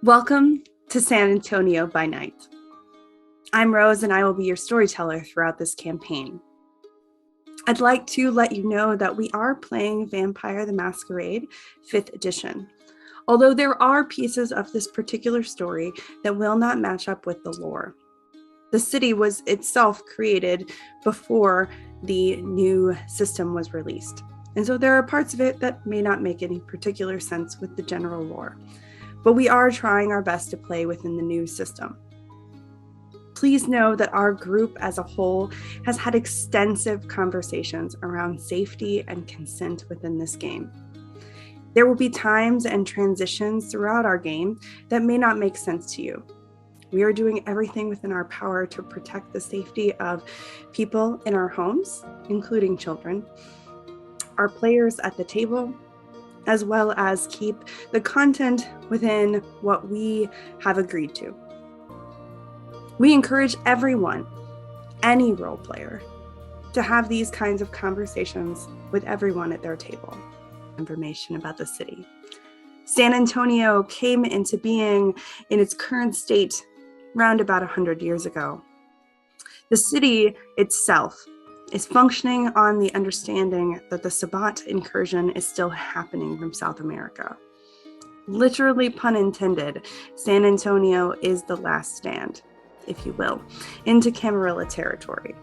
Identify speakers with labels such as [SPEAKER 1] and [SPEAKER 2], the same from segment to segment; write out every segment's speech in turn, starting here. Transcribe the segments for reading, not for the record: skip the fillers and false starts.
[SPEAKER 1] Welcome to San Antonio by Night. I'm Rose, and I will be your storyteller throughout this campaign. I'd like to let you know that we are playing Vampire the Masquerade 5th edition, although there are pieces of this particular story that will not match up with the lore. The city was itself created before the new system was released, and so there are parts of it that may not make any particular sense with the general lore. But we are trying our best to play within the new system. Please know that our group as a whole has had extensive conversations around safety and consent within this game. There will be times and transitions throughout our game that may not make sense to you. We are doing everything within our power to protect the safety of people in our homes, including children, our players at the table, as well as keep the content within what we have agreed to. We encourage everyone, any role player, to have these kinds of conversations with everyone at their table. Information about the city. San Antonio came into being in its current state around about 100 years ago. The city itself is functioning on the understanding that the Sabbat incursion is still happening from South America. Literally, pun intended, San Antonio is the last stand, if you will, into Camarilla territory.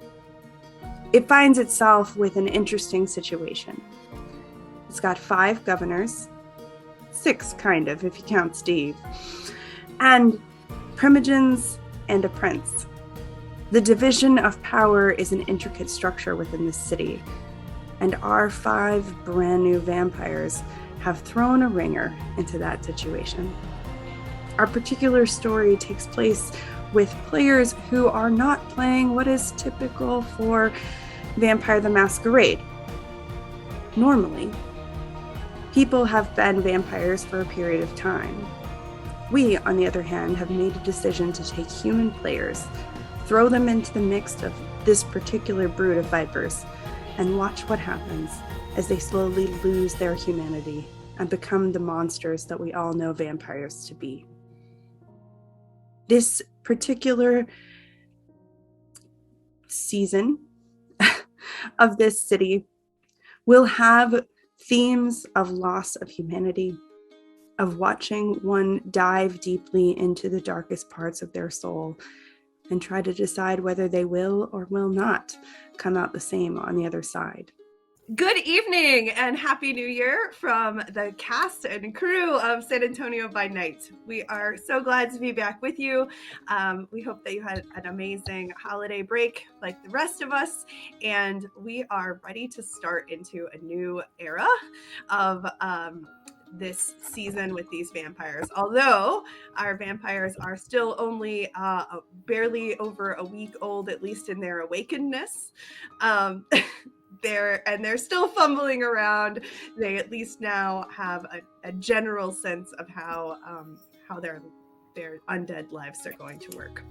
[SPEAKER 1] It finds itself with an interesting situation. It's got 5 governors, 6 kind of, if you count Steve, and primogens and a prince. The division of power is an intricate structure within the city, and our 5 brand new vampires have thrown a ringer into that situation. Our particular story takes place with players who are not playing what is typical for Vampire the Masquerade. Normally, people have been vampires for a period of time. We, on the other hand, have made a decision to take human players, throw them into the mix of this particular brood of vipers, and watch what happens as they slowly lose their humanity and become the monsters that we all know vampires to be. This particular season of this city will have themes of loss of humanity, of watching one dive deeply into the darkest parts of their soul and try to decide whether they will or will not come out the same on the other side.
[SPEAKER 2] Good evening and Happy New Year from the cast and crew of San Antonio by Night. We are so glad to be back with you. We hope that you had an amazing holiday break like the rest of us, and we are ready to start into a new era of this season with these vampires. Although our vampires are still only barely over a week old, at least in their awakenedness. They're still fumbling around. They at least now have a general sense of how their undead lives are going to work.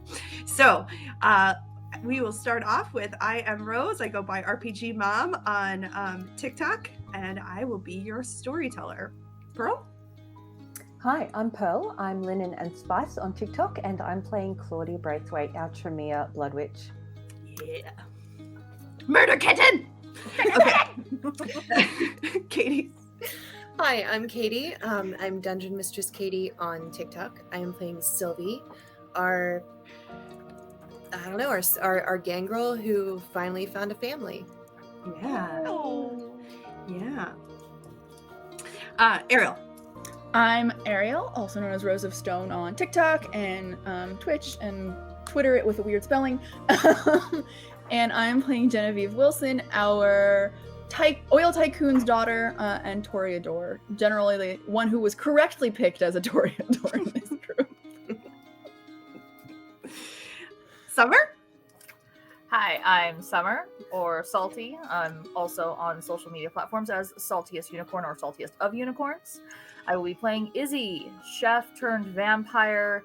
[SPEAKER 2] So we will start off with I am Rose. I go by RPG Mom on TikTok, and I will be your storyteller. Pearl?
[SPEAKER 3] Hi, I'm Pearl. I'm Linen and Spice on TikTok, and I'm playing Claudia Braithwaite, our Tremere Blood Witch.
[SPEAKER 2] Yeah. Murder Kitten! Okay. Katie?
[SPEAKER 4] Hi, I'm Katie. I'm Dungeon Mistress Katie on TikTok. I am playing Sylvie, our gangrel who finally found a family.
[SPEAKER 2] Yeah. Oh. Yeah. Arielle?
[SPEAKER 5] I'm Arielle, also known as Rose of Stone on TikTok and Twitch and Twitter it with a weird spelling. And I'm playing Genevieve Wilson, our oil tycoon's daughter, and Toreador. Generally the one who was correctly picked as a Toreador in this group.
[SPEAKER 2] Summer?
[SPEAKER 6] Hi, I'm Summer, or Salty. I'm also on social media platforms as Saltiest Unicorn or Saltiest of Unicorns. I will be playing Izzy, chef turned vampire,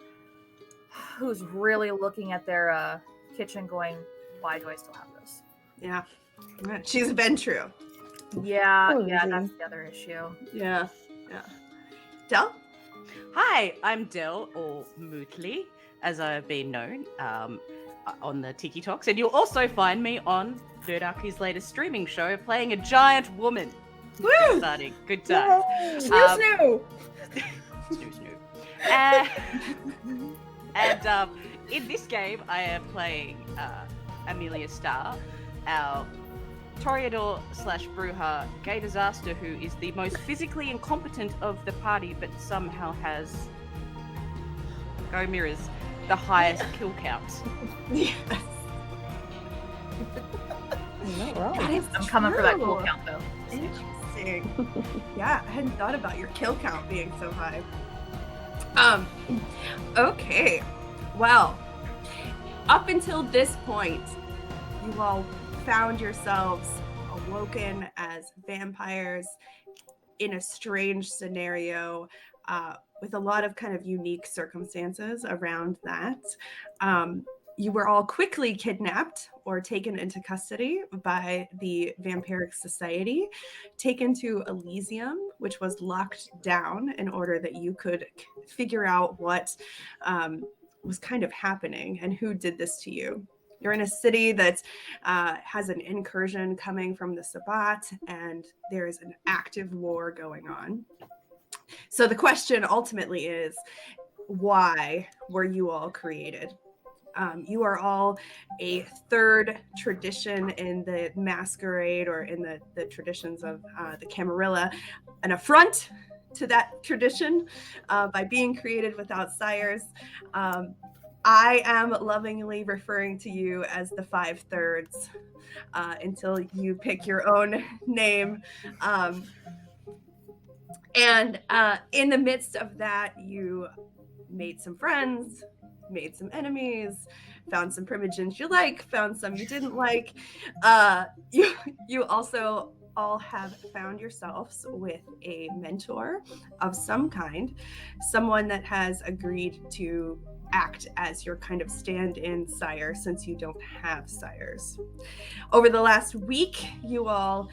[SPEAKER 6] who's really looking at their kitchen going, why do I still have this?
[SPEAKER 2] Yeah. She's been true.
[SPEAKER 6] Yeah, that's the other issue.
[SPEAKER 2] Yeah. Del?
[SPEAKER 7] Hi, I'm Del, or Mootly, as I've been known on the Tiki Talks. And you'll also find me on Nerdarchy's latest streaming show playing a giant woman.
[SPEAKER 2] Woo!
[SPEAKER 7] Exciting. Good times.
[SPEAKER 5] Snoo!
[SPEAKER 7] And in this game, I am playing Amelia Starr, our Toreador / Bruja gay disaster, who is the most physically incompetent of the party, but somehow has, go mirrors, the highest kill count.
[SPEAKER 2] Yes.
[SPEAKER 3] Not wrong.
[SPEAKER 6] I'm coming for that kill count, though.
[SPEAKER 2] Interesting. Yeah, I hadn't thought about your kill count being so high. Okay. Well, up until this point, you all found yourselves awoken as vampires in a strange scenario with a lot of kind of unique circumstances around that. You were all quickly kidnapped or taken into custody by the Vampiric Society, taken to Elysium, which was locked down in order that you could figure out what was kind of happening and who did this to you. You're in a city that has an incursion coming from the Sabbat, and there is an active war going on. So the question ultimately is, why were you all created? You are all a third tradition in the Masquerade, or in the traditions of the Camarilla, an affront to that tradition by being created without sires. I am lovingly referring to you as the 5/3 until you pick your own name. And in the midst of that, you made some friends, made some enemies, found some primogens you like, found some you didn't like. You also all have found yourselves with a mentor of some kind, someone that has agreed to act as your kind of stand-in sire since you don't have sires. Over the last week, you all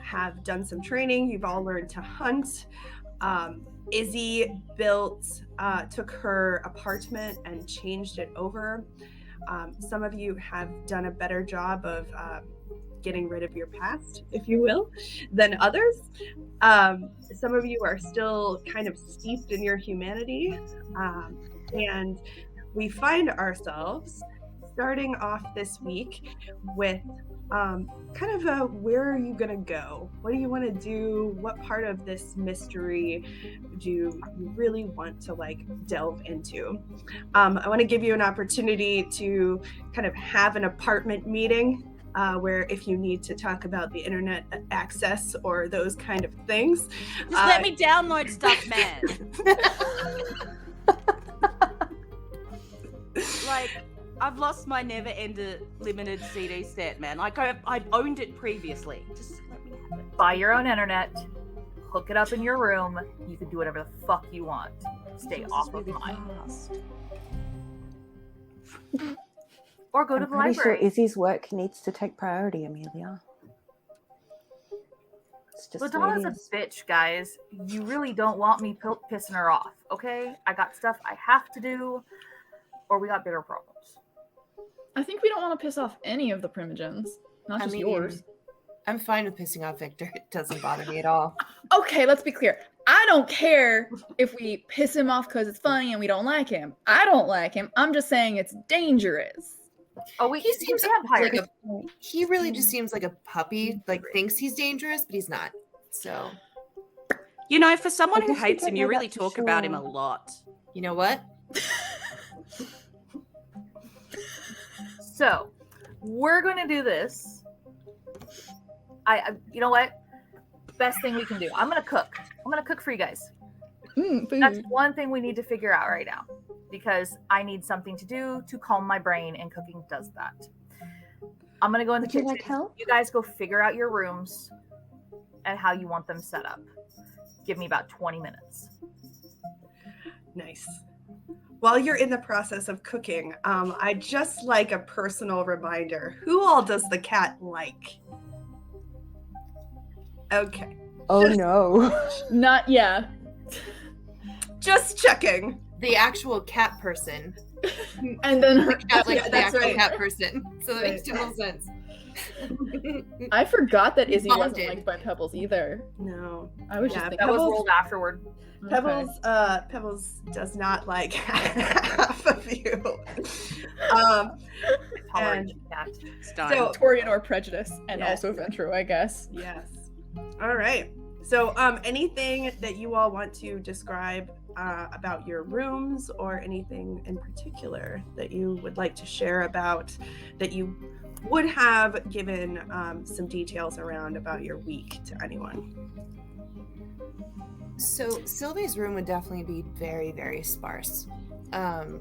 [SPEAKER 2] have done some training. You've all learned to hunt. Izzy took her apartment and changed it over. Some of you have done a better job of getting rid of your past, if you will, than others. Some of you are still kind of steeped in your humanity. And we find ourselves starting off this week with kind of a, where are you going to go? What do you want to do? What part of this mystery do you really want to delve into? I want to give you an opportunity to kind of have an apartment meeting where if you need to talk about the internet access or those kind of things.
[SPEAKER 7] Just let me download stuff, man. I've lost my Never Ender limited CD set, man. I've owned it previously. Just let me have it.
[SPEAKER 6] Buy your own internet, hook it up in your room. You can do whatever the fuck you want. Stay off of mine. Or go
[SPEAKER 3] I'm
[SPEAKER 6] to the
[SPEAKER 3] pretty
[SPEAKER 6] library.
[SPEAKER 3] sure Izzy's work needs to take priority, Amelia. It's just the way
[SPEAKER 6] Ladonna's
[SPEAKER 3] it
[SPEAKER 6] a
[SPEAKER 3] is.
[SPEAKER 6] bitch, guys. You really don't want me pissing her off, okay? I got stuff I have to do, or we got bigger problems.
[SPEAKER 5] I think we don't want to piss off any of the primogens, not just yours.
[SPEAKER 4] I'm fine with pissing off Victor. It doesn't bother me at all.
[SPEAKER 5] Okay, let's be clear. I don't care if we piss him off because it's funny and we don't like him. I don't like him. I'm just saying it's dangerous.
[SPEAKER 6] Oh,
[SPEAKER 4] He seems
[SPEAKER 6] vampire.
[SPEAKER 4] like he really just seems like a puppy, like thinks he's dangerous, but he's not. So,
[SPEAKER 7] You know, for someone
[SPEAKER 3] I
[SPEAKER 7] who
[SPEAKER 3] guess we
[SPEAKER 7] hates
[SPEAKER 3] don't
[SPEAKER 7] him, you
[SPEAKER 3] know
[SPEAKER 7] really
[SPEAKER 3] that for
[SPEAKER 7] talk about him a
[SPEAKER 3] sure.
[SPEAKER 7] lot.
[SPEAKER 4] you know what?
[SPEAKER 6] So, we're going to do this. You know what? Best thing we can do. I'm going to cook. I'm going to cook for you guys.
[SPEAKER 5] Food.
[SPEAKER 6] That's one thing we need to figure out right now, because I need something to do to calm my brain, and cooking does that. I'm going to go in the
[SPEAKER 3] Would you
[SPEAKER 6] kitchen.
[SPEAKER 3] like help?
[SPEAKER 6] You guys go figure out your rooms and how you want them set up. Give me about 20 minutes.
[SPEAKER 2] Nice. While you're in the process of cooking, I'd just like a personal reminder. Who all does the cat like? Okay.
[SPEAKER 3] Oh no.
[SPEAKER 5] Not, yeah.
[SPEAKER 2] Just checking.
[SPEAKER 4] The actual cat person.
[SPEAKER 5] And then
[SPEAKER 4] The cat, like
[SPEAKER 2] Yeah,
[SPEAKER 4] the
[SPEAKER 2] that's
[SPEAKER 4] actual
[SPEAKER 2] right.
[SPEAKER 4] cat person. So that makes total sense.
[SPEAKER 5] I forgot that Izzy wasn't
[SPEAKER 4] Bonded.
[SPEAKER 5] liked by Pebbles either.
[SPEAKER 2] No.
[SPEAKER 5] I was
[SPEAKER 2] Yeah,
[SPEAKER 5] just
[SPEAKER 6] That
[SPEAKER 5] thinking.
[SPEAKER 6] was
[SPEAKER 2] Pebbles-
[SPEAKER 6] rolled afterward.
[SPEAKER 5] Okay.
[SPEAKER 2] Pebbles does not like half of you. And
[SPEAKER 6] Tolerant cat.
[SPEAKER 7] It's done.
[SPEAKER 2] so
[SPEAKER 5] Toreador prejudice and
[SPEAKER 2] Yes.
[SPEAKER 5] also Ventro, I guess.
[SPEAKER 2] yes. All right. So anything that you all want to describe about your rooms, or anything in particular that you would like to share about that you would have given some details around about your week to anyone?
[SPEAKER 4] So Sylvie's room would definitely be very, very sparse.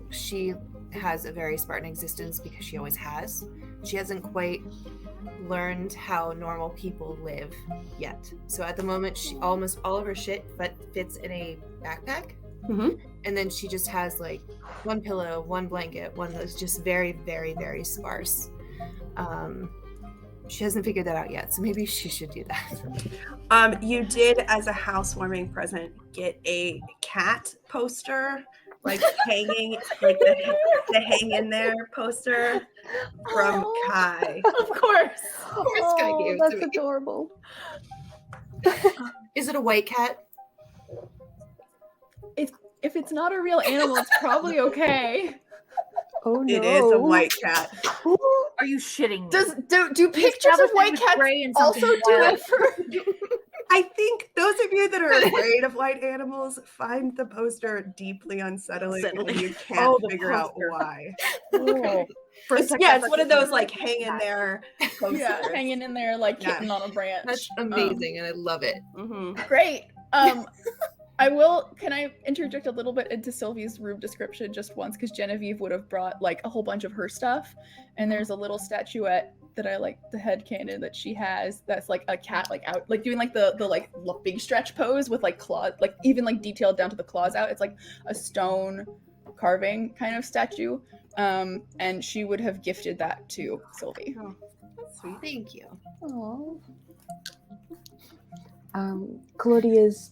[SPEAKER 4] She has a very Spartan existence because she always has. She hasn't quite learned how normal people live yet. So at the moment, almost all of her shit fits in a backpack.
[SPEAKER 2] Mhm.
[SPEAKER 4] And then she just has like one pillow, one blanket, one that's just very, very, very sparse. She hasn't figured that out yet, so maybe she should do that.
[SPEAKER 2] You did, as a housewarming present, get a cat poster, like hanging, like the hang in there poster from
[SPEAKER 3] Oh.
[SPEAKER 2] Kai.
[SPEAKER 5] Of course.
[SPEAKER 4] Of course, Kai gave it to
[SPEAKER 3] That's
[SPEAKER 4] me.
[SPEAKER 3] adorable.
[SPEAKER 4] Is it a white cat?
[SPEAKER 5] If it's not a real animal, it's probably okay.
[SPEAKER 3] Oh no.
[SPEAKER 2] It is a white cat.
[SPEAKER 6] Are you shitting me?
[SPEAKER 5] Do pictures of white cats also do it for?
[SPEAKER 2] I think those of you that are afraid of white animals find the poster deeply unsettling, and you can't
[SPEAKER 6] Oh, the
[SPEAKER 2] figure out
[SPEAKER 6] poster.
[SPEAKER 2] why.
[SPEAKER 5] Oh.
[SPEAKER 2] It's one of those like hang in there posters.
[SPEAKER 5] Yeah, hanging in there like
[SPEAKER 2] Yeah.
[SPEAKER 5] kitten on a branch.
[SPEAKER 4] That's amazing, and I love it.
[SPEAKER 2] Mhm.
[SPEAKER 5] Great. Can I interject a little bit into Sylvie's room description just once, because Genevieve would have brought like a whole bunch of her stuff, and there's a little statuette that I like, the headcanon that she has, that's like a cat like out, like doing like the like big stretch pose with like claws, like even like detailed down to the claws out. It's like a stone carving kind of statue, and she would have gifted that to Sylvie.
[SPEAKER 2] Oh, that's sweet.
[SPEAKER 4] Thank you.
[SPEAKER 3] Aww. Claudia's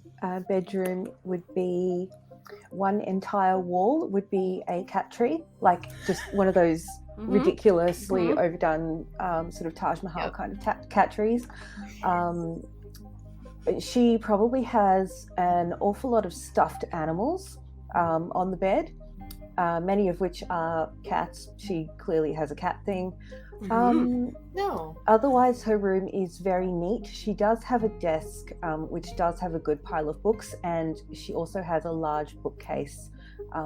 [SPEAKER 3] bedroom would be one entire wall would be a cat tree, like just one of those
[SPEAKER 2] Mhm.
[SPEAKER 3] ridiculously
[SPEAKER 2] Mhm.
[SPEAKER 3] overdone sort of Taj Mahal
[SPEAKER 4] Yep.
[SPEAKER 3] kind of cat trees. She probably has an awful lot of stuffed animals on the bed, many of which are cats. She clearly has a cat thing.
[SPEAKER 4] No.
[SPEAKER 3] Otherwise, her room is very neat. She does have a desk, which does have a good pile of books, and she also has a large bookcase,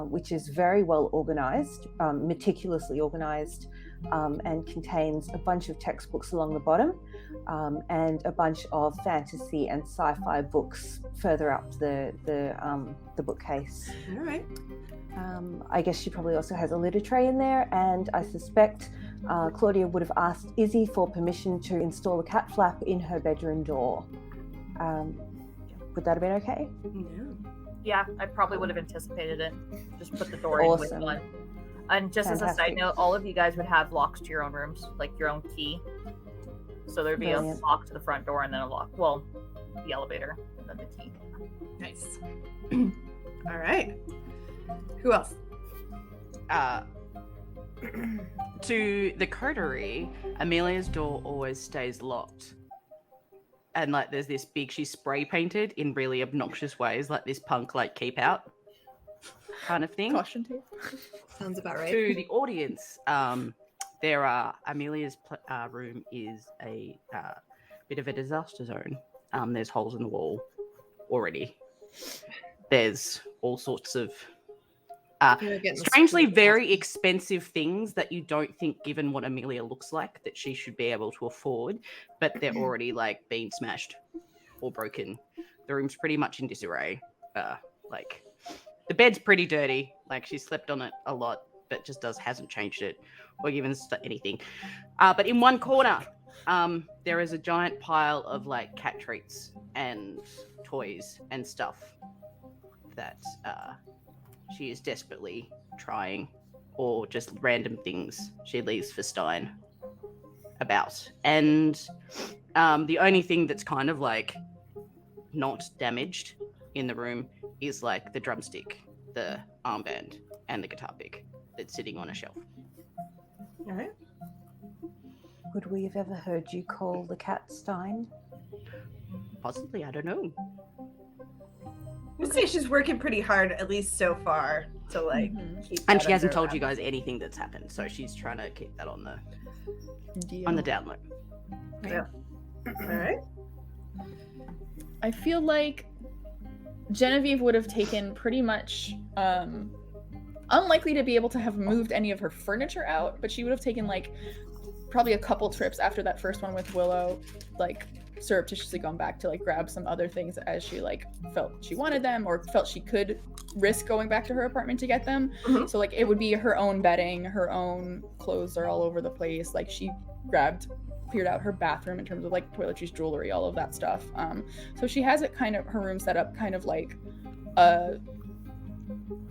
[SPEAKER 3] which is very well organized, meticulously organized, and contains a bunch of textbooks along the bottom, and a bunch of fantasy and sci-fi books further up the bookcase.
[SPEAKER 2] All right.
[SPEAKER 3] I guess she probably also has a litter tray in there, and I suspect Claudia would have asked Izzy for permission to install a cat flap in her bedroom door. Would that have been okay?
[SPEAKER 2] Yeah.
[SPEAKER 6] Yeah, I probably would have anticipated it. Just put the door in with
[SPEAKER 3] Awesome.
[SPEAKER 6] one. And just as a side
[SPEAKER 3] Fantastic.
[SPEAKER 6] note, all of you guys would have locks to your own rooms, like your own key. So there'd be a
[SPEAKER 3] Brilliant.
[SPEAKER 6] lock to the front door and then a lock. Well, the elevator and then the key.
[SPEAKER 2] Nice. All right. Who else?
[SPEAKER 7] To the coterie, Amelia's door always stays locked. And like there's this big, she's spray painted in really obnoxious ways, like this punk like keep out kind of thing.
[SPEAKER 5] Caution tape.
[SPEAKER 4] Sounds about right.
[SPEAKER 7] To the audience, there are Amelia's room is a bit of a disaster zone. There's holes in the wall already. There's all sorts of strangely very expensive things that you don't think, given what Amelia looks like, that she should be able to afford, but they're already like being smashed or broken. The room's pretty much in disarray. Like the bed's pretty dirty. Like she slept on it a lot, but just hasn't changed it or given anything. But in one corner, there is a giant pile of like cat treats and toys and stuff that she is desperately trying, or just random things she leaves for Stein about. And the only thing that's kind of like not damaged in the room is like the drumstick, the armband, and the guitar pick that's sitting on a shelf.
[SPEAKER 2] All right.
[SPEAKER 3] Would we have ever heard you call the cat Stein?
[SPEAKER 7] Possibly, I don't know.
[SPEAKER 2] I'd say she's working pretty hard, at least so far, to like keep
[SPEAKER 7] And
[SPEAKER 2] that
[SPEAKER 7] she hasn't
[SPEAKER 2] under
[SPEAKER 7] told you
[SPEAKER 2] wraps.
[SPEAKER 7] guys anything that's happened, so she's trying to keep that on the
[SPEAKER 5] Deal.
[SPEAKER 7] down low.
[SPEAKER 2] Yeah. All right.
[SPEAKER 5] I feel like Genevieve would have taken pretty much unlikely to be able to have moved any of her furniture out, but she would have taken like probably a couple trips after that first one with Willow, like surreptitiously gone back to like grab some other things as she like felt she wanted them or felt she could risk going back to her apartment to get them.
[SPEAKER 2] Mhm.
[SPEAKER 5] So like it would be her own bedding, her own clothes are all over the place. Like she cleared out her bathroom in terms of like toiletries, jewelry, all of that stuff. So she has it kind of, her room set up kind of like a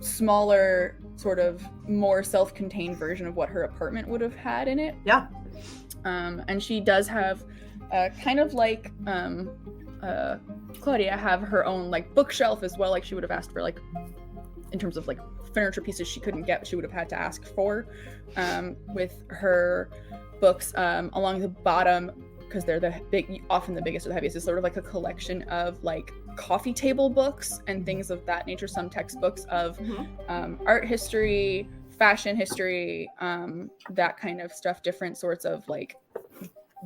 [SPEAKER 5] smaller, sort of more self-contained version of what her apartment would have had in it.
[SPEAKER 2] Yeah.
[SPEAKER 5] And she does have kind of like Claudia have her own like bookshelf as well. Like she would have asked for like, in terms of like furniture pieces she couldn't get, she would have had to ask for, with her books along the bottom, because they're often the biggest or the heaviest, is sort of like a collection of like coffee table books and things of that nature, some textbooks of art history, fashion history, that kind of stuff, different sorts of like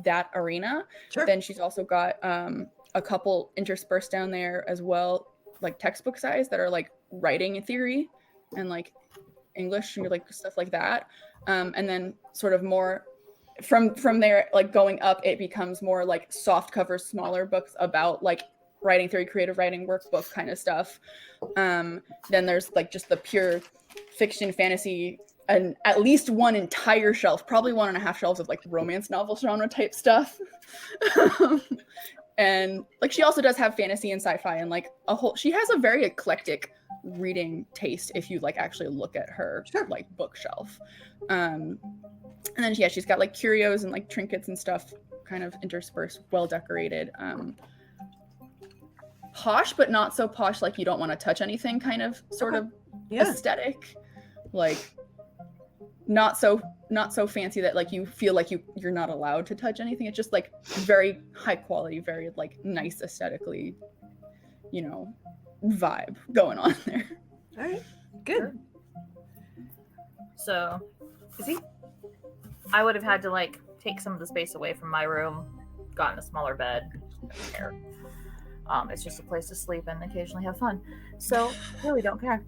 [SPEAKER 5] that arena.
[SPEAKER 2] Sure.
[SPEAKER 5] Then she's also got a couple interspersed down there as well, like textbook size, that are like writing theory and like English and like stuff like that. And then sort of more from there, like going up, it becomes more like soft cover, smaller books about like writing theory, creative writing, workbook kind of stuff. Then there's like just the pure fiction, fantasy, and at least one entire shelf, probably 1.5 shelves of like romance novel genre type stuff. And like she also does have fantasy and sci-fi and like she has a very eclectic reading taste if you like actually look at her like bookshelf. And then yeah, she's got like curios and like trinkets and stuff kind of interspersed, well decorated. Posh, but not so posh like you don't want to touch anything kind of sort of aesthetic. Like not so fancy that like you feel like you're not allowed to touch anything. It's just like very high quality, very like nice aesthetically, you know, vibe going on there.
[SPEAKER 2] All right. Good.
[SPEAKER 6] So, I would have had to like take some of the space away from my room, gotten a smaller bed. Don't care. It's just a place to sleep and occasionally have fun. So really don't care.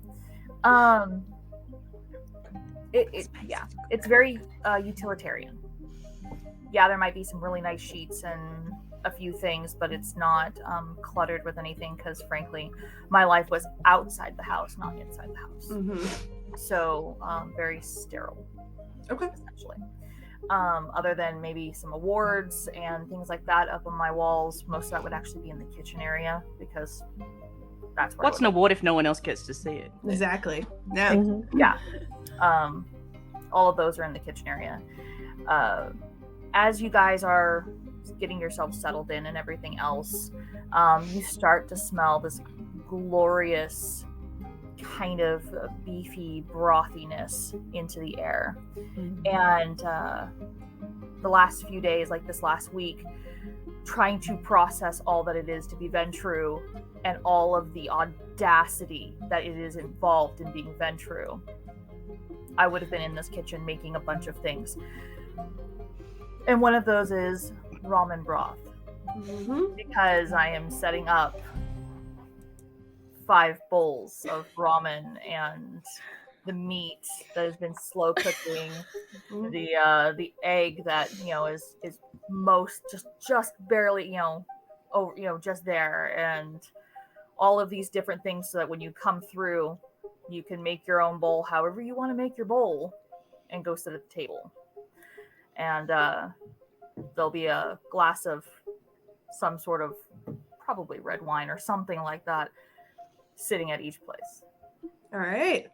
[SPEAKER 6] It's very utilitarian. Yeah, there might be some really nice sheets and a few things, but it's not cluttered with anything because frankly, my life was outside the house, not inside the house.
[SPEAKER 2] Mm-hmm.
[SPEAKER 6] So very sterile.
[SPEAKER 2] Okay.
[SPEAKER 6] Essentially. Other than maybe some awards and things like that up on my walls, most of that would actually be in the kitchen area because that's where
[SPEAKER 7] What's an award if no one else gets to see it?
[SPEAKER 2] Exactly. Yeah.
[SPEAKER 6] Yeah. all of those are in the kitchen area. As you guys are getting yourselves settled in and everything else, you start to smell this glorious kind of beefy brothiness into the air. And the last few days, like this last week, trying to process all that it is to be Ventrue and all of the audacity that it is involved in being Ventrue. I would have been in this kitchen making a bunch of things. And one of those is ramen broth. Because I am setting up 5 bowls of ramen and the meat that has been slow cooking, the egg that is most just barely just there, and all of these different things so that when you come through, you can make your own bowl however you want to make your bowl and go sit at the table. And there'll be a glass of some sort of probably red wine or something like that sitting at each place.
[SPEAKER 2] All right.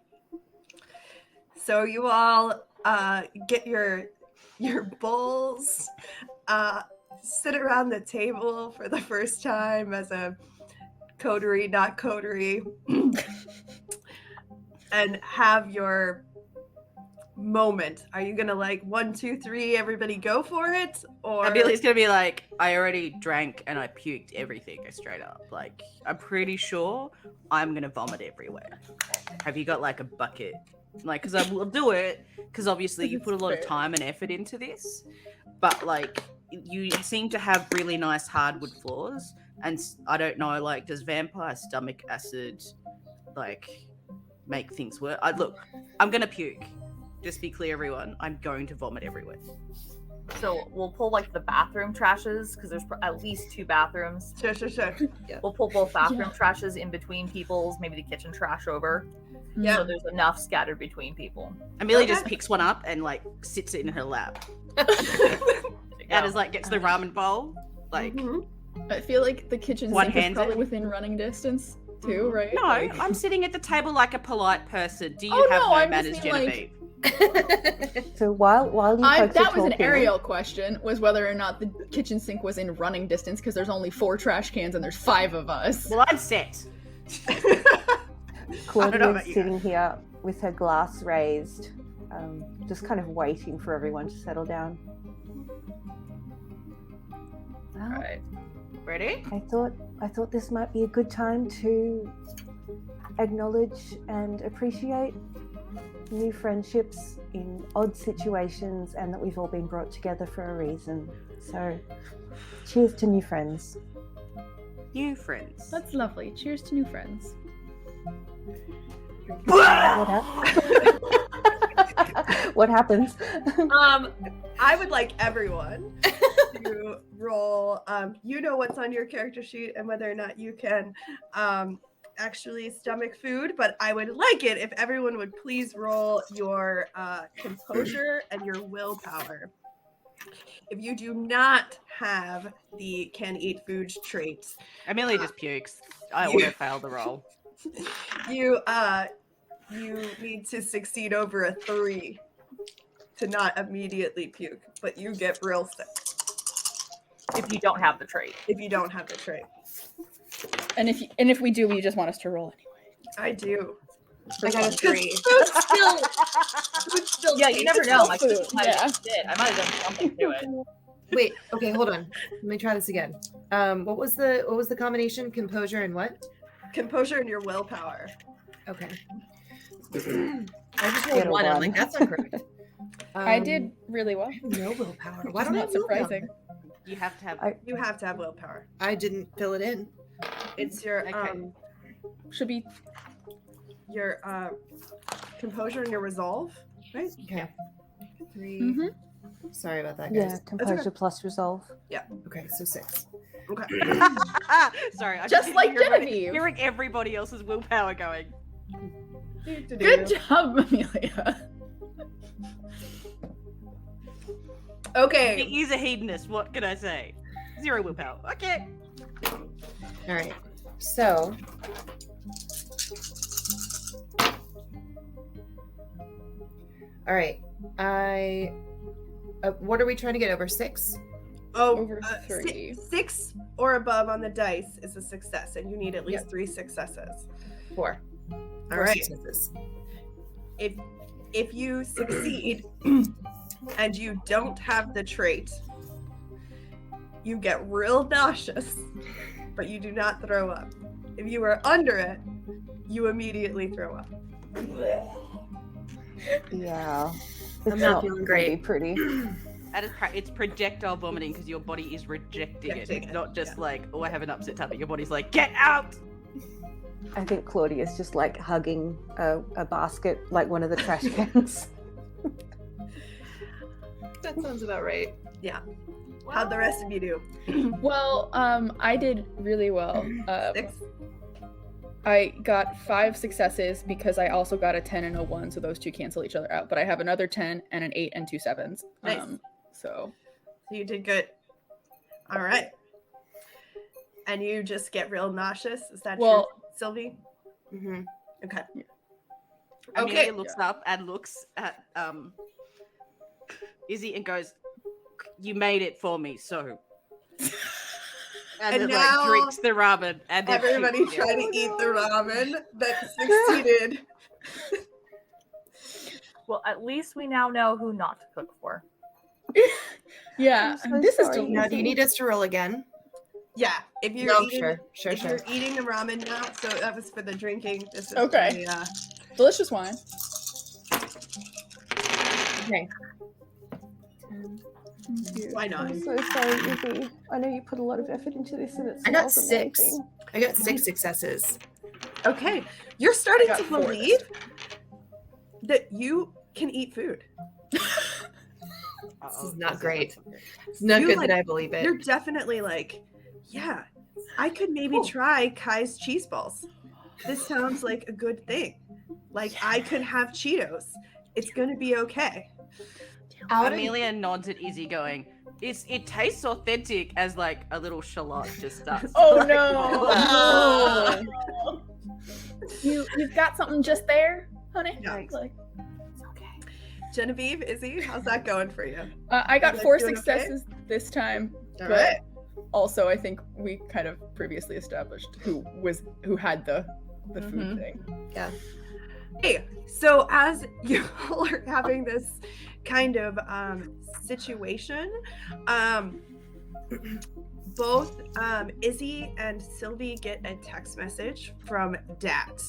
[SPEAKER 2] So you all get your bowls, sit around the table for the first time as a coterie, not coterie, and have your moment. Are you gonna 1, 2, 3, everybody go for it? Or
[SPEAKER 7] Amelia's gonna be like, I already drank and I puked everything straight up. I'm pretty sure I'm gonna vomit everywhere. Have you got a bucket? Because I will do it, because obviously you put a lot of time and effort into this, but you seem to have really nice hardwood floors, and I don't know, does vampire stomach acid make things worse? Look, I'm gonna puke. Just be clear, everyone. I'm going to vomit everywhere.
[SPEAKER 6] So we'll pull the bathroom trashes, because there's at least 2 bathrooms.
[SPEAKER 2] Sure.
[SPEAKER 6] Yeah. We'll pull both bathroom trashes in between people's, maybe the kitchen trash over.
[SPEAKER 2] Yeah.
[SPEAKER 6] So there's enough scattered between people.
[SPEAKER 7] Amelia just picks one up and sits it in her lap. And gets the ramen bowl.
[SPEAKER 5] I feel like the kitchen sink is probably within running distance too, right?
[SPEAKER 7] No, I'm sitting at the table like a polite person. Do you have no manners, Genevieve?
[SPEAKER 3] So while you folks
[SPEAKER 5] that
[SPEAKER 3] are
[SPEAKER 5] was an
[SPEAKER 3] talking-
[SPEAKER 5] Arielle question, was whether or not the kitchen sink was in running distance, because there's only 4 trash cans and there's 5 of us.
[SPEAKER 7] Well, I'm set.
[SPEAKER 3] Claudia's sitting here with her glass raised, just kind of waiting for everyone to settle down.
[SPEAKER 7] All right. Ready?
[SPEAKER 3] I thought this might be a good time to acknowledge and appreciate new friendships in odd situations, and that we've all been brought together for a reason. So, cheers to new friends.
[SPEAKER 7] New friends.
[SPEAKER 5] That's lovely. Cheers to new friends.
[SPEAKER 3] What happens?
[SPEAKER 2] I would like everyone to roll. You know what's on your character sheet and whether or not you can actually stomach food, but I would like it if everyone would please roll your composure and your willpower. If you do not have the can eat food traits,
[SPEAKER 7] Amelia just pukes. I auto failed the roll.
[SPEAKER 2] You need to succeed over a 3 to not immediately puke, but you get real sick
[SPEAKER 6] if you don't have the trait.
[SPEAKER 2] If you don't have the trait.
[SPEAKER 5] And if we do, you just want us to roll anyway.
[SPEAKER 2] I do.
[SPEAKER 4] I got a 3.
[SPEAKER 2] Still
[SPEAKER 6] Yeah, you never know. I
[SPEAKER 5] food.
[SPEAKER 6] might have done something to it.
[SPEAKER 4] Wait, okay, hold on. Let me try this again. What was the combination? Composure and what?
[SPEAKER 2] Composure and your willpower.
[SPEAKER 4] Okay. I just rolled 1. I'm like, that's not correct.
[SPEAKER 5] I did really well.
[SPEAKER 4] I have no willpower. Why
[SPEAKER 5] It's
[SPEAKER 4] don't I
[SPEAKER 5] not
[SPEAKER 4] have
[SPEAKER 5] surprising.
[SPEAKER 7] You have to have.
[SPEAKER 2] You have to have willpower.
[SPEAKER 4] I didn't fill it in.
[SPEAKER 2] It's your
[SPEAKER 5] Should be
[SPEAKER 2] your composure and your resolve, right?
[SPEAKER 4] Okay. 3.
[SPEAKER 5] Mm-hmm.
[SPEAKER 4] Sorry about that,
[SPEAKER 3] Yeah,
[SPEAKER 4] guys.
[SPEAKER 3] composure plus resolve.
[SPEAKER 4] Okay, so 6.
[SPEAKER 2] Okay.
[SPEAKER 7] Sorry, I
[SPEAKER 5] Just like
[SPEAKER 7] hearing,
[SPEAKER 5] Genevieve.
[SPEAKER 7] hearing everybody else's willpower going.
[SPEAKER 5] Good job, Amelia.
[SPEAKER 2] Okay.
[SPEAKER 7] He's a hedonist. What can I say? 0 willpower. Okay.
[SPEAKER 4] All right. So all right. What are we trying to get over 6?
[SPEAKER 2] Oh,
[SPEAKER 5] Over 3.
[SPEAKER 2] 6 or above on the dice is a success, and you need at least 3 successes.
[SPEAKER 4] 4.
[SPEAKER 2] All
[SPEAKER 4] 4
[SPEAKER 2] right.
[SPEAKER 4] successes.
[SPEAKER 2] If you succeed and you don't have the trait, you get real nauseous, but you do not throw up. If you are under it, you immediately throw up.
[SPEAKER 3] Yeah.
[SPEAKER 4] I'm not feeling great.
[SPEAKER 3] Be pretty.
[SPEAKER 7] It's projectile vomiting because your body is rejecting it. It's not just like, oh, I have an upset tummy. Your body's like, get out!
[SPEAKER 3] I think Claudia's just like hugging a basket, like one of the trash cans.
[SPEAKER 4] That sounds about right.
[SPEAKER 2] Yeah. How'd the rest of you do?
[SPEAKER 5] Well, I did really well.
[SPEAKER 2] 6?
[SPEAKER 5] I got 5 successes because I also got a 10 and a 1, so those two cancel each other out. But I have another 10 and an 8 and 2 7s.
[SPEAKER 2] Nice.
[SPEAKER 5] So
[SPEAKER 2] You did good. All right. And you just get real nauseous? Is that true, Sylvie?
[SPEAKER 4] Mm-hmm.
[SPEAKER 2] Okay.
[SPEAKER 5] Yeah.
[SPEAKER 7] Amelia looks up and looks at Izzy and goes, you made it for me, so... And then,
[SPEAKER 2] now
[SPEAKER 7] like, drinks the ramen. And then
[SPEAKER 2] everybody
[SPEAKER 7] shoots
[SPEAKER 2] try to eat the ramen that succeeded.
[SPEAKER 6] Well, at least we now know who not to cook for.
[SPEAKER 5] yeah,
[SPEAKER 3] I'm so
[SPEAKER 5] this is
[SPEAKER 3] sorry.
[SPEAKER 5] delicious.
[SPEAKER 4] Now, do you need us to roll again?
[SPEAKER 2] Yeah, if you're eating,
[SPEAKER 4] Sure.
[SPEAKER 2] you're eating the ramen now, so that was for the drinking. This is
[SPEAKER 5] Okay.
[SPEAKER 2] for
[SPEAKER 5] Delicious wine.
[SPEAKER 4] Okay.
[SPEAKER 2] why not?
[SPEAKER 3] I'm so sorry, Izzy. I know you put a lot of effort into this, and it's
[SPEAKER 4] I got 6.
[SPEAKER 3] amazing.
[SPEAKER 4] I got 6 successes.
[SPEAKER 2] Okay, you're starting
[SPEAKER 5] I
[SPEAKER 2] to
[SPEAKER 5] got 4
[SPEAKER 2] believe that you can eat food.
[SPEAKER 4] This is not great. It's not
[SPEAKER 2] You,
[SPEAKER 4] good
[SPEAKER 2] like,
[SPEAKER 4] that I believe it.
[SPEAKER 2] You're definitely like, yeah, I could maybe try Kai's cheese balls. This sounds like a good thing. Like, I could have Cheetos. It's gonna be okay.
[SPEAKER 7] Amelia nods at Izzy going, it tastes authentic, as like a little shallot just starts.
[SPEAKER 5] Oh
[SPEAKER 7] like,
[SPEAKER 5] no! You've got something just there, honey.
[SPEAKER 2] Yeah.
[SPEAKER 5] Like,
[SPEAKER 2] Genevieve, Izzy, how's that going for you?
[SPEAKER 5] I got
[SPEAKER 2] You guys
[SPEAKER 5] 4
[SPEAKER 2] doing okay?
[SPEAKER 5] successes this time.
[SPEAKER 2] All
[SPEAKER 5] but
[SPEAKER 2] right.
[SPEAKER 5] Also, I think we kind of previously established who had the food thing.
[SPEAKER 2] Hey, so as you all are having this kind of situation, both Izzy and Sylvie get a text message from Dat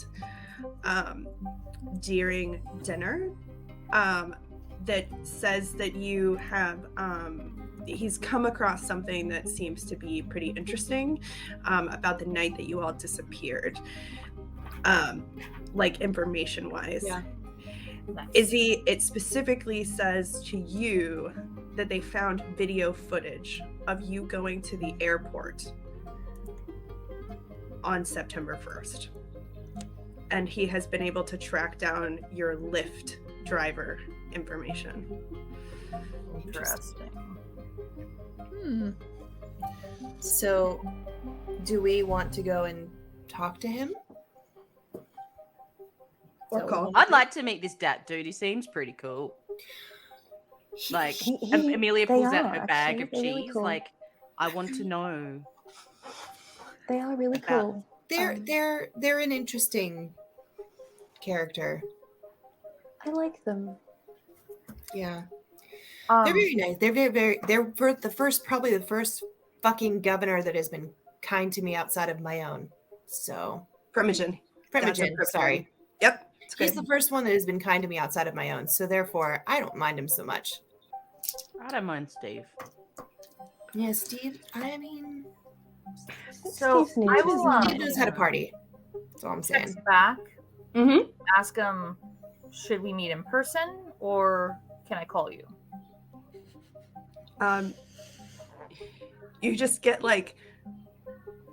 [SPEAKER 2] during dinner that says that you have he's come across something that seems to be pretty interesting about the night that you all disappeared, like information wise.
[SPEAKER 4] Yeah.
[SPEAKER 2] Izzy, it specifically says to you that they found video footage of you going to the airport on September 1st. And he has been able to track down your Lyft driver information.
[SPEAKER 6] Interesting.
[SPEAKER 4] So, do we want to go and talk to him?
[SPEAKER 2] Or call.
[SPEAKER 7] I'd like to meet this Dat dude. He seems pretty cool. Like, Amelia pulls out her bag of cheese.
[SPEAKER 3] Really cool.
[SPEAKER 7] Like, I want to know.
[SPEAKER 3] They are really
[SPEAKER 7] about-
[SPEAKER 3] cool.
[SPEAKER 4] They're an interesting character.
[SPEAKER 3] I like them.
[SPEAKER 4] Yeah. They're very nice. They're probably the first fucking governor that has been kind to me outside of my own. So
[SPEAKER 2] Primogen.
[SPEAKER 4] Sorry.
[SPEAKER 2] Yep. It's
[SPEAKER 4] He's
[SPEAKER 2] good.
[SPEAKER 4] the first one that has been kind to me outside of my own. So therefore, I don't mind him so much.
[SPEAKER 7] I don't mind Steve.
[SPEAKER 4] Yeah, Steve. I mean,
[SPEAKER 6] So
[SPEAKER 3] Steve's
[SPEAKER 6] I
[SPEAKER 3] neat.
[SPEAKER 6] will
[SPEAKER 4] Steve knows how to party. That's all I'm saying.
[SPEAKER 6] text back,
[SPEAKER 2] Mm-hmm.
[SPEAKER 6] ask him, should we meet in person or can I call you?
[SPEAKER 2] You just get like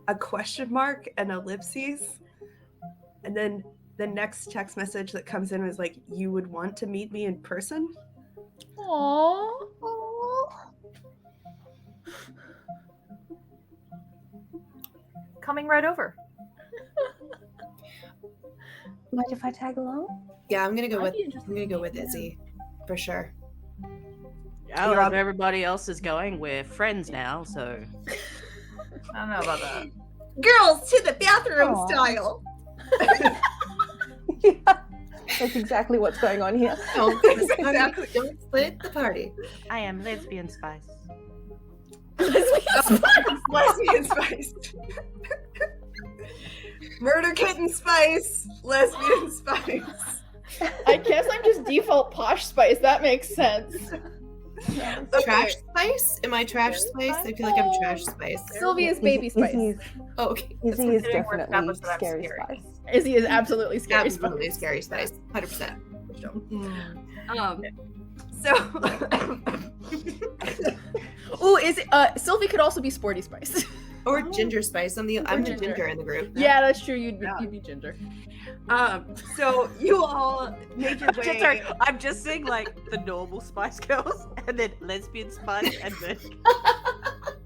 [SPEAKER 2] a question mark and ellipses, and then the next text message that comes in is like, you would want to meet me in person?
[SPEAKER 5] Aww.
[SPEAKER 6] Coming right over.
[SPEAKER 3] Mind if I tag along?
[SPEAKER 4] Yeah, I'm gonna go
[SPEAKER 5] I'd
[SPEAKER 4] with
[SPEAKER 5] be interested
[SPEAKER 4] I'm gonna
[SPEAKER 5] in
[SPEAKER 4] go with
[SPEAKER 5] meeting him.
[SPEAKER 4] Izzy for sure.
[SPEAKER 7] I don't know if everybody else is going. We're friends now, so
[SPEAKER 6] I don't know about that.
[SPEAKER 2] Girls to the bathroom
[SPEAKER 3] Aw.
[SPEAKER 2] style.
[SPEAKER 3] Yeah, that's exactly what's going on here.
[SPEAKER 2] Exactly.
[SPEAKER 4] Don't split the party.
[SPEAKER 7] I am lesbian spice.
[SPEAKER 2] Lesbian spice. Murder kitten spice. Lesbian spice.
[SPEAKER 5] I guess I'm just default posh spice. That makes sense.
[SPEAKER 4] Trash spice? Am I trash spice? I feel like I'm trash spice.
[SPEAKER 5] Sylvia's baby spice.
[SPEAKER 4] Oh, okay.
[SPEAKER 3] Izzy is
[SPEAKER 6] considering we're
[SPEAKER 3] definitely
[SPEAKER 6] established that I'm
[SPEAKER 3] scary
[SPEAKER 6] scary.
[SPEAKER 3] spice.
[SPEAKER 5] Izzy is absolutely scary
[SPEAKER 4] Absolutely
[SPEAKER 5] spice.
[SPEAKER 4] scary spice. 100%.
[SPEAKER 2] So
[SPEAKER 5] Oh, is it? Sylvie could also be sporty spice.
[SPEAKER 4] Or ginger spice. I'm the
[SPEAKER 5] ginger.
[SPEAKER 4] ginger in the group.
[SPEAKER 5] Yeah, that's true. You'd be ginger.
[SPEAKER 2] so you all make your way.
[SPEAKER 7] Sorry, I'm just seeing like the normal Spice Girls, and then lesbian Spice, and then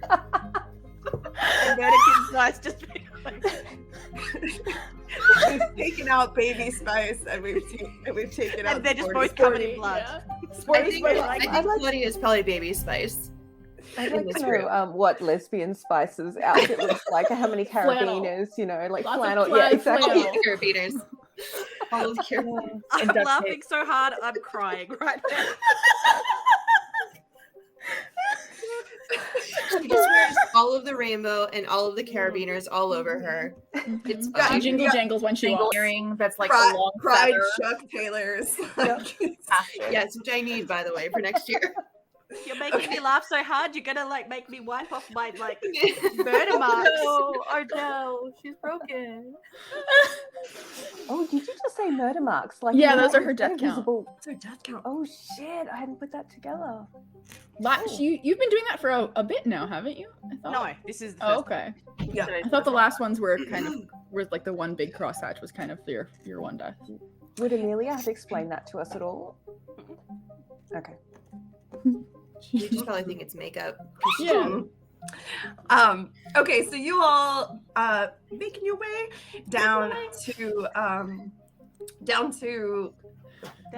[SPEAKER 7] and Murderkin Spice just being like,
[SPEAKER 2] We've taken out baby spice and we've taken out.
[SPEAKER 7] and they're just
[SPEAKER 2] sporty
[SPEAKER 7] both covered in blood.
[SPEAKER 5] Yeah.
[SPEAKER 4] I
[SPEAKER 5] Sporty
[SPEAKER 4] think,
[SPEAKER 5] spice.
[SPEAKER 4] I think Claudia is probably baby spice.
[SPEAKER 3] I'd
[SPEAKER 4] In
[SPEAKER 3] like
[SPEAKER 4] this
[SPEAKER 3] to
[SPEAKER 4] group.
[SPEAKER 3] know what lesbian spices outfit looks like. How many
[SPEAKER 5] Flannel.
[SPEAKER 3] carabiners, like
[SPEAKER 5] Lots of
[SPEAKER 3] flannel.
[SPEAKER 5] plaid
[SPEAKER 3] Yeah, exactly.
[SPEAKER 5] flannel.
[SPEAKER 4] Carabiners. All of the carabiners.
[SPEAKER 7] I'm
[SPEAKER 5] duct
[SPEAKER 7] laughing
[SPEAKER 5] tape.
[SPEAKER 7] so hard, I'm crying right now.
[SPEAKER 4] She just wears all of the rainbow and all of the carabiners all over her. It's
[SPEAKER 5] She
[SPEAKER 4] fine.
[SPEAKER 5] jingle jangles when she
[SPEAKER 6] Single
[SPEAKER 5] walks.
[SPEAKER 6] earring that's like
[SPEAKER 2] Pride,
[SPEAKER 6] a long
[SPEAKER 2] Pride
[SPEAKER 6] feather.
[SPEAKER 2] Chuck Taylors.
[SPEAKER 4] Yes, which I need, by the way, for next year.
[SPEAKER 7] You're making me laugh so hard, you're gonna like make me wipe off my like murder marks.
[SPEAKER 6] No, Ardell, she's broken.
[SPEAKER 3] Oh, did you just say murder marks? Like
[SPEAKER 5] Yeah,
[SPEAKER 3] you
[SPEAKER 5] those
[SPEAKER 3] know,
[SPEAKER 5] are her death count.
[SPEAKER 3] visible-
[SPEAKER 2] What's her death count?
[SPEAKER 3] Oh shit! I hadn't put that together.
[SPEAKER 5] You've been doing that for a bit now, haven't you? I thought.
[SPEAKER 7] No, this is the
[SPEAKER 5] Oh,
[SPEAKER 7] first
[SPEAKER 5] okay.
[SPEAKER 2] Yeah.
[SPEAKER 5] I thought the last ones were kind of were like the one big crosshatch was kind of your one death.
[SPEAKER 3] Would Amelia have explained that to us at all? Okay.
[SPEAKER 4] You just probably think it's makeup.
[SPEAKER 5] Yeah.
[SPEAKER 2] Okay, so you all making your way down to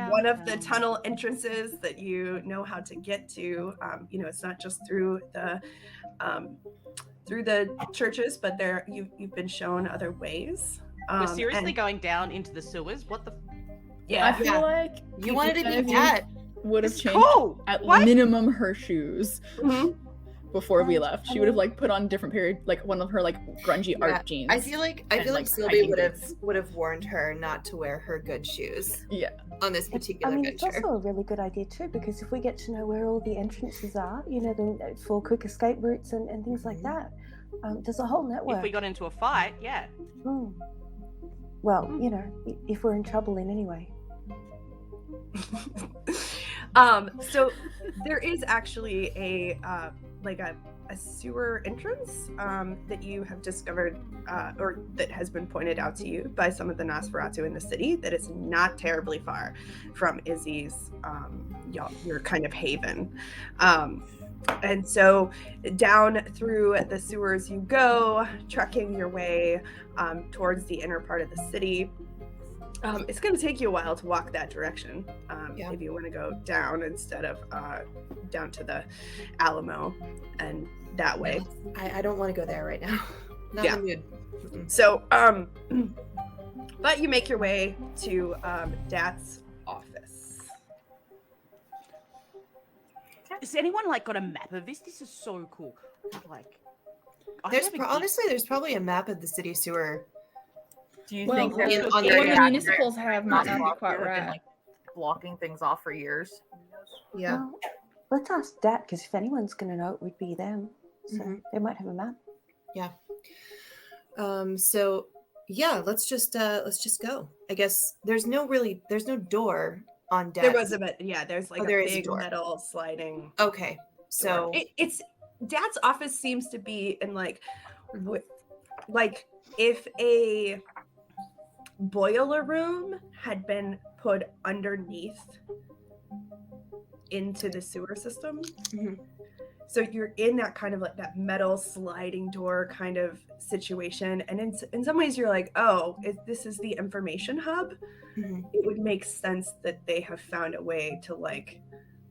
[SPEAKER 2] one of the tunnel entrances that you know how to get to. It's not just through the churches, but you've been shown other ways.
[SPEAKER 7] We're seriously
[SPEAKER 2] and-
[SPEAKER 7] going down into the sewers. What the?
[SPEAKER 2] Yeah.
[SPEAKER 5] I feel like
[SPEAKER 4] You wanted to be
[SPEAKER 5] Genevieve
[SPEAKER 4] that.
[SPEAKER 5] would have
[SPEAKER 7] It's
[SPEAKER 5] changed
[SPEAKER 7] cool.
[SPEAKER 5] at
[SPEAKER 7] What?
[SPEAKER 5] minimum her shoes
[SPEAKER 2] Mhm.
[SPEAKER 5] before we left. She would have like put on different period, like one of her like grungy
[SPEAKER 4] Yeah,
[SPEAKER 5] art jeans.
[SPEAKER 4] I feel like
[SPEAKER 5] like,
[SPEAKER 4] Sylvie
[SPEAKER 5] hiking boots.
[SPEAKER 4] would have warned her not to wear her good shoes
[SPEAKER 5] Yeah.
[SPEAKER 4] on this
[SPEAKER 3] I
[SPEAKER 4] particular
[SPEAKER 3] mean, it's
[SPEAKER 4] venture.
[SPEAKER 3] also a really good idea too, because if we get to know where all the entrances are, for quick escape routes and things like that, there's a whole network.
[SPEAKER 7] If we got into a fight, yeah.
[SPEAKER 3] Hmm. Well, if we're in trouble in any way.
[SPEAKER 2] So there is actually a sewer entrance that you have discovered or that has been pointed out to you by some of the Nosferatu in the city that is not terribly far from Izzy's your kind of haven. And so down through the sewers you go, trekking your way towards the inner part of the city. It's going to take you a while to walk that direction if you want to go down instead of down to the Alamo and that way.
[SPEAKER 4] I don't want to go there right now. Not in the mood. Mm-mm.
[SPEAKER 2] So, but you make your way to Dat's office.
[SPEAKER 7] Has anyone like got a map of this? This is so cool. Like,
[SPEAKER 4] Honestly, there's probably a map of the city sewer.
[SPEAKER 6] Do you
[SPEAKER 5] Well,
[SPEAKER 6] think
[SPEAKER 5] the
[SPEAKER 6] there's
[SPEAKER 4] on
[SPEAKER 5] the
[SPEAKER 4] the
[SPEAKER 5] one the
[SPEAKER 4] accurate-
[SPEAKER 5] municipals have might not be quite
[SPEAKER 6] been,
[SPEAKER 5] right.
[SPEAKER 6] like blocking things off for years?
[SPEAKER 4] Yeah.
[SPEAKER 3] Well, let's ask Dat, because if anyone's going to know, it would be them. So
[SPEAKER 4] Mhm.
[SPEAKER 3] they might have a map.
[SPEAKER 4] So yeah, let's just go. I guess there's no door on deck.
[SPEAKER 2] There was there's like
[SPEAKER 4] there
[SPEAKER 2] a
[SPEAKER 4] is a
[SPEAKER 2] big
[SPEAKER 4] door.
[SPEAKER 2] metal sliding.
[SPEAKER 4] Okay. So
[SPEAKER 2] It's Dad's office seems to be in like if a boiler room had been put underneath into the sewer system.
[SPEAKER 4] Mhm.
[SPEAKER 2] So you're in that kind of like that metal sliding door kind of situation, and in some ways you're like, oh, if this is the information hub,
[SPEAKER 4] Mhm.
[SPEAKER 2] it would make sense that they have found a way to like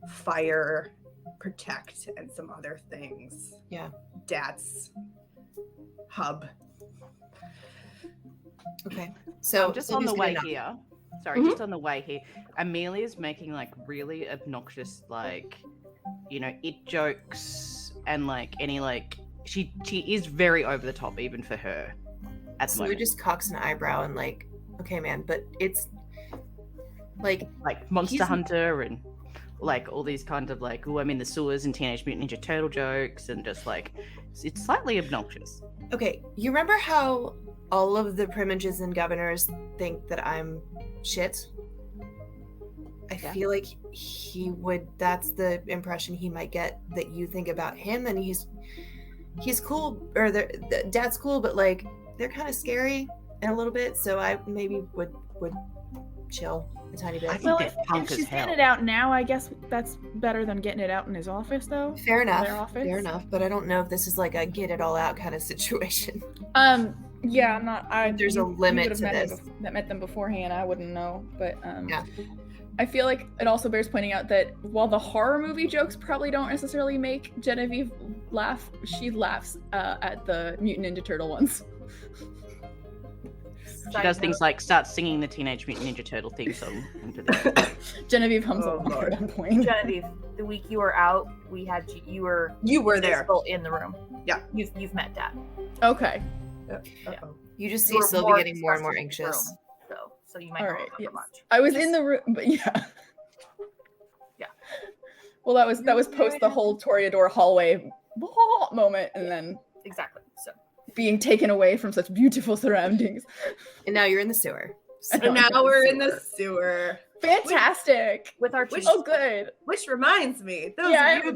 [SPEAKER 2] fire protect and some other things.
[SPEAKER 4] Yeah.
[SPEAKER 2] Dad's hub.
[SPEAKER 4] Okay. So
[SPEAKER 7] just
[SPEAKER 4] Sylvia's
[SPEAKER 7] on the
[SPEAKER 4] gonna
[SPEAKER 7] way
[SPEAKER 4] knock.
[SPEAKER 7] here. Sorry, just on the way here. Amelia's making like really obnoxious, like, it jokes and like any like she is very over the top even for her at the
[SPEAKER 4] So we
[SPEAKER 7] moment.
[SPEAKER 4] just cocks an eyebrow and like, okay, man, but it's like
[SPEAKER 7] Monster
[SPEAKER 4] he's-
[SPEAKER 7] Hunter and like all these kind of like, I'm in the sewers and Teenage Mutant Ninja Turtle jokes and just like it's slightly obnoxious.
[SPEAKER 4] okay. You remember how all of the primages and governors think that I'm shit? I
[SPEAKER 7] Yeah.
[SPEAKER 4] feel like he would. That's the impression he might get, that you think about him, and he's cool, or the dad's cool, but like they're kind of scary and a little bit. So I maybe would chill a tiny bit.
[SPEAKER 7] I think
[SPEAKER 5] Well,
[SPEAKER 7] they're
[SPEAKER 5] if
[SPEAKER 7] punk as
[SPEAKER 5] she's
[SPEAKER 7] hell.
[SPEAKER 5] getting it out now, I guess that's better than getting it out in his office, though.
[SPEAKER 4] Fair enough.
[SPEAKER 5] Their office.
[SPEAKER 4] Fair enough. But I don't know if this is like a get it all out kind of situation.
[SPEAKER 5] Yeah, I'm not.
[SPEAKER 4] There's a limit to this.
[SPEAKER 5] That met them beforehand. I wouldn't know, but
[SPEAKER 4] Yeah.
[SPEAKER 5] I feel like it also bears pointing out that while the horror movie jokes probably don't necessarily make Genevieve laugh, she laughs at the Mutant Ninja Turtle ones.
[SPEAKER 7] She does things like start singing the Teenage Mutant Ninja Turtle theme song into this.
[SPEAKER 5] Genevieve hums
[SPEAKER 2] Oh,
[SPEAKER 5] along
[SPEAKER 2] Lord.
[SPEAKER 5] at one point.
[SPEAKER 6] Genevieve, the week you were out, we had you were
[SPEAKER 2] there.
[SPEAKER 6] visible in the room.
[SPEAKER 2] Yeah.
[SPEAKER 6] You've met Dad.
[SPEAKER 5] Okay.
[SPEAKER 2] Uh-oh.
[SPEAKER 4] You just
[SPEAKER 6] You
[SPEAKER 4] see
[SPEAKER 6] were
[SPEAKER 4] Sylvie getting more and more
[SPEAKER 6] disgusted in the
[SPEAKER 4] anxious.
[SPEAKER 6] room, so you might
[SPEAKER 5] All
[SPEAKER 6] not
[SPEAKER 5] right.
[SPEAKER 6] remember
[SPEAKER 5] Yes.
[SPEAKER 6] much.
[SPEAKER 5] I was in the room, but yeah.
[SPEAKER 6] Yeah.
[SPEAKER 5] Well, that was post the whole Toreador hallway moment, and then
[SPEAKER 6] Exactly. So
[SPEAKER 5] being taken away from such beautiful surroundings.
[SPEAKER 4] And now you're in the sewer.
[SPEAKER 2] So now we're in the sewer.
[SPEAKER 5] Fantastic.
[SPEAKER 6] with our
[SPEAKER 2] Which-
[SPEAKER 6] cheese,
[SPEAKER 5] Oh, good.
[SPEAKER 2] Which reminds me, those
[SPEAKER 5] Yeah,
[SPEAKER 2] of you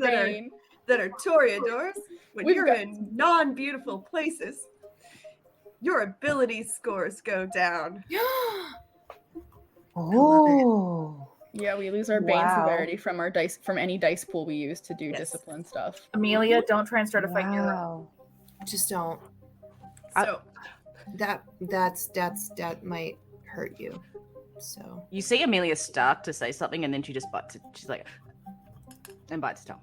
[SPEAKER 2] that are Toreadors, when
[SPEAKER 5] We've
[SPEAKER 2] you're
[SPEAKER 5] got-
[SPEAKER 2] in non-beautiful places, your ability scores go down.
[SPEAKER 3] Oh.
[SPEAKER 5] Yeah, we lose our bane
[SPEAKER 3] Wow.
[SPEAKER 5] severity from our dice from any dice pool we use to do
[SPEAKER 2] Yes.
[SPEAKER 5] discipline stuff.
[SPEAKER 6] Amelia, don't try and start a fight in your room.
[SPEAKER 3] Wow.
[SPEAKER 4] Just don't.
[SPEAKER 2] So
[SPEAKER 4] That might hurt you. So
[SPEAKER 7] You see Amelia start to say something and then she just bites it. She's like, and bites her tongue.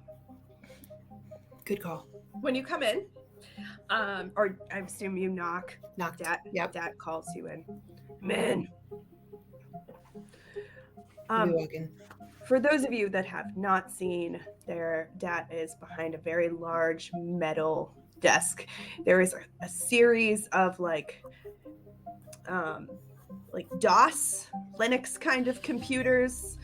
[SPEAKER 4] good call.
[SPEAKER 2] when you come in, or I assume you knock,
[SPEAKER 4] Knocked.
[SPEAKER 2] Dad calls you in. Men.
[SPEAKER 4] You walk in.
[SPEAKER 2] For those of you that have not seen, their dad is behind a very large metal desk. There is a series of like DOS, Linux kind of computers,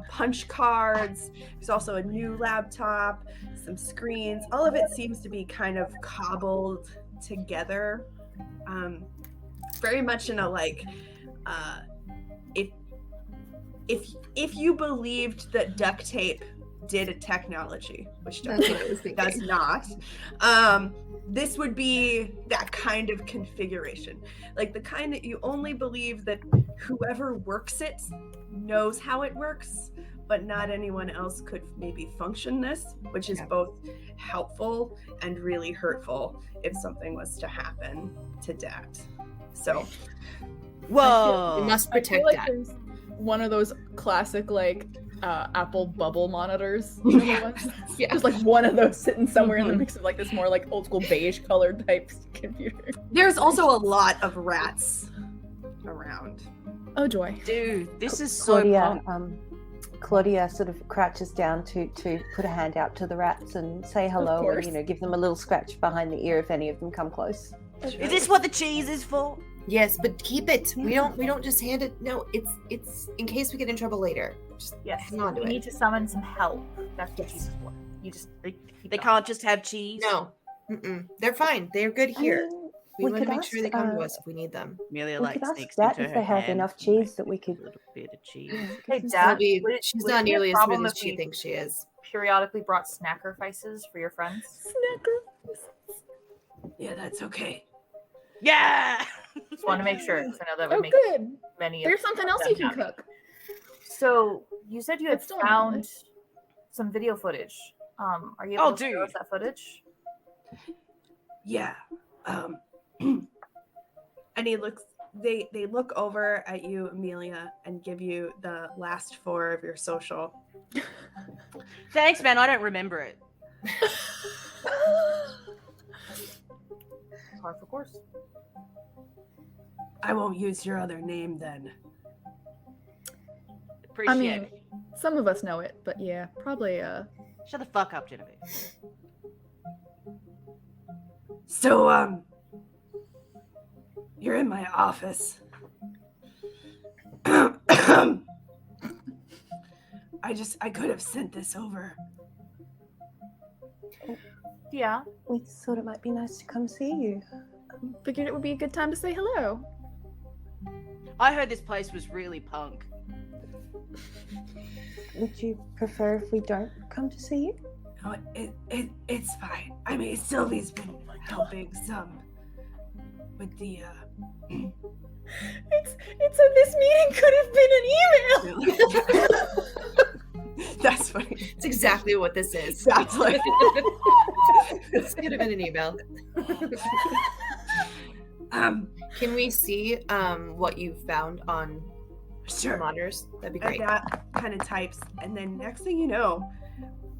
[SPEAKER 2] punch cards. There's also a new laptop, some screens. All of it seems to be kind of cobbled together. Very much in a like, if you believed that duct tape did a technology, which duct tape does not, this would be that kind of configuration, like the kind that you only believe that whoever works it knows how it works, but not anyone else could maybe function this, which is both helpful and really hurtful if something was to happen to Dad. So
[SPEAKER 7] Whoa!
[SPEAKER 4] You must
[SPEAKER 5] I feel
[SPEAKER 4] protect
[SPEAKER 5] like
[SPEAKER 4] that.
[SPEAKER 5] there's one of those classic like Apple bubble monitors. You know the ones?
[SPEAKER 4] Yeah.
[SPEAKER 5] There's like one of those sitting somewhere in the mix of like this more like old school beige colored type computer.
[SPEAKER 2] there's also a lot of rats around.
[SPEAKER 5] Oh joy.
[SPEAKER 7] Dude, this is so
[SPEAKER 3] Claudia,
[SPEAKER 7] punk.
[SPEAKER 3] Claudia sort of crouches down to put a hand out to the rats and say hello,
[SPEAKER 5] course.
[SPEAKER 3] and give them a little scratch behind the ear if any of them come close.
[SPEAKER 7] Is this what the cheese is for?
[SPEAKER 4] Yes, but keep it. We don't just hand it. No, it's in case we get in trouble later. Just
[SPEAKER 6] Yes,
[SPEAKER 4] hang on to
[SPEAKER 6] we
[SPEAKER 4] it.
[SPEAKER 6] need to summon some help. That's what
[SPEAKER 4] Yes.
[SPEAKER 6] cheese is for. You just
[SPEAKER 7] They
[SPEAKER 6] keep going.
[SPEAKER 7] can't just have cheese.
[SPEAKER 4] No, they're fine. They're good here. We
[SPEAKER 3] we
[SPEAKER 4] want to
[SPEAKER 3] could
[SPEAKER 4] make sure
[SPEAKER 3] ask,
[SPEAKER 4] they come to us if we need them.
[SPEAKER 7] Amelia
[SPEAKER 3] We
[SPEAKER 7] like
[SPEAKER 3] could ask
[SPEAKER 7] sneaks
[SPEAKER 3] that
[SPEAKER 7] into
[SPEAKER 3] if
[SPEAKER 7] her
[SPEAKER 3] they have
[SPEAKER 7] hand
[SPEAKER 3] enough
[SPEAKER 7] and
[SPEAKER 3] cheese
[SPEAKER 7] makes
[SPEAKER 3] that we could-
[SPEAKER 7] a little bit of cheese.
[SPEAKER 6] Hey,
[SPEAKER 3] Give
[SPEAKER 6] Dad,
[SPEAKER 4] Sylvie,
[SPEAKER 6] would it-
[SPEAKER 4] she's
[SPEAKER 6] would it
[SPEAKER 4] not
[SPEAKER 6] be a
[SPEAKER 4] nearly as
[SPEAKER 6] problem
[SPEAKER 4] smooth as
[SPEAKER 6] if
[SPEAKER 4] she
[SPEAKER 6] we
[SPEAKER 4] thinks she is.
[SPEAKER 6] periodically brought sacrifices for your friends?
[SPEAKER 2] Yeah, that's okay.
[SPEAKER 7] Yeah.
[SPEAKER 6] Just want to make sure, because I know that would
[SPEAKER 5] Oh
[SPEAKER 6] make
[SPEAKER 5] good.
[SPEAKER 6] many.
[SPEAKER 5] There's something else you can cook.
[SPEAKER 6] So you said you had
[SPEAKER 5] That's still
[SPEAKER 6] found
[SPEAKER 5] nice.
[SPEAKER 6] some video footage. Are you able
[SPEAKER 7] Oh,
[SPEAKER 6] to show
[SPEAKER 7] dude.
[SPEAKER 6] us that footage?
[SPEAKER 2] Yeah. And he looks they look over at you, Amelia, and give you the last 4 of your social.
[SPEAKER 7] Thanks, man. I don't remember it.
[SPEAKER 6] Par for course.
[SPEAKER 2] I won't use your other name then.
[SPEAKER 7] Appreciate
[SPEAKER 5] I mean,
[SPEAKER 7] it.
[SPEAKER 5] some of us know it, but yeah, probably.
[SPEAKER 7] Shut the fuck up, Genevieve.
[SPEAKER 2] So, you're in my office. I could have sent this over.
[SPEAKER 6] Yeah.
[SPEAKER 3] We thought it might be nice to come see you.
[SPEAKER 5] Figured it would be a good time to say hello.
[SPEAKER 7] I heard this place was really punk.
[SPEAKER 3] Would you prefer if we don't come to see you?
[SPEAKER 2] No, it's fine. I mean, Sylvie's been helping some with the,
[SPEAKER 5] It's a this meeting could have been an email.
[SPEAKER 2] That's funny.
[SPEAKER 4] It's exactly what this is.
[SPEAKER 2] That's like,
[SPEAKER 4] This could have been an email. Can we see what you found on
[SPEAKER 2] sure.
[SPEAKER 4] monitors? That'd be
[SPEAKER 2] And
[SPEAKER 4] great.
[SPEAKER 2] that kind of types, and then next thing you know,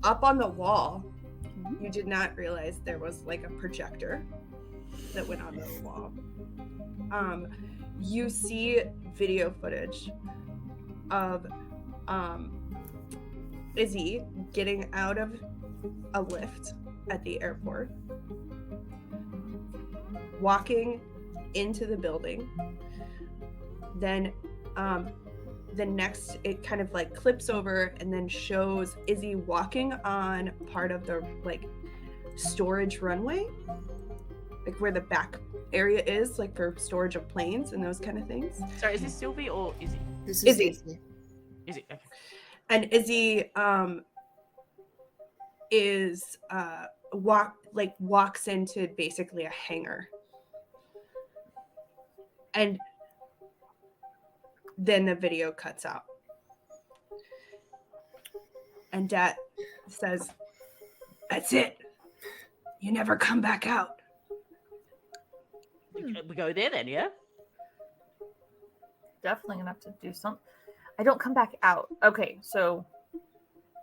[SPEAKER 2] up on the wall, you did not realize there was like a projector that went on the wall. You see video footage of Izzy getting out of a lift at the airport, walking into the building, then the next it kind of like clips over and then shows Izzy walking on part of the like storage runway, like where the back area is, like for storage of planes and those kind of things.
[SPEAKER 7] Sorry, is this Sylvie or Izzy?
[SPEAKER 4] This is
[SPEAKER 2] Izzy.
[SPEAKER 4] Izzy.
[SPEAKER 7] Izzy, okay.
[SPEAKER 2] And Izzy is walks into basically a hangar, and then the video cuts out, and Dad says, "That's it. You never come back out."
[SPEAKER 7] We go there then, yeah?
[SPEAKER 6] Definitely gonna have to do something. I don't come back out. Okay, so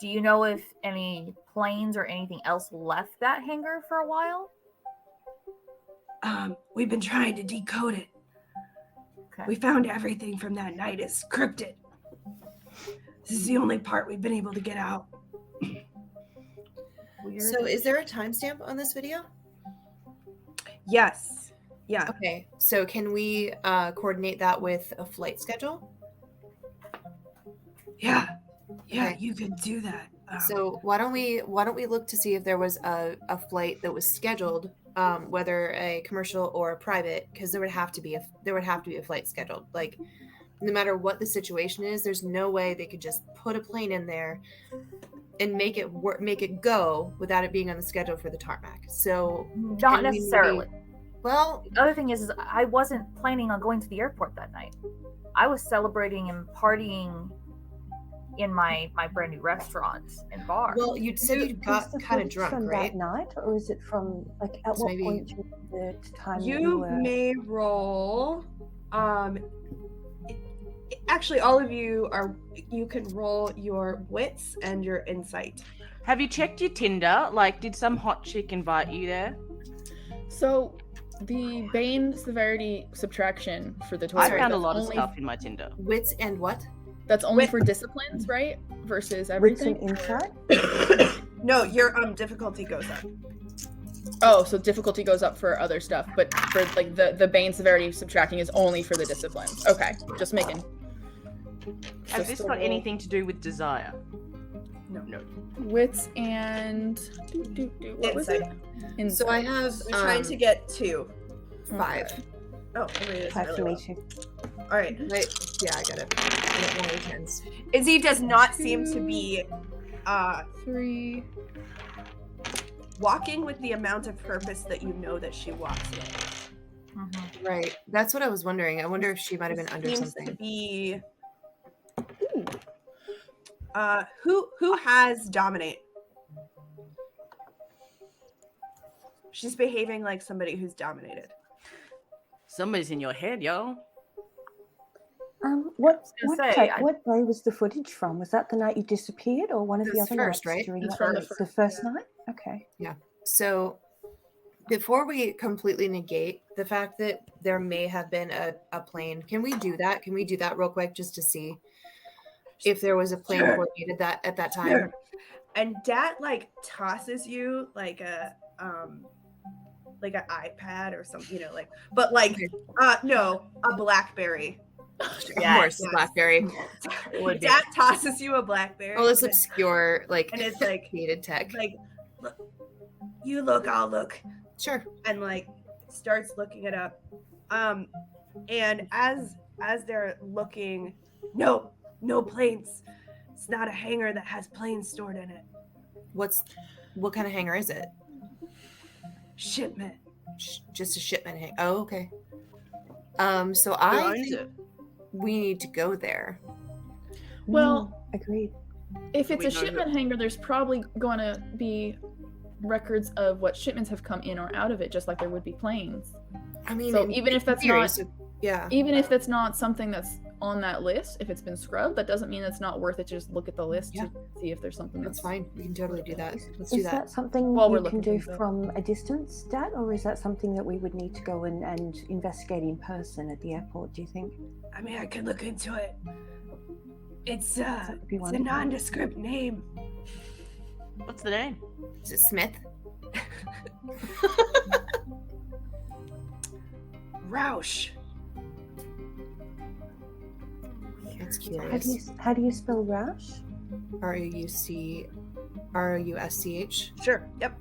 [SPEAKER 6] do you know if any planes or anything else left that hangar for a while?
[SPEAKER 2] We've been trying to decode it.
[SPEAKER 6] Okay.
[SPEAKER 2] We found everything from that night is scripted. This is the only part we've been able to get out.
[SPEAKER 6] Weird.
[SPEAKER 4] So is there a timestamp on this video?
[SPEAKER 2] Yes. Yeah.
[SPEAKER 4] Okay, so can we coordinate that with a flight schedule?
[SPEAKER 2] Yeah. Yeah,
[SPEAKER 4] Okay.
[SPEAKER 2] you could do that.
[SPEAKER 4] So why don't we look to see if there was a flight that was scheduled, whether a commercial or a private, because there would have to be a flight scheduled. Like, no matter what the situation is, there's no way they could just put a plane in there and make it work, make it go without it being on the schedule for the tarmac. So
[SPEAKER 6] Not
[SPEAKER 4] can we
[SPEAKER 6] necessarily.
[SPEAKER 4] well,
[SPEAKER 6] The other thing is I wasn't planning on going to the airport that night. I was celebrating and partying in my brand new restaurant and bar.
[SPEAKER 4] well, you said you got kind of drunk,
[SPEAKER 3] from
[SPEAKER 4] right?
[SPEAKER 3] that night, or is it from like at
[SPEAKER 4] So
[SPEAKER 3] what
[SPEAKER 4] maybe-
[SPEAKER 3] point during the time that
[SPEAKER 2] You
[SPEAKER 3] were...
[SPEAKER 2] may roll. Actually, all of you can roll your wits and your insight.
[SPEAKER 7] Have you checked your Tinder? Like, did some hot chick invite you there?
[SPEAKER 5] So the Bane severity subtraction for the
[SPEAKER 7] I
[SPEAKER 5] torture.
[SPEAKER 7] found a
[SPEAKER 5] that's
[SPEAKER 7] lot of
[SPEAKER 5] only-
[SPEAKER 7] stuff in my Tinder.
[SPEAKER 4] Wits and what?
[SPEAKER 5] That's only
[SPEAKER 2] Wit-
[SPEAKER 5] for disciplines, right? Versus
[SPEAKER 3] Wits and
[SPEAKER 5] everything.
[SPEAKER 3] insight?
[SPEAKER 2] No, your difficulty goes up.
[SPEAKER 5] Oh, so difficulty goes up for other stuff, but for like the Bane severity subtracting is only for the disciplines. Okay, just making.
[SPEAKER 7] Has this got anything to do with desire? No.
[SPEAKER 5] Wits and what was it?
[SPEAKER 2] Insight.
[SPEAKER 4] So I have
[SPEAKER 2] We're trying to get 2.
[SPEAKER 4] 5.
[SPEAKER 2] Oh, I made it
[SPEAKER 3] Five
[SPEAKER 2] really
[SPEAKER 3] to
[SPEAKER 2] well.
[SPEAKER 3] me too.
[SPEAKER 2] All right.
[SPEAKER 4] Wait, yeah, I got it. I got one of the tens.
[SPEAKER 2] Izzy does not seem to be
[SPEAKER 5] 3.
[SPEAKER 2] walking with the amount of purpose that you know that she walks with.
[SPEAKER 4] Right. That's what I was wondering. I wonder if she might have been under
[SPEAKER 2] Seems
[SPEAKER 4] something.
[SPEAKER 2] to be. Who has dominate? She's behaving like somebody who's dominated.
[SPEAKER 7] Somebody's in your head, yo.
[SPEAKER 3] What
[SPEAKER 6] gonna say,
[SPEAKER 3] what day was the footage from? Was that the night you disappeared, or one of
[SPEAKER 4] It
[SPEAKER 3] the
[SPEAKER 4] was
[SPEAKER 3] other
[SPEAKER 4] first,
[SPEAKER 3] nights
[SPEAKER 4] right?
[SPEAKER 3] during
[SPEAKER 5] It was
[SPEAKER 3] that
[SPEAKER 5] from the
[SPEAKER 3] the
[SPEAKER 5] first,
[SPEAKER 3] first night? Okay.
[SPEAKER 4] So before we completely negate the fact that there may have been a plane, can we do that? Can we do that real quick just to see if there was a plane
[SPEAKER 2] Sure.
[SPEAKER 4] coordinated that at that time?
[SPEAKER 2] Sure. And Dat like tosses you like an iPad or something, but
[SPEAKER 4] Okay.
[SPEAKER 2] no, a BlackBerry.
[SPEAKER 4] Of
[SPEAKER 6] Yes.
[SPEAKER 4] course,
[SPEAKER 2] Yes.
[SPEAKER 4] BlackBerry.
[SPEAKER 6] It would be.
[SPEAKER 2] Dat tosses you a BlackBerry.
[SPEAKER 4] All this
[SPEAKER 2] and it's-
[SPEAKER 4] obscure, like,
[SPEAKER 2] and it's like
[SPEAKER 4] dated tech.
[SPEAKER 2] look, you look, I'll look,
[SPEAKER 4] Sure.
[SPEAKER 2] and like starts looking it up. And as they're looking, no planes. It's not a hangar that has planes stored in it.
[SPEAKER 4] What kind of hangar is it?
[SPEAKER 2] Shipment.
[SPEAKER 4] Just a shipment hangar. Oh, okay. So
[SPEAKER 7] Who
[SPEAKER 4] I
[SPEAKER 7] owns
[SPEAKER 4] think
[SPEAKER 7] it?
[SPEAKER 4] we need to go there.
[SPEAKER 5] Well,
[SPEAKER 3] Agreed.
[SPEAKER 5] if it's
[SPEAKER 7] We
[SPEAKER 5] a
[SPEAKER 7] know
[SPEAKER 5] shipment hangar, there's probably going to be records of what shipments have come in or out of it, just like there would be planes.
[SPEAKER 4] I mean,
[SPEAKER 5] So
[SPEAKER 4] in
[SPEAKER 5] even if that's
[SPEAKER 4] theory,
[SPEAKER 5] not-
[SPEAKER 4] so- yeah.
[SPEAKER 5] Even if that's not something that's on that list, if it's been scrubbed, that doesn't mean it's not worth it to just look at the list
[SPEAKER 4] Yeah.
[SPEAKER 5] to see if there's something
[SPEAKER 4] That's fine. We can totally do that. Let's do
[SPEAKER 3] Is
[SPEAKER 4] that.
[SPEAKER 3] that something
[SPEAKER 5] While we're
[SPEAKER 3] you can
[SPEAKER 5] looking
[SPEAKER 3] do
[SPEAKER 5] things up.
[SPEAKER 3] from a distance, Dad, or is that something that we would need to go and investigate in person at the airport, do you think?
[SPEAKER 2] I mean, I could look into it. It's
[SPEAKER 3] That'd be
[SPEAKER 2] it's a
[SPEAKER 3] wonderful.
[SPEAKER 2] nondescript name.
[SPEAKER 7] What's the name?
[SPEAKER 4] Is it Smith?
[SPEAKER 2] Roush.
[SPEAKER 4] That's
[SPEAKER 3] How do you
[SPEAKER 4] curious.
[SPEAKER 3] how do you spell Roush?
[SPEAKER 4] RUSCH.
[SPEAKER 2] Sure. Yep.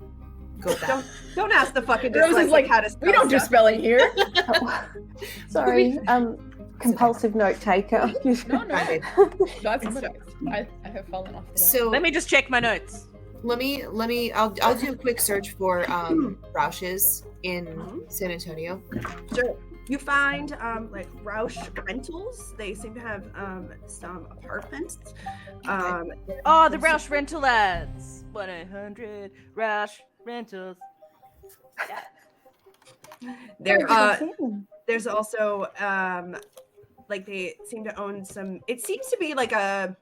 [SPEAKER 4] Go with that.
[SPEAKER 2] Don't ask the fucking
[SPEAKER 5] Rose is
[SPEAKER 2] dyslexic
[SPEAKER 5] like,
[SPEAKER 2] how to spell
[SPEAKER 5] we don't do
[SPEAKER 2] stuff.
[SPEAKER 5] spelling here.
[SPEAKER 3] Oh, sorry, compulsive note taker.
[SPEAKER 5] No,
[SPEAKER 4] Okay.
[SPEAKER 5] that's I have fallen off the wagon.
[SPEAKER 4] So
[SPEAKER 7] Let me just check my notes.
[SPEAKER 4] let me I'll do a quick search for Roush's in San Antonio.
[SPEAKER 2] Sure. You find like Roush rentals. They seem to have some apartments.
[SPEAKER 7] Oh, the Roush rental ads. 1-800 Roush rentals.
[SPEAKER 2] There's also like they seem to own some. It seems to be like a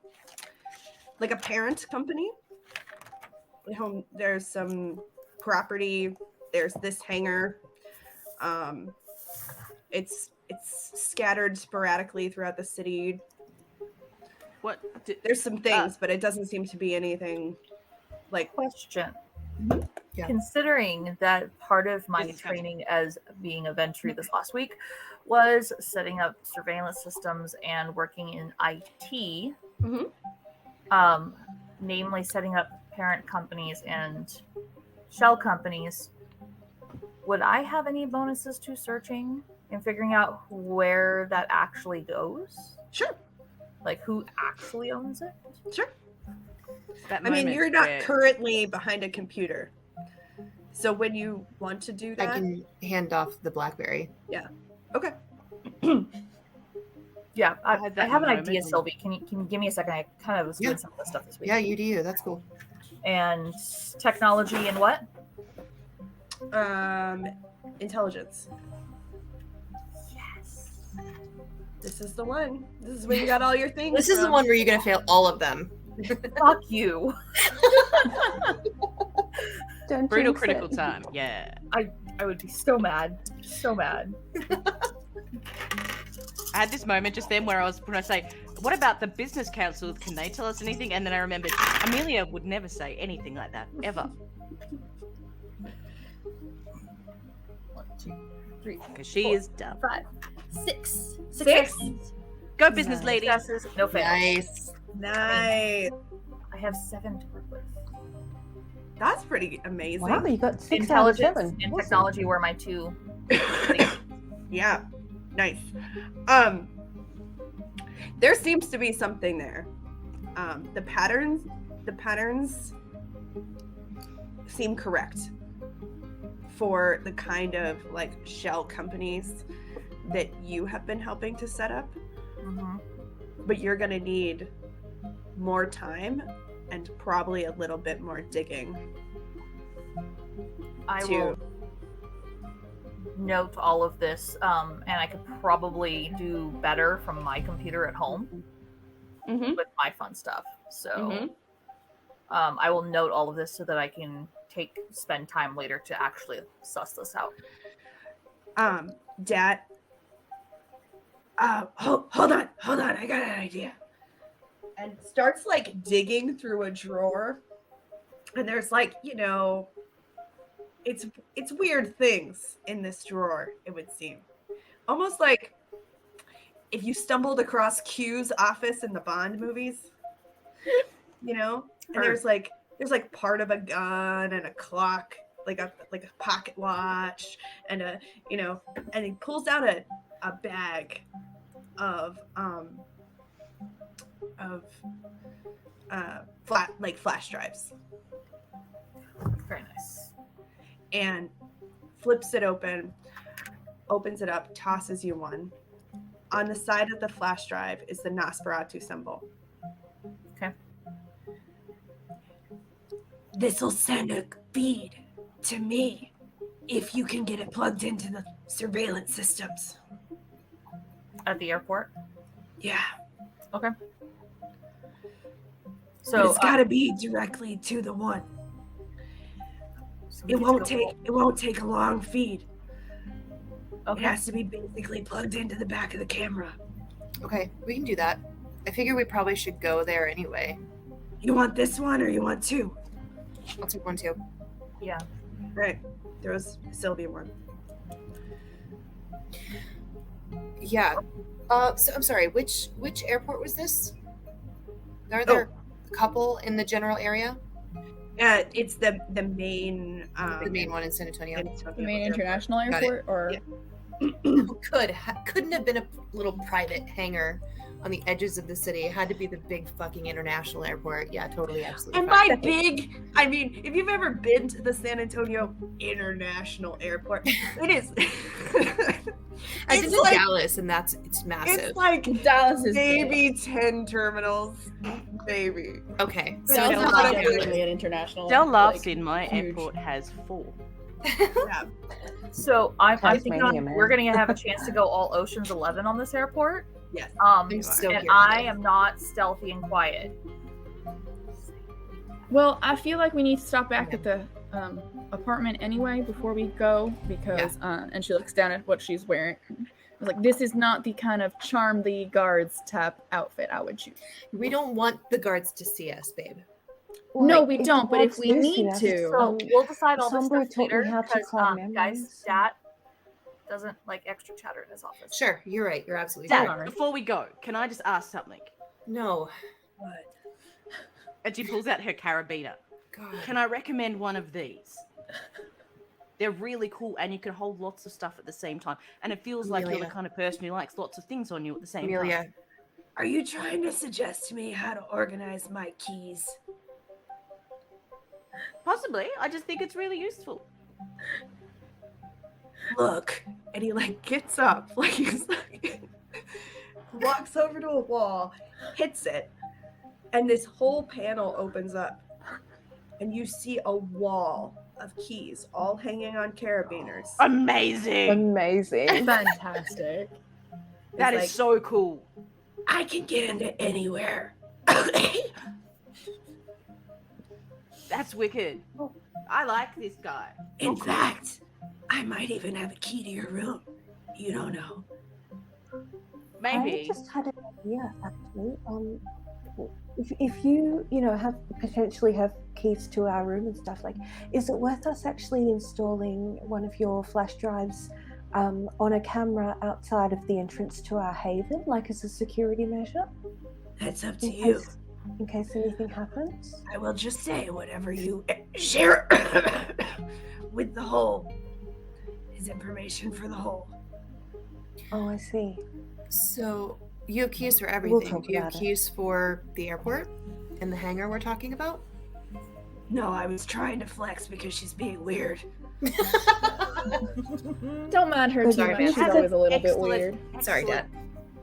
[SPEAKER 2] parent company. There's some property. There's this hangar. It's scattered sporadically throughout the city.
[SPEAKER 7] What?
[SPEAKER 2] There's some things, but it doesn't seem to be anything like.
[SPEAKER 6] Question.
[SPEAKER 4] Yeah.
[SPEAKER 6] Considering that part of my
[SPEAKER 7] Business
[SPEAKER 6] training as being a Venturi this last week was setting up surveillance systems and working in IT, namely setting up parent companies and shell companies, would I have any bonuses to searching and figuring out where that actually goes?
[SPEAKER 2] Sure.
[SPEAKER 6] Like who actually owns it?
[SPEAKER 2] Sure.
[SPEAKER 7] That
[SPEAKER 2] I mean,
[SPEAKER 7] moment
[SPEAKER 2] you're not
[SPEAKER 7] where-
[SPEAKER 2] currently behind a computer. So when you want to do
[SPEAKER 4] I
[SPEAKER 2] that,
[SPEAKER 4] can hand off the BlackBerry.
[SPEAKER 2] okay.
[SPEAKER 6] Yeah, I
[SPEAKER 7] had that
[SPEAKER 6] have an
[SPEAKER 7] moment
[SPEAKER 6] idea,
[SPEAKER 7] when-
[SPEAKER 6] Sylvie. Can you give me a second? I kind of was doing
[SPEAKER 4] Yeah.
[SPEAKER 6] some of this stuff this week.
[SPEAKER 4] Yeah, you do you. That's cool.
[SPEAKER 6] And technology and what?
[SPEAKER 2] Intelligence.
[SPEAKER 6] Yes.
[SPEAKER 2] This is the one. This is where you got all your things.
[SPEAKER 4] This is the
[SPEAKER 2] from.
[SPEAKER 4] one where you're gonna fail all of them.
[SPEAKER 6] Fuck you.
[SPEAKER 3] Don't
[SPEAKER 7] Brutal
[SPEAKER 3] jinx
[SPEAKER 7] critical
[SPEAKER 3] it.
[SPEAKER 7] time. Yeah.
[SPEAKER 6] I would be so mad. So mad.
[SPEAKER 7] I had this moment just then where when I say, what about the business council? Can they tell us anything? And then I remembered Amelia would never say anything like that, ever.
[SPEAKER 6] 1, 2, 3,
[SPEAKER 7] Because she is dumb.
[SPEAKER 6] 5, 6.
[SPEAKER 2] Six.
[SPEAKER 7] Go business
[SPEAKER 3] Nice.
[SPEAKER 7] lady.
[SPEAKER 6] Successes, no fails.
[SPEAKER 4] Nice.
[SPEAKER 2] Nice.
[SPEAKER 6] I have 7 to work with.
[SPEAKER 2] That's pretty amazing.
[SPEAKER 3] Wow, you got 6 out of
[SPEAKER 6] Intelligence
[SPEAKER 3] 7.
[SPEAKER 6] and
[SPEAKER 3] Awesome.
[SPEAKER 6] technology were my 2.
[SPEAKER 2] Yeah. Nice. There seems to be something there. The patterns seem correct for the kind of like shell companies that you have been helping to set up, but you're going to need more time and probably a little bit more digging
[SPEAKER 6] I
[SPEAKER 2] to
[SPEAKER 6] will note all of this, and I could probably do better from my computer at home with my fun stuff. So I will note all of this so that I can spend time later to actually suss this out.
[SPEAKER 1] Dad. Hold on, I got an idea. And starts like digging through a drawer, and there's like, it's weird things in this drawer, it would seem. Almost like if you stumbled across Q's office in the Bond movies, and there's like part of a gun and a clock, like a pocket watch, and and he pulls out a bag of flash drives.
[SPEAKER 6] Very nice.
[SPEAKER 1] And flips it open, opens it up, tosses you one. On the side of the flash drive is the Nosferatu symbol.
[SPEAKER 6] Okay.
[SPEAKER 1] This'll send a feed to me if you can get it plugged into the surveillance systems.
[SPEAKER 6] At the airport?
[SPEAKER 1] Yeah.
[SPEAKER 6] Okay.
[SPEAKER 1] So but it's got to be directly to the one. So it won't take a long feed. Okay. It has to be basically plugged into the back of the camera.
[SPEAKER 4] Okay, we can do that. I figure we probably should go there anyway.
[SPEAKER 1] You want this one or you want two?
[SPEAKER 4] I'll take one too.
[SPEAKER 6] Yeah.
[SPEAKER 1] Right. There's Sylvia one.
[SPEAKER 4] Yeah. So I'm sorry, which airport was this? Are there a couple in the general area?
[SPEAKER 1] It's the main
[SPEAKER 4] the main one in San Antonio.
[SPEAKER 5] The main international airport, or
[SPEAKER 4] couldn't have been a little private hangar on the edges of the city. It had to be the big fucking international airport. Yeah, totally, absolutely.
[SPEAKER 1] And by big, I mean, if you've ever been to the San Antonio International Airport, it is.
[SPEAKER 4] I did like Dallas, and it's massive.
[SPEAKER 1] It's like
[SPEAKER 5] Dallas is
[SPEAKER 1] maybe big. 10 terminals, maybe.
[SPEAKER 4] Okay,
[SPEAKER 5] so it's not really an international.
[SPEAKER 7] Del Laughs in my airport has 4.
[SPEAKER 1] Yeah.
[SPEAKER 6] So I'm thinking we're going to have a chance to go all Ocean's 11 on this airport.
[SPEAKER 1] Yes.
[SPEAKER 6] And I am not stealthy and quiet.
[SPEAKER 5] Well, I feel like we need to stop back at the apartment anyway before we go, because and she looks down at what she's wearing. I was like, this is not the kind of charm the guards type outfit I would choose.
[SPEAKER 4] We don't want the guards to see us, babe.
[SPEAKER 5] Well, no, we don't, but if we need to.
[SPEAKER 6] So we'll decide all this stuff later,
[SPEAKER 3] because
[SPEAKER 6] guys, Stat doesn't like extra chatter in his office.
[SPEAKER 4] Sure, you're right. You're absolutely
[SPEAKER 7] Dad,
[SPEAKER 4] right.
[SPEAKER 7] before we go, can I just ask something?
[SPEAKER 4] No.
[SPEAKER 1] What?
[SPEAKER 7] And she pulls out her carabiner.
[SPEAKER 4] God.
[SPEAKER 7] Can I recommend one of these? They're really cool, and you can hold lots of stuff at the same time. And it feels like you're the kind of person who likes lots of things on you at the same time.
[SPEAKER 1] Are you trying to suggest to me how to organize my keys?
[SPEAKER 7] Possibly. I just think it's really useful.
[SPEAKER 1] Look, and he gets up, he's walks over to a wall, hits it, and this whole panel opens up, and you see a wall of keys all hanging on carabiners.
[SPEAKER 7] Amazing.
[SPEAKER 5] Fantastic.
[SPEAKER 7] That is so cool.
[SPEAKER 1] I can get into anywhere.
[SPEAKER 7] That's wicked. I like this guy.
[SPEAKER 1] In fact, I might even have a key to your room. You don't know.
[SPEAKER 7] Maybe.
[SPEAKER 3] I just had an idea, actually. If you have potentially have keys to our room and stuff, is it worth us actually installing one of your flash drives on a camera outside of the entrance to our haven, as a security measure?
[SPEAKER 1] That's up to you.
[SPEAKER 3] In case anything happens.
[SPEAKER 1] I will just say whatever you share with the whole is information for the whole.
[SPEAKER 3] Oh, I see.
[SPEAKER 4] So you have keys for everything. Do you have keys for the airport and the hangar we're talking about?
[SPEAKER 1] No, I was trying to flex because she's being weird.
[SPEAKER 5] Don't mind her too much. She's always a little bit weird.
[SPEAKER 4] Sorry, Dad.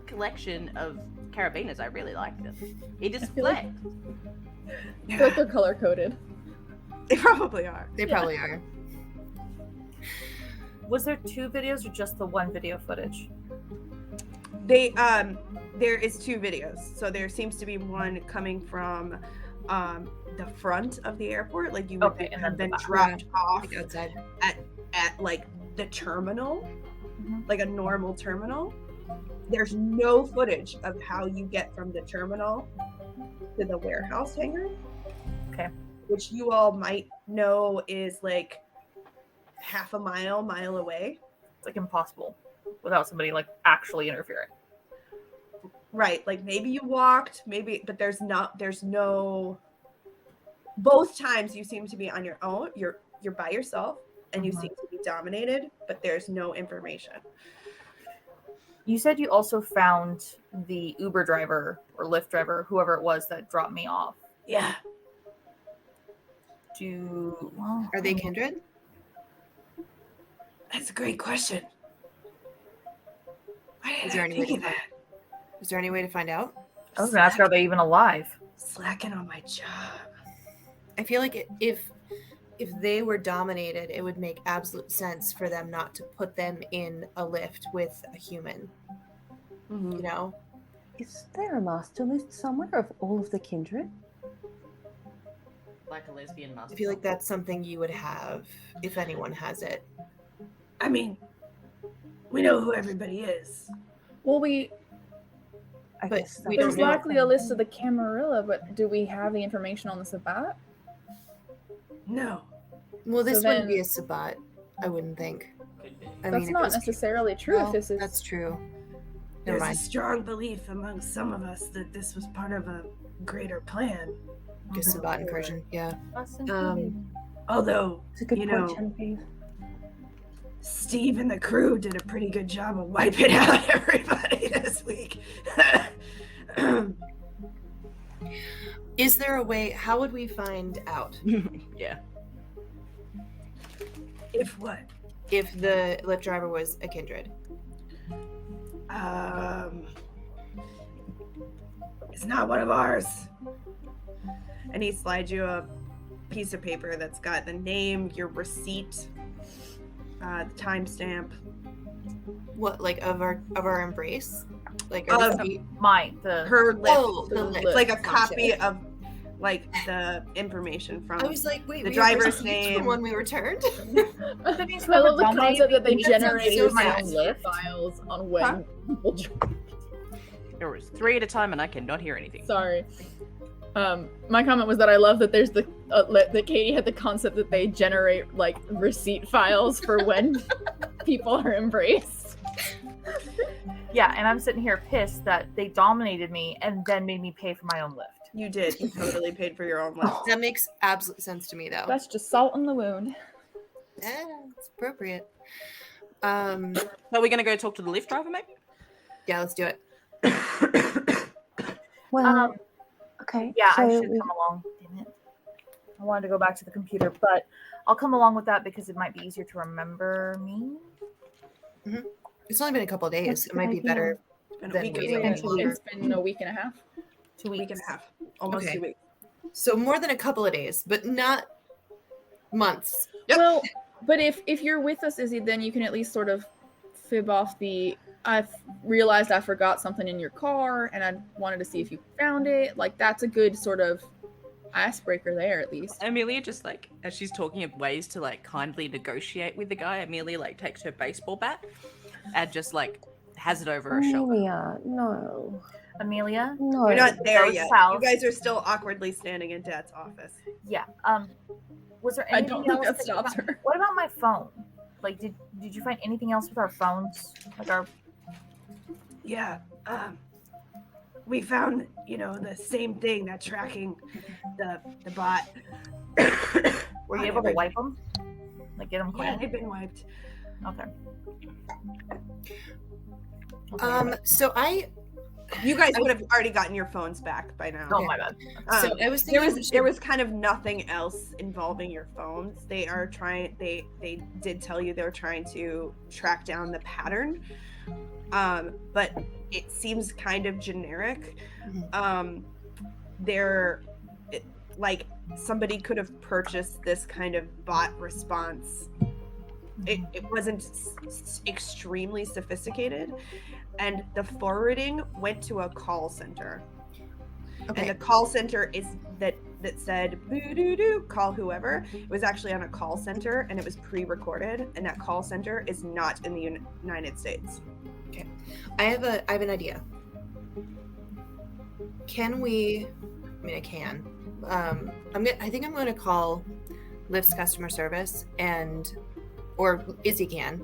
[SPEAKER 7] Collection of carabiners. I really like them. It just flex.
[SPEAKER 5] I feel like they're color coded.
[SPEAKER 1] They probably are.
[SPEAKER 4] They probably are.
[SPEAKER 6] Was there 2 videos or just the 1 video footage?
[SPEAKER 2] They there is 2 videos. So there seems to be one coming from the front of the airport, like you would
[SPEAKER 6] Okay, and
[SPEAKER 2] have
[SPEAKER 6] then
[SPEAKER 2] been
[SPEAKER 6] the back.
[SPEAKER 2] dropped off
[SPEAKER 4] Like outside.
[SPEAKER 2] at like the terminal,
[SPEAKER 6] Mhm.
[SPEAKER 2] like a normal terminal. There's no footage of how you get from the terminal to the warehouse hangar.
[SPEAKER 6] Okay.
[SPEAKER 2] Which you all might know is like half a mile away.
[SPEAKER 6] It's like impossible without somebody like actually interfering.
[SPEAKER 2] Right. Like maybe you walked, maybe, but there's no. Both times you seem to be on your own. You're by yourself, and you
[SPEAKER 6] Mhm.
[SPEAKER 2] seem to be dominated, but there's no information.
[SPEAKER 6] You said you also found the Uber driver or Lyft driver, whoever it was that dropped me off.
[SPEAKER 2] Yeah.
[SPEAKER 4] Are they kindred?
[SPEAKER 2] That's a great question. Why
[SPEAKER 4] Is
[SPEAKER 2] did
[SPEAKER 4] there
[SPEAKER 2] I
[SPEAKER 4] any way
[SPEAKER 2] think
[SPEAKER 4] to
[SPEAKER 2] of that?
[SPEAKER 4] Is there any way to find out?
[SPEAKER 6] I was gonna ask, are they even alive?
[SPEAKER 2] Slacking on my job.
[SPEAKER 4] I feel like if they were dominated, it would make absolute sense for them not to put them in a lift with a human.
[SPEAKER 2] Mm-hmm.
[SPEAKER 4] You know?
[SPEAKER 3] Is there a master list somewhere of all of the kindred?
[SPEAKER 7] Like a lesbian master.
[SPEAKER 4] I feel like that's something you would have if anyone has it.
[SPEAKER 2] I mean, we know who everybody is.
[SPEAKER 5] Well,
[SPEAKER 3] I
[SPEAKER 4] But
[SPEAKER 3] guess
[SPEAKER 4] we
[SPEAKER 3] that's
[SPEAKER 5] there's
[SPEAKER 4] don't know.
[SPEAKER 5] likely a list of the Camarilla, but do we have the information on the Sabat?
[SPEAKER 2] No.
[SPEAKER 4] Well, this
[SPEAKER 5] So
[SPEAKER 4] wouldn't be
[SPEAKER 5] then-
[SPEAKER 4] a Sabat, I wouldn't think.
[SPEAKER 7] Could be.
[SPEAKER 4] I
[SPEAKER 5] That's
[SPEAKER 4] mean, if it
[SPEAKER 5] not
[SPEAKER 4] was-
[SPEAKER 5] necessarily true
[SPEAKER 4] Well,
[SPEAKER 5] if this is.
[SPEAKER 4] That's true. Never
[SPEAKER 2] There's a
[SPEAKER 4] mind.
[SPEAKER 2] strong belief among some of us that this was part of a greater plan.
[SPEAKER 4] Just Sabat incursion. Yeah.
[SPEAKER 6] Us
[SPEAKER 4] Um,
[SPEAKER 6] included.
[SPEAKER 2] Although
[SPEAKER 3] It's a good
[SPEAKER 2] You
[SPEAKER 3] point,
[SPEAKER 2] know-
[SPEAKER 3] Genevieve.
[SPEAKER 2] Steve and the crew did a pretty good job of wiping out everybody this week.
[SPEAKER 4] Is there a way? How would we find out
[SPEAKER 7] Yeah.
[SPEAKER 2] If what?
[SPEAKER 4] if the Lyft driver was a kindred?
[SPEAKER 2] It's not one of ours. And he slides you a piece of paper that's got the name, your receipt, the timestamp.
[SPEAKER 4] What, like of our embrace? Like
[SPEAKER 2] Of
[SPEAKER 4] our
[SPEAKER 2] Her list.
[SPEAKER 4] Oh, the list.
[SPEAKER 2] It's like a
[SPEAKER 4] Gotcha.
[SPEAKER 2] copy of like the information from
[SPEAKER 4] I was like, wait,
[SPEAKER 2] the
[SPEAKER 4] we have
[SPEAKER 2] driver's
[SPEAKER 4] receipts
[SPEAKER 2] name.
[SPEAKER 4] from when we returned.
[SPEAKER 5] I love the concept that they
[SPEAKER 4] That sounds
[SPEAKER 5] generated
[SPEAKER 4] so
[SPEAKER 5] my
[SPEAKER 4] nice.
[SPEAKER 5] own lift files on when people
[SPEAKER 7] There was 3 at a time, and I cannot hear anything.
[SPEAKER 5] Sorry. My comment was that I love that there's that Katie had the concept that they generate like receipt files for when people are embraced.
[SPEAKER 6] Yeah, and I'm sitting here pissed that they dominated me and then made me pay for my own lift.
[SPEAKER 2] You did. You totally paid for your own list.
[SPEAKER 4] That makes absolute sense to me, though.
[SPEAKER 5] That's just salt in the wound.
[SPEAKER 4] Yeah, it's appropriate.
[SPEAKER 7] Are we going to go talk to the Lyft driver, mate?
[SPEAKER 4] Yeah, let's do it.
[SPEAKER 3] Well, okay.
[SPEAKER 6] Yeah, I
[SPEAKER 3] so
[SPEAKER 6] should come along. Damn it. I wanted to go back to the computer, but I'll come along with that because it might be easier to remember me.
[SPEAKER 4] It's only been a couple of days.
[SPEAKER 3] That's
[SPEAKER 4] It might be
[SPEAKER 3] a good
[SPEAKER 4] better.
[SPEAKER 2] It's been a
[SPEAKER 4] Then
[SPEAKER 2] week or
[SPEAKER 4] waiting
[SPEAKER 2] so.
[SPEAKER 4] any longer.
[SPEAKER 5] It's been a week and a half.
[SPEAKER 6] 2 weeks.
[SPEAKER 2] Week and a half. Almost
[SPEAKER 4] Okay.
[SPEAKER 2] 2 weeks.
[SPEAKER 4] So more than a couple of days, but not months.
[SPEAKER 2] Yep.
[SPEAKER 5] Well, but if you're with us, Izzy, then you can at least sort of fib off the I've realized I forgot something in your car and I wanted to see if you found it. Like that's a good sort of icebreaker there at least.
[SPEAKER 7] Amelia just like, as she's talking of ways to like kindly negotiate with the guy, Amelia like takes her baseball bat and just like has it over her shoulder.
[SPEAKER 3] Amelia, no.
[SPEAKER 6] Amelia?
[SPEAKER 3] No.
[SPEAKER 2] You're not there
[SPEAKER 6] Go
[SPEAKER 2] yet.
[SPEAKER 6] south.
[SPEAKER 2] You guys are still awkwardly standing in Dad's office.
[SPEAKER 6] Yeah. Was there
[SPEAKER 5] I
[SPEAKER 6] anything
[SPEAKER 5] don't think
[SPEAKER 6] else
[SPEAKER 5] that
[SPEAKER 6] that you
[SPEAKER 5] stops
[SPEAKER 6] found?
[SPEAKER 5] her.
[SPEAKER 6] What about my phone? Like, did you find anything else with our phones? Like our
[SPEAKER 2] Yeah. We found, the same thing, that tracking the bot.
[SPEAKER 6] were you able to wipe them? Like get them
[SPEAKER 2] Yeah,
[SPEAKER 6] clean?
[SPEAKER 2] they've been wiped.
[SPEAKER 6] Okay.
[SPEAKER 4] So
[SPEAKER 2] You guys would have already gotten your phones back by now.
[SPEAKER 6] Oh my bad.
[SPEAKER 4] so I was thinking
[SPEAKER 2] there was kind of nothing else involving your phones. They are trying. They did tell you they're trying to track down the pattern, but it seems kind of generic. Like somebody could have purchased this kind of bot response it wasn't extremely sophisticated, and the forwarding went to a call center.
[SPEAKER 4] Okay.
[SPEAKER 2] And the call center is that said boo-doo-doo, call whoever. It was actually on a call center, and it was pre-recorded, and that call center is not in the United States.
[SPEAKER 4] Okay. I have an idea. Can we? I mean, I can. I think I'm going to call Lyft's customer service or Izzy can,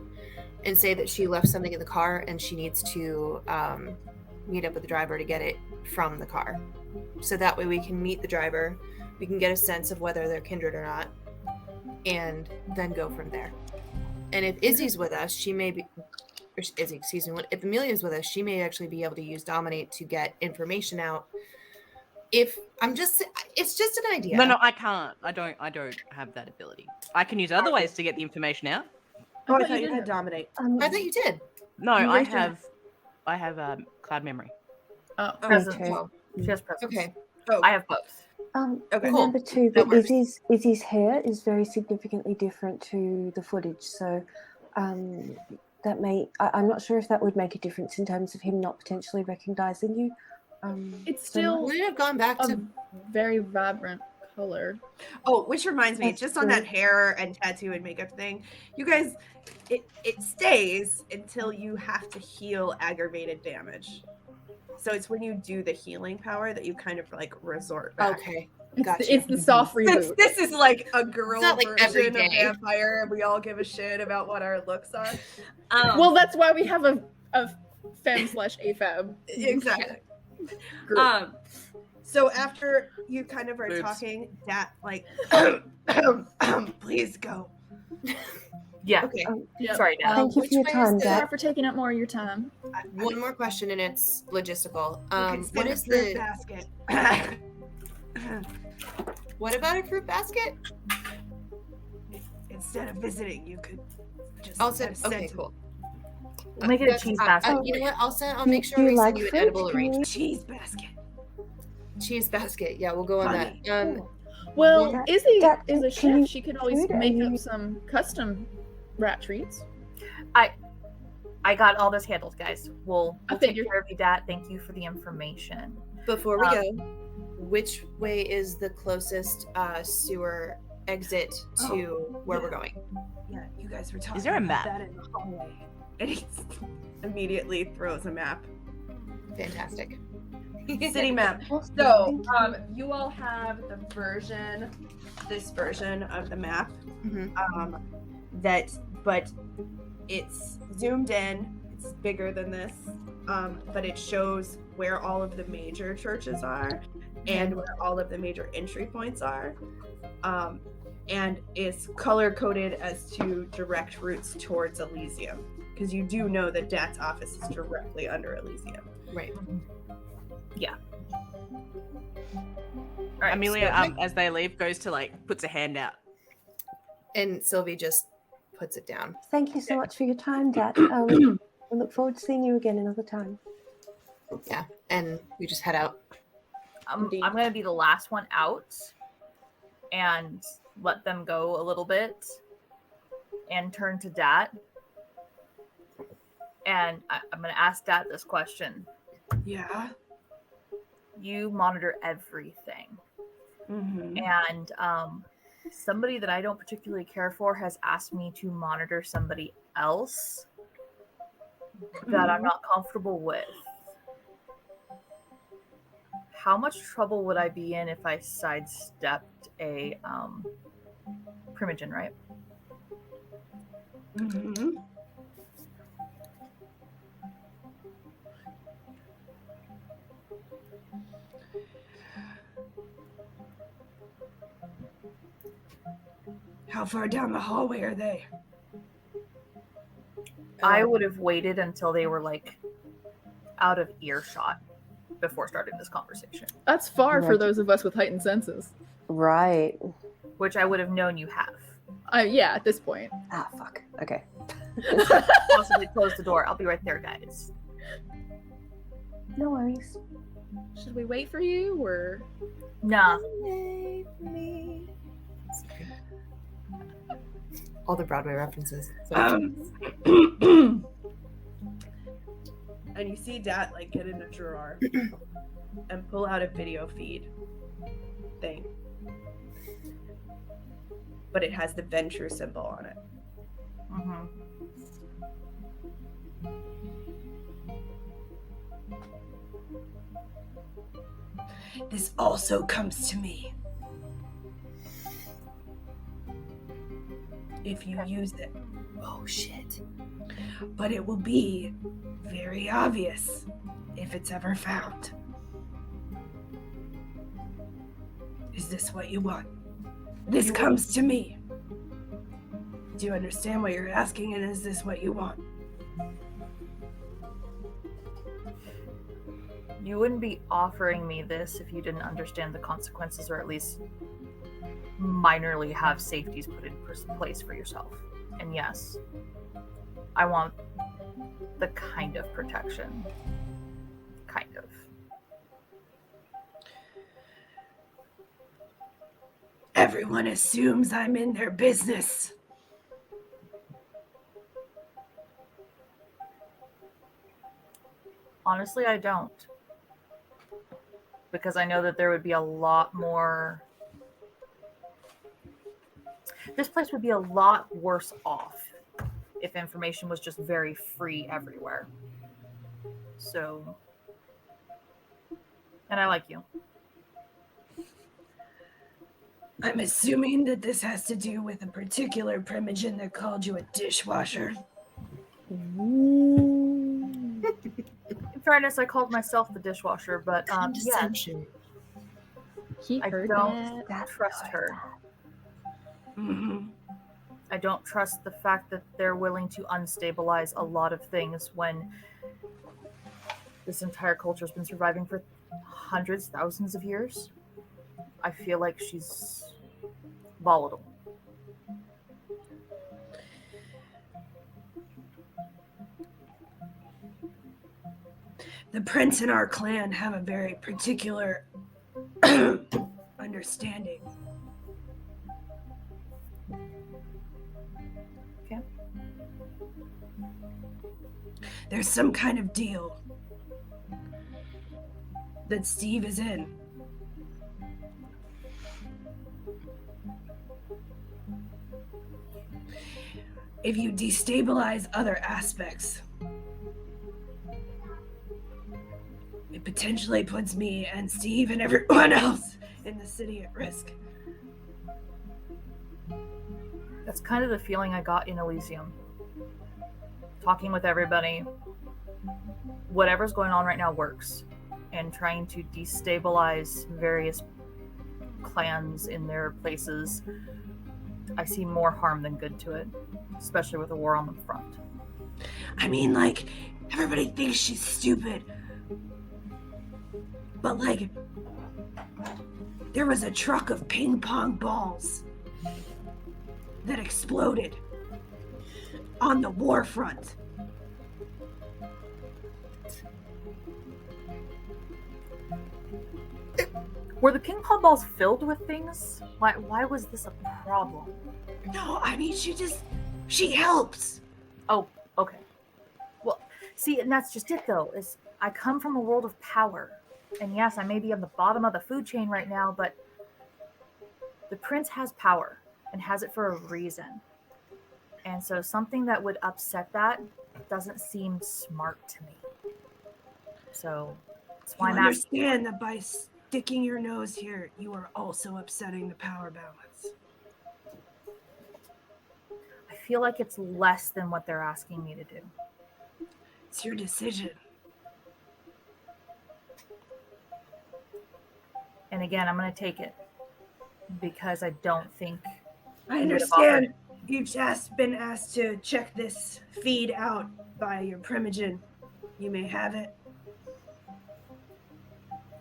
[SPEAKER 4] and say that she left something in the car and she needs to meet up with the driver to get it from the car. So that way we can meet the driver, we can get a sense of whether they're kindred or not, and then go from there. And if Izzy's with us, she may be, or Izzy, excuse me, if Amelia's with us, she may actually be able to use Dominate to get information out. It's just an idea.
[SPEAKER 7] No, I can't. I don't have that ability. I can use other ways to get the information out.
[SPEAKER 2] Oh, I thought you had Dominate.
[SPEAKER 4] I thought you did.
[SPEAKER 7] No,
[SPEAKER 5] You
[SPEAKER 7] I
[SPEAKER 5] raised your
[SPEAKER 7] have cloud memory.
[SPEAKER 5] Oh,
[SPEAKER 6] Presence.
[SPEAKER 3] too.
[SPEAKER 6] She has presence.
[SPEAKER 4] Okay.
[SPEAKER 2] Oh,
[SPEAKER 6] I have both.
[SPEAKER 2] Okay.
[SPEAKER 3] Remember too
[SPEAKER 4] That
[SPEAKER 3] that
[SPEAKER 4] works.
[SPEAKER 3] Izzy's hair is very significantly different to the footage, so that may I'm not sure if that would make a difference in terms of him not potentially recognizing you.
[SPEAKER 5] it's
[SPEAKER 3] so
[SPEAKER 5] still
[SPEAKER 4] Would it have gone back
[SPEAKER 5] a
[SPEAKER 4] to?
[SPEAKER 5] very vibrant color.
[SPEAKER 2] Oh, which reminds me,
[SPEAKER 3] That's
[SPEAKER 2] just on that hair and tattoo and makeup thing, you guys, it stays until you have to heal aggravated damage. So it's when you do the healing power that you kind of like resort back.
[SPEAKER 4] Okay.
[SPEAKER 5] It's,
[SPEAKER 4] Gotcha.
[SPEAKER 5] it's the soft
[SPEAKER 2] Since
[SPEAKER 5] reboot.
[SPEAKER 2] this is like a girl
[SPEAKER 4] not like every
[SPEAKER 2] version of
[SPEAKER 4] day.
[SPEAKER 2] vampire, and we all give a shit about what our looks are.
[SPEAKER 5] Well, that's why we have a femme/afab.
[SPEAKER 2] Exactly.
[SPEAKER 5] group.
[SPEAKER 2] So after you kind of are
[SPEAKER 7] Boobs.
[SPEAKER 2] talking, that like, please go.
[SPEAKER 6] Yeah.
[SPEAKER 4] Okay.
[SPEAKER 5] Yep.
[SPEAKER 6] Sorry, Dad.
[SPEAKER 3] Thank you
[SPEAKER 4] which
[SPEAKER 3] for your
[SPEAKER 4] way is
[SPEAKER 3] time,
[SPEAKER 4] the-
[SPEAKER 3] Dad.
[SPEAKER 5] Sorry for taking up more of your time.
[SPEAKER 4] One more question, and it's logistical.
[SPEAKER 2] You can
[SPEAKER 4] What
[SPEAKER 2] spin a
[SPEAKER 4] is
[SPEAKER 2] fruit
[SPEAKER 4] the?
[SPEAKER 2] basket?
[SPEAKER 4] What about a fruit basket?
[SPEAKER 2] Instead of visiting, you could just
[SPEAKER 4] I'll
[SPEAKER 2] have
[SPEAKER 4] send. Okay,
[SPEAKER 2] sent
[SPEAKER 4] cool.
[SPEAKER 6] We'll make it a cheese basket.
[SPEAKER 4] You know what? I'll
[SPEAKER 3] Do-
[SPEAKER 4] make sure
[SPEAKER 3] do you
[SPEAKER 4] we
[SPEAKER 3] like
[SPEAKER 4] send you an
[SPEAKER 3] fruit?
[SPEAKER 4] edible
[SPEAKER 3] Can
[SPEAKER 4] arrange.
[SPEAKER 3] you-
[SPEAKER 2] cheese basket.
[SPEAKER 4] Cheese basket. Yeah, we'll go on
[SPEAKER 2] Funny.
[SPEAKER 4] that.
[SPEAKER 5] Well,
[SPEAKER 3] That-
[SPEAKER 5] Izzy
[SPEAKER 3] that-
[SPEAKER 5] is a
[SPEAKER 3] can
[SPEAKER 5] chef.
[SPEAKER 3] you
[SPEAKER 5] She could always
[SPEAKER 3] food? Are
[SPEAKER 5] make
[SPEAKER 3] you-
[SPEAKER 5] up some custom rat treats.
[SPEAKER 6] I got all this handled, guys. We'll take
[SPEAKER 5] figured.
[SPEAKER 6] care of you, Dad. Thank you for the information.
[SPEAKER 4] Before we go, which way is the closest sewer exit to where we're going?
[SPEAKER 2] Yeah, you guys were talking
[SPEAKER 7] Is there a
[SPEAKER 2] about
[SPEAKER 7] map?
[SPEAKER 2] that in the hallway. And he immediately throws a map.
[SPEAKER 4] Fantastic.
[SPEAKER 2] City map.
[SPEAKER 3] Awesome,
[SPEAKER 2] So,
[SPEAKER 3] thank you.
[SPEAKER 2] you all have this version of the map.
[SPEAKER 4] Mhm.
[SPEAKER 2] But it's zoomed in. It's bigger than this, but it shows where all of the major churches are and where all of the major entry points are, and it's color coded as to direct routes towards Elysium, because you do know that Dat's office is directly under Elysium.
[SPEAKER 4] Right.
[SPEAKER 6] All right,
[SPEAKER 7] Amelia,
[SPEAKER 6] so-
[SPEAKER 7] as they leave, goes to puts a hand out.
[SPEAKER 4] And Sylvie just puts it down.
[SPEAKER 3] Thank you so much for your time, Dad. We look forward to seeing you again another time.
[SPEAKER 4] Yeah. And we just head out.
[SPEAKER 6] I'm going to be the last one out and let them go a little bit and turn to Dat. And I'm going to ask Dat this question.
[SPEAKER 2] Yeah.
[SPEAKER 6] You monitor everything.
[SPEAKER 2] Mm-hmm.
[SPEAKER 6] And somebody that I don't particularly care for has asked me to monitor somebody else that I'm not comfortable with. How much trouble would I be in if I sidestepped a Primogen, right?
[SPEAKER 2] Mm-hmm. How far down the hallway are they?
[SPEAKER 6] I would have waited until they were out of earshot before starting this conversation,
[SPEAKER 5] That's far for
[SPEAKER 3] Right.
[SPEAKER 5] those of us with heightened senses.
[SPEAKER 3] Right.
[SPEAKER 6] which I would have known you have.
[SPEAKER 5] Yeah, at this point.
[SPEAKER 3] Ah, fuck. Okay.
[SPEAKER 6] Possibly close the door. I'll be right there, guys.
[SPEAKER 3] No worries.
[SPEAKER 5] Should we wait for you or?
[SPEAKER 6] Nah.
[SPEAKER 4] All the Broadway references. So.
[SPEAKER 2] And you see Dat like get in a drawer and pull out a video feed thing. But it has the venture symbol on it.
[SPEAKER 6] Mm-hmm.
[SPEAKER 1] This also comes to me. If you use it.
[SPEAKER 4] Oh shit.
[SPEAKER 1] But it will be very obvious if it's ever found. Is this what you want? This comes to me. Do you understand what you're asking, and is this what you want?
[SPEAKER 6] You wouldn't be offering me this if you didn't understand the consequences, or at least minorly have safeties put in place for yourself. And yes, I want the kind of protection. Kind of.
[SPEAKER 1] Everyone assumes I'm in their business.
[SPEAKER 6] Honestly, I don't. Because I know that there would be a lot more... This place would be a lot worse off if information was just very free everywhere. So... And I like you.
[SPEAKER 1] I'm assuming that this has to do with a particular primogen that called you a dishwasher.
[SPEAKER 6] In fairness, I called myself the dishwasher, but yeah,
[SPEAKER 4] Condescension.
[SPEAKER 5] He
[SPEAKER 6] I
[SPEAKER 5] heard
[SPEAKER 6] don't
[SPEAKER 5] that.
[SPEAKER 6] trust her.
[SPEAKER 1] Mm-hmm.
[SPEAKER 6] I don't trust the fact that they're willing to unstabilize a lot of things when this entire culture has been surviving for hundreds, thousands of years. I feel like she's volatile.
[SPEAKER 1] The prince in our clan have a very particular understanding.
[SPEAKER 6] Okay.
[SPEAKER 1] There's some kind of deal that Steve is in. If you destabilize other aspects, it potentially puts me and Steve and everyone else in the city at risk.
[SPEAKER 6] That's kind of the feeling I got in Elysium. Talking with everybody, whatever's going on right now works. And trying to destabilize various clans in their places, I see more harm than good to it, especially with a war on the front.
[SPEAKER 1] I mean, like, everybody thinks she's stupid. But, like, there was a truck of ping pong balls that exploded on the war front.
[SPEAKER 6] Were the ping pong balls filled with things? Why was this a problem?
[SPEAKER 1] No, I mean, she helps.
[SPEAKER 6] Oh, okay. Well, see, and that's just it, though, is I come from a world of power. And yes, I may be on the bottom of the food chain right now, but the prince has power and has it for a reason. And so something that would upset that doesn't seem smart to me. So that's why
[SPEAKER 1] You
[SPEAKER 6] I'm asking.
[SPEAKER 1] understand that by sticking your nose here, you are also upsetting the power balance.
[SPEAKER 6] I feel like it's less than what they're asking me to do.
[SPEAKER 1] It's your decision.
[SPEAKER 6] And again, I'm going to take it because I don't think...
[SPEAKER 1] I understand you've been asked to check this feed out by your primogen. You may have it.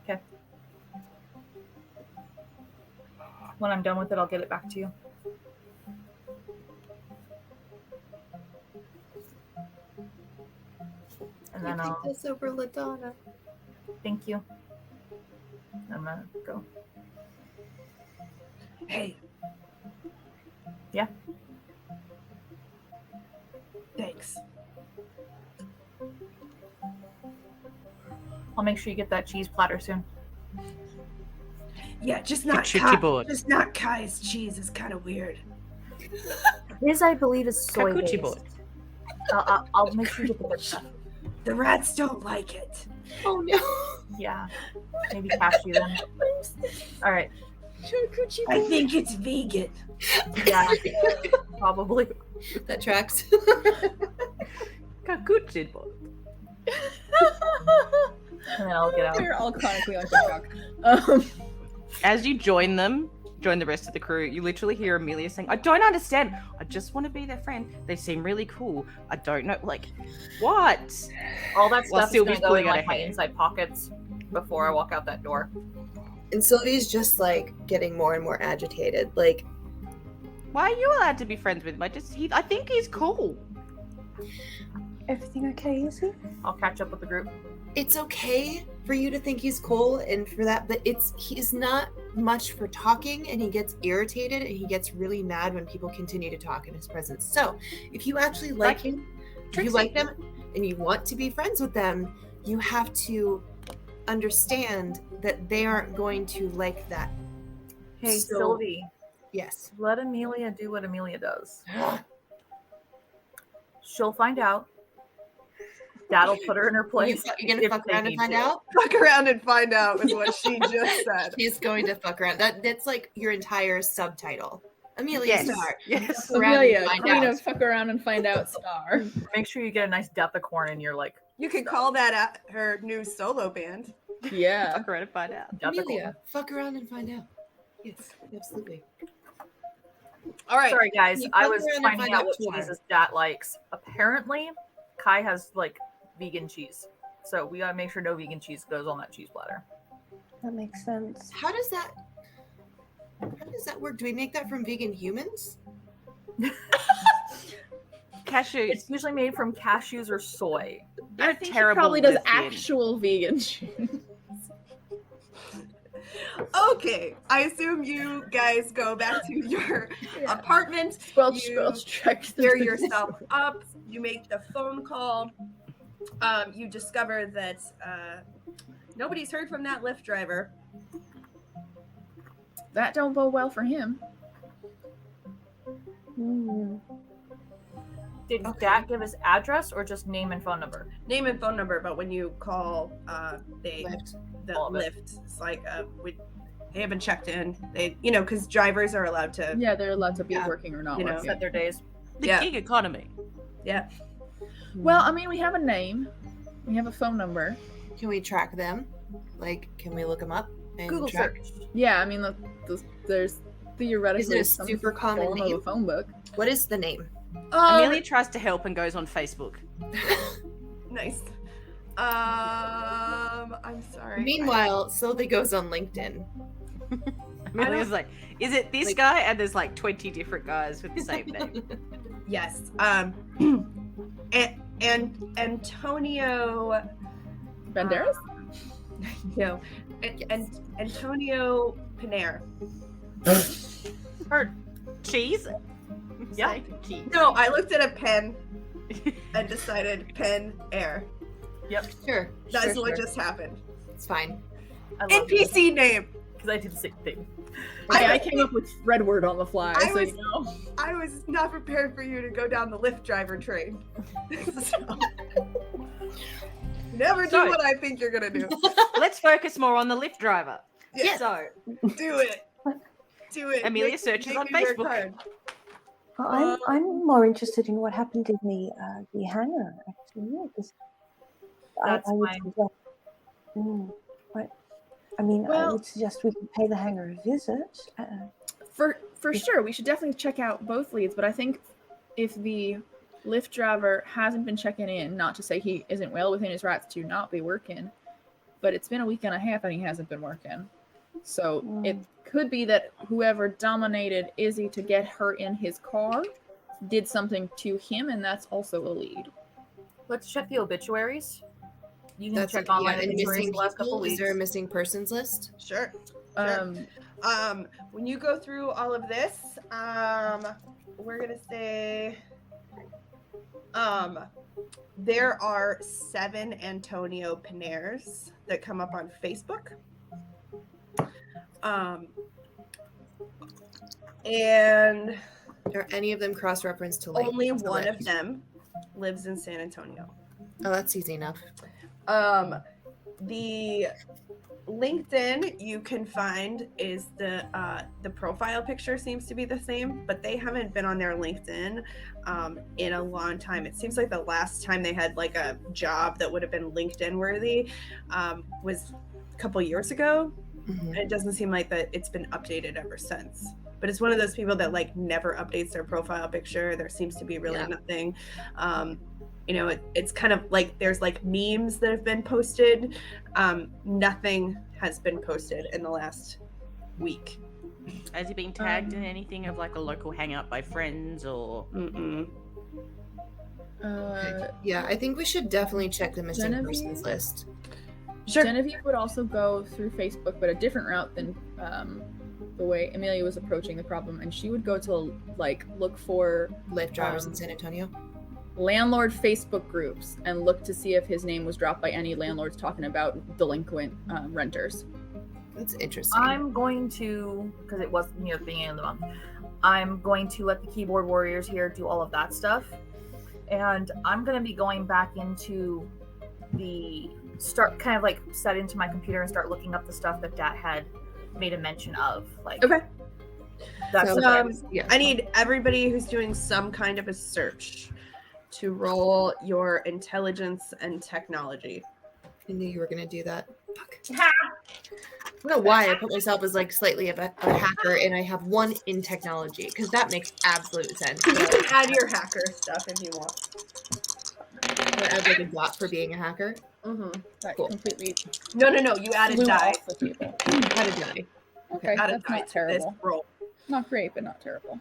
[SPEAKER 6] Okay. When I'm done with it, I'll get it back to you. And then I'll...
[SPEAKER 4] this over LaDonna.
[SPEAKER 6] Thank you. I'm gonna go.
[SPEAKER 1] Hey.
[SPEAKER 6] Yeah?
[SPEAKER 2] Thanks.
[SPEAKER 6] I'll make sure you get that cheese platter soon.
[SPEAKER 2] Yeah, just not
[SPEAKER 7] Charcuterie board.
[SPEAKER 2] Just not Kai's cheese is kind of weird.
[SPEAKER 6] His, I believe, is soy
[SPEAKER 7] Charcuterie
[SPEAKER 6] based.
[SPEAKER 7] board.
[SPEAKER 6] I'll make sure you get the good stuff.
[SPEAKER 2] The rats don't like it.
[SPEAKER 4] Oh no.
[SPEAKER 6] Yeah, maybe cashew then. All right.
[SPEAKER 2] I think it's vegan.
[SPEAKER 6] Yeah, probably.
[SPEAKER 4] That tracks.
[SPEAKER 7] Charcuterie board.
[SPEAKER 6] And then I'll get out.
[SPEAKER 5] We're all chronically on TikTok.
[SPEAKER 7] As you join the rest of the crew, you literally hear Amelia saying, I don't understand. I just want to be their friend. They seem really cool. I don't know, like, what?
[SPEAKER 6] All that
[SPEAKER 7] While
[SPEAKER 6] stuff is
[SPEAKER 7] Sylvie's
[SPEAKER 6] going to go in
[SPEAKER 7] pulling out
[SPEAKER 6] like
[SPEAKER 7] her
[SPEAKER 6] my
[SPEAKER 7] hair.
[SPEAKER 6] inside pockets before I walk out that door.
[SPEAKER 4] And Sylvie's just like getting more and more agitated. Like,
[SPEAKER 7] Why are you allowed to be friends with him? I think he's cool.
[SPEAKER 3] Everything okay, is he?
[SPEAKER 6] I'll catch up with the group.
[SPEAKER 4] it's okay for you to think he's cool and for that, but he's not much for talking, and he gets irritated and he gets really mad when people continue to talk in his presence. So if you actually like him, if you like them and you want to be friends with them, you have to understand that they aren't going to like that.
[SPEAKER 6] Hey,
[SPEAKER 4] So-
[SPEAKER 6] Sylvie,
[SPEAKER 4] Yes.
[SPEAKER 6] let Amelia do what Amelia does. She'll find out. That'll put her in her place.
[SPEAKER 4] You're gonna
[SPEAKER 6] if
[SPEAKER 4] fuck
[SPEAKER 6] they
[SPEAKER 4] around and
[SPEAKER 6] need
[SPEAKER 4] find
[SPEAKER 6] to.
[SPEAKER 4] out?
[SPEAKER 2] Fuck around and find out is what she just said.
[SPEAKER 4] She's going to fuck around. That's like your entire subtitle. Amelia
[SPEAKER 7] Yes.
[SPEAKER 4] Star.
[SPEAKER 7] Yes.
[SPEAKER 4] Fuck around and
[SPEAKER 5] Amelia,
[SPEAKER 4] find
[SPEAKER 5] queen
[SPEAKER 4] out.
[SPEAKER 5] of fuck around and find out star.
[SPEAKER 6] Make sure you get a nice death-a-corn in your like
[SPEAKER 2] You can call that her new solo band.
[SPEAKER 5] Yeah.
[SPEAKER 7] Fuck around and find out.
[SPEAKER 6] death-a-corn.
[SPEAKER 4] Amelia, fuck around and find out. Yes, absolutely.
[SPEAKER 2] All right.
[SPEAKER 6] Sorry guys,
[SPEAKER 4] You
[SPEAKER 6] I
[SPEAKER 4] fuck
[SPEAKER 6] was
[SPEAKER 4] around and
[SPEAKER 6] finding
[SPEAKER 4] find
[SPEAKER 6] out
[SPEAKER 4] out
[SPEAKER 6] what
[SPEAKER 4] tomorrow.
[SPEAKER 6] cheese Dat likes. Apparently, Kai has like vegan cheese. So we gotta make sure no vegan cheese goes on that cheese platter.
[SPEAKER 3] That makes sense.
[SPEAKER 4] How does that work? Do we make that from vegan humans?
[SPEAKER 7] Cashews.
[SPEAKER 6] It's usually made from cashews or soy.
[SPEAKER 7] You're
[SPEAKER 5] I
[SPEAKER 7] a
[SPEAKER 5] think he
[SPEAKER 7] terrible
[SPEAKER 5] probably does
[SPEAKER 7] lesbian.
[SPEAKER 5] actual vegan cheese.
[SPEAKER 2] Okay. I assume you guys go back to your apartment.
[SPEAKER 5] Squelch,
[SPEAKER 2] You
[SPEAKER 5] squelch, check.
[SPEAKER 2] Gear yourself up. You make the phone call. You discover that nobody's heard from that Lyft driver.
[SPEAKER 5] That don't bode well for him.
[SPEAKER 3] Mm.
[SPEAKER 6] Did
[SPEAKER 4] Okay.
[SPEAKER 6] Dat give his address or just name and phone number?
[SPEAKER 2] Name and phone number, but when you call, the
[SPEAKER 6] All of it.
[SPEAKER 2] Lyft, it's like they haven't checked in. They, because drivers are allowed to.
[SPEAKER 5] Yeah, they're allowed to be
[SPEAKER 4] Yeah.
[SPEAKER 5] working or not
[SPEAKER 2] You know.
[SPEAKER 5] working.
[SPEAKER 6] Set their days.
[SPEAKER 7] The
[SPEAKER 2] Yeah.
[SPEAKER 7] gig economy.
[SPEAKER 2] Yeah.
[SPEAKER 5] Well, I mean, we have a name. We have a phone number.
[SPEAKER 4] Can we track them? Like, can we look them up and
[SPEAKER 6] Google
[SPEAKER 4] track?
[SPEAKER 6] search.
[SPEAKER 5] Yeah, I mean, there's theoretically
[SPEAKER 4] Is it a
[SPEAKER 5] some
[SPEAKER 4] super common
[SPEAKER 5] form of
[SPEAKER 4] name?
[SPEAKER 5] a phone book.
[SPEAKER 4] What is the name?
[SPEAKER 7] Amelia tries to help and goes on Facebook.
[SPEAKER 2] Nice. I'm sorry.
[SPEAKER 4] Meanwhile, Sylvie goes on LinkedIn.
[SPEAKER 7] Amelia's like, is it this
[SPEAKER 4] Like-
[SPEAKER 7] guy? And there's like 20 different guys with the same name.
[SPEAKER 2] Yes. And Antonio.
[SPEAKER 5] Banderas?
[SPEAKER 2] No. And Antonio Panair.
[SPEAKER 7] Or cheese?
[SPEAKER 6] Yeah.
[SPEAKER 7] Say cheese.
[SPEAKER 2] No, I looked at a pen and decided pen air.
[SPEAKER 4] Sure.
[SPEAKER 2] That's
[SPEAKER 4] sure,
[SPEAKER 2] what
[SPEAKER 4] sure.
[SPEAKER 2] just happened.
[SPEAKER 4] It's fine.
[SPEAKER 6] I love
[SPEAKER 2] NPC name.
[SPEAKER 6] because I did the same thing.
[SPEAKER 5] I came up with Fredward on the fly,
[SPEAKER 2] I
[SPEAKER 5] so
[SPEAKER 2] was-
[SPEAKER 5] you know.
[SPEAKER 2] I was not prepared for you to go down the Lyft driver train. So, never do
[SPEAKER 7] So-
[SPEAKER 2] what I think you're gonna do.
[SPEAKER 7] Let's focus more on the Lyft driver.
[SPEAKER 2] Yeah.
[SPEAKER 7] So,
[SPEAKER 2] Do it. Do it.
[SPEAKER 7] Amelia
[SPEAKER 2] Make-
[SPEAKER 7] searches
[SPEAKER 2] make
[SPEAKER 7] on
[SPEAKER 2] me work
[SPEAKER 7] Facebook.
[SPEAKER 2] hard.
[SPEAKER 3] Well, I'm more interested in what happened in the hangar, actually. Yeah, 'cause
[SPEAKER 6] That's
[SPEAKER 3] I would
[SPEAKER 6] fine.
[SPEAKER 3] suggest, but, I mean, I
[SPEAKER 5] Well-
[SPEAKER 3] would suggest we can pay the hangar a visit.
[SPEAKER 5] For sure, we should definitely check out both leads, but I think if the Lyft driver hasn't been checking in, not to say he isn't well within his rights to not be working, but it's been a week and a half and he hasn't been working. So it could be that whoever dominated Izzy to get her in his car did something to him, and that's also a lead.
[SPEAKER 6] Let's check the obituaries. You can
[SPEAKER 4] That's
[SPEAKER 6] check
[SPEAKER 4] yeah,
[SPEAKER 6] online
[SPEAKER 4] and
[SPEAKER 6] obituaries
[SPEAKER 4] missing
[SPEAKER 6] the last couple
[SPEAKER 4] people. Is
[SPEAKER 6] weeks.
[SPEAKER 4] there a missing persons list?
[SPEAKER 2] Sure. When you go through all of this, we're gonna say There are 7 Antonio Pinares that come up on Facebook. And
[SPEAKER 4] Are any of them cross-referenced to like
[SPEAKER 2] only one
[SPEAKER 4] select?
[SPEAKER 2] of them lives in San Antonio.
[SPEAKER 4] Oh, that's easy enough.
[SPEAKER 2] The LinkedIn you can find is the profile picture seems to be the same, but they haven't been on their LinkedIn in a long time. It seems like the last time they had like a job that would have been LinkedIn worthy was a couple years ago.
[SPEAKER 4] Mhm.
[SPEAKER 2] And it doesn't seem like that it's been updated ever since. But it's one of those people that like never updates their profile picture. There seems to be really nothing. It's kind of like there's like memes that have been posted. Nothing has been posted in the last week.
[SPEAKER 7] Has he been tagged in anything of like a local hangout by friends or?
[SPEAKER 2] Mm-mm.
[SPEAKER 4] Yeah, I think we should definitely check the missing
[SPEAKER 5] Genevieve?
[SPEAKER 4] persons list.
[SPEAKER 2] Sure.
[SPEAKER 5] Genevieve would also go through Facebook, but a different route than the way Amelia was approaching the problem, and she would go to like look for
[SPEAKER 4] Lyft drivers in San Antonio.
[SPEAKER 5] landlord Facebook groups and look to see if his name was dropped by any landlords talking about delinquent renters.
[SPEAKER 4] That's interesting.
[SPEAKER 6] I'm going to, because it was near the beginning of the month, I'm going to let the keyboard warriors here do all of that stuff. And I'm going to be going back into kind of like set into my computer and start looking up the stuff that Dat had made a mention of. Like,
[SPEAKER 2] Okay.
[SPEAKER 6] That's
[SPEAKER 4] So, yeah.
[SPEAKER 2] I need everybody who's doing some kind of a search to roll your intelligence and technology.
[SPEAKER 4] I knew you were going to do that. Fuck. I don't know why I put myself as like slightly of a hacker and I have 1 in technology because that makes absolute sense.
[SPEAKER 2] You can add your hacker stuff if you want.
[SPEAKER 4] As like a dot for being a hacker.
[SPEAKER 2] Mm-hmm.
[SPEAKER 5] That
[SPEAKER 4] Cool.
[SPEAKER 5] completely
[SPEAKER 2] No. You added
[SPEAKER 5] flew
[SPEAKER 2] die.
[SPEAKER 5] off the table.
[SPEAKER 4] How to die.
[SPEAKER 5] Okay,
[SPEAKER 2] Added
[SPEAKER 5] that's
[SPEAKER 2] die
[SPEAKER 5] not
[SPEAKER 2] to this
[SPEAKER 5] terrible.
[SPEAKER 2] roll.
[SPEAKER 5] Not great, but not terrible.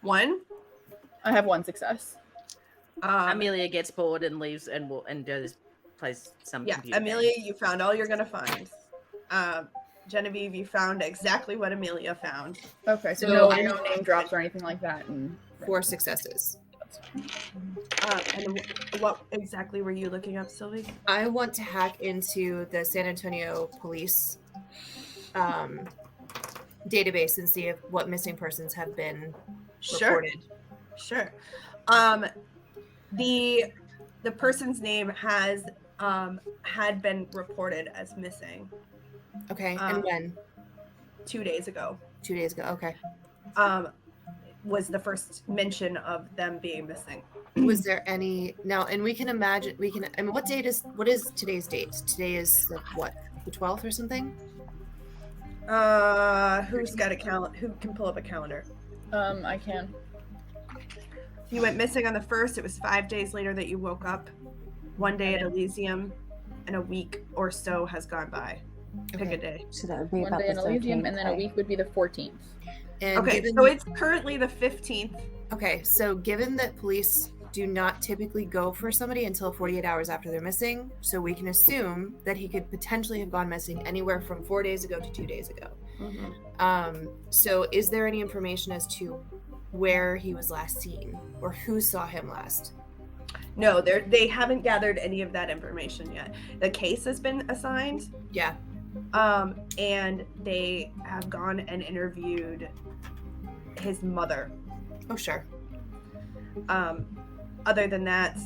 [SPEAKER 2] 1.
[SPEAKER 5] I have 1 success.
[SPEAKER 7] Amelia gets bored and leaves and plays some computer
[SPEAKER 2] Amelia,
[SPEAKER 7] games.
[SPEAKER 2] you found all you're gonna find. Genevieve, you found exactly what Amelia found.
[SPEAKER 5] Okay, so
[SPEAKER 4] So
[SPEAKER 5] no
[SPEAKER 4] I-
[SPEAKER 5] name drops or anything like that. And
[SPEAKER 4] 4 successes.
[SPEAKER 2] And what exactly were you looking up, Sylvie?
[SPEAKER 4] I want to hack into the San Antonio police database and see what missing persons have been reported.
[SPEAKER 2] Sure. The person's name has had been reported as missing
[SPEAKER 4] Okay, and when?
[SPEAKER 2] 2 days ago.
[SPEAKER 4] 2 days ago. Okay.
[SPEAKER 2] Was the first mention of them being missing.
[SPEAKER 4] Was there any now? And we can imagine. I mean, what is today's date? Today is what, the 12th or something?
[SPEAKER 2] Who's got a calendar? Who can pull up a calendar?
[SPEAKER 5] I can.
[SPEAKER 2] You went missing on the 1st. It was 5 days later that you woke up. 1 day at Elysium, and a week or so has gone by. Pick a day.
[SPEAKER 3] So that would be
[SPEAKER 5] 1
[SPEAKER 3] about
[SPEAKER 5] day
[SPEAKER 3] the
[SPEAKER 5] in Elysium,
[SPEAKER 3] 13th,
[SPEAKER 5] and then a
[SPEAKER 3] right?
[SPEAKER 5] week would be the 14th.
[SPEAKER 4] And
[SPEAKER 2] Okay, so it's currently the 15th.
[SPEAKER 4] okay. So given that police do not typically go for somebody until 48 hours after they're missing, so we can assume that he could potentially have gone missing anywhere from 4 days ago to 2 days ago.
[SPEAKER 2] Mm-hmm.
[SPEAKER 4] So is there any information as to where he was last seen or who saw him last?
[SPEAKER 2] No, they haven't gathered any of that information yet. The case has been assigned,
[SPEAKER 4] Yeah.
[SPEAKER 2] and they have gone and interviewed his mother.
[SPEAKER 4] Oh, sure.
[SPEAKER 2] Other than that,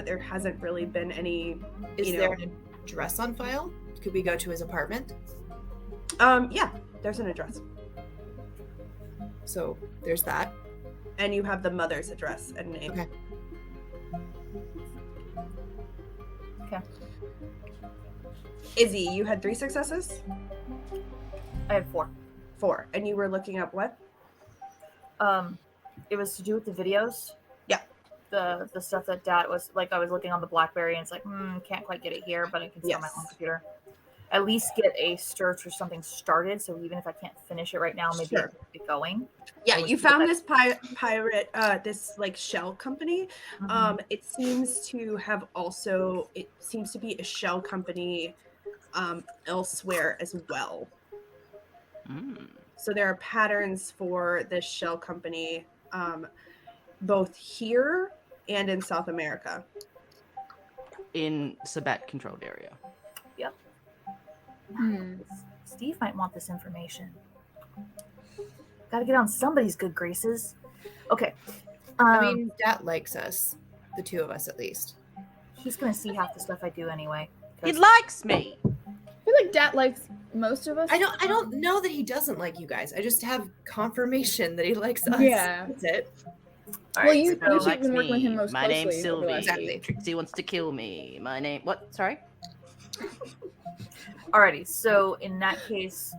[SPEAKER 2] there hasn't really been any.
[SPEAKER 4] Is there an address on file? Could we go to his apartment?
[SPEAKER 2] Yeah, there's an address,
[SPEAKER 4] So there's that.
[SPEAKER 2] and you have the mother's address and name.
[SPEAKER 4] Okay.
[SPEAKER 6] Okay.
[SPEAKER 2] Izzy, you had 3 successes?
[SPEAKER 6] I had 4.
[SPEAKER 2] 4, and you were looking up what?
[SPEAKER 6] It was to do with the videos.
[SPEAKER 2] Yeah.
[SPEAKER 6] The stuff that Dad was like, I was looking on the BlackBerry and it's like, can't quite get it here, but I can see on my
[SPEAKER 2] Yes.
[SPEAKER 6] own computer. At least get a search or something started. So even if I can't finish it right now, maybe I
[SPEAKER 2] Sure.
[SPEAKER 6] can get it going.
[SPEAKER 2] Yeah,
[SPEAKER 6] was
[SPEAKER 2] you
[SPEAKER 6] the
[SPEAKER 2] found this pirate, this like shell company.
[SPEAKER 6] Mhm.
[SPEAKER 2] It seems to be a shell company elsewhere as well. So there are patterns for this shell company both here and in South America.
[SPEAKER 7] In Sabat-controlled area.
[SPEAKER 6] Steve might want this information. Gotta get on somebody's good graces. Okay.
[SPEAKER 4] I mean, Dat likes us, the two of us at least.
[SPEAKER 6] He's gonna see half the stuff I do anyway.
[SPEAKER 7] He likes me.
[SPEAKER 5] I feel like Dat likes most of us.
[SPEAKER 4] I don't know that he doesn't like you guys. I just have confirmation that he likes us.
[SPEAKER 5] Yeah.
[SPEAKER 4] That's it.
[SPEAKER 5] Well, you
[SPEAKER 7] So
[SPEAKER 5] two have
[SPEAKER 7] likes
[SPEAKER 5] been working with him most
[SPEAKER 7] My name's
[SPEAKER 5] closely over the
[SPEAKER 7] Sylvie.
[SPEAKER 5] last
[SPEAKER 4] Exactly.
[SPEAKER 7] Trixie wants to kill me. My name. What? Sorry.
[SPEAKER 6] Alrighty, so in that case,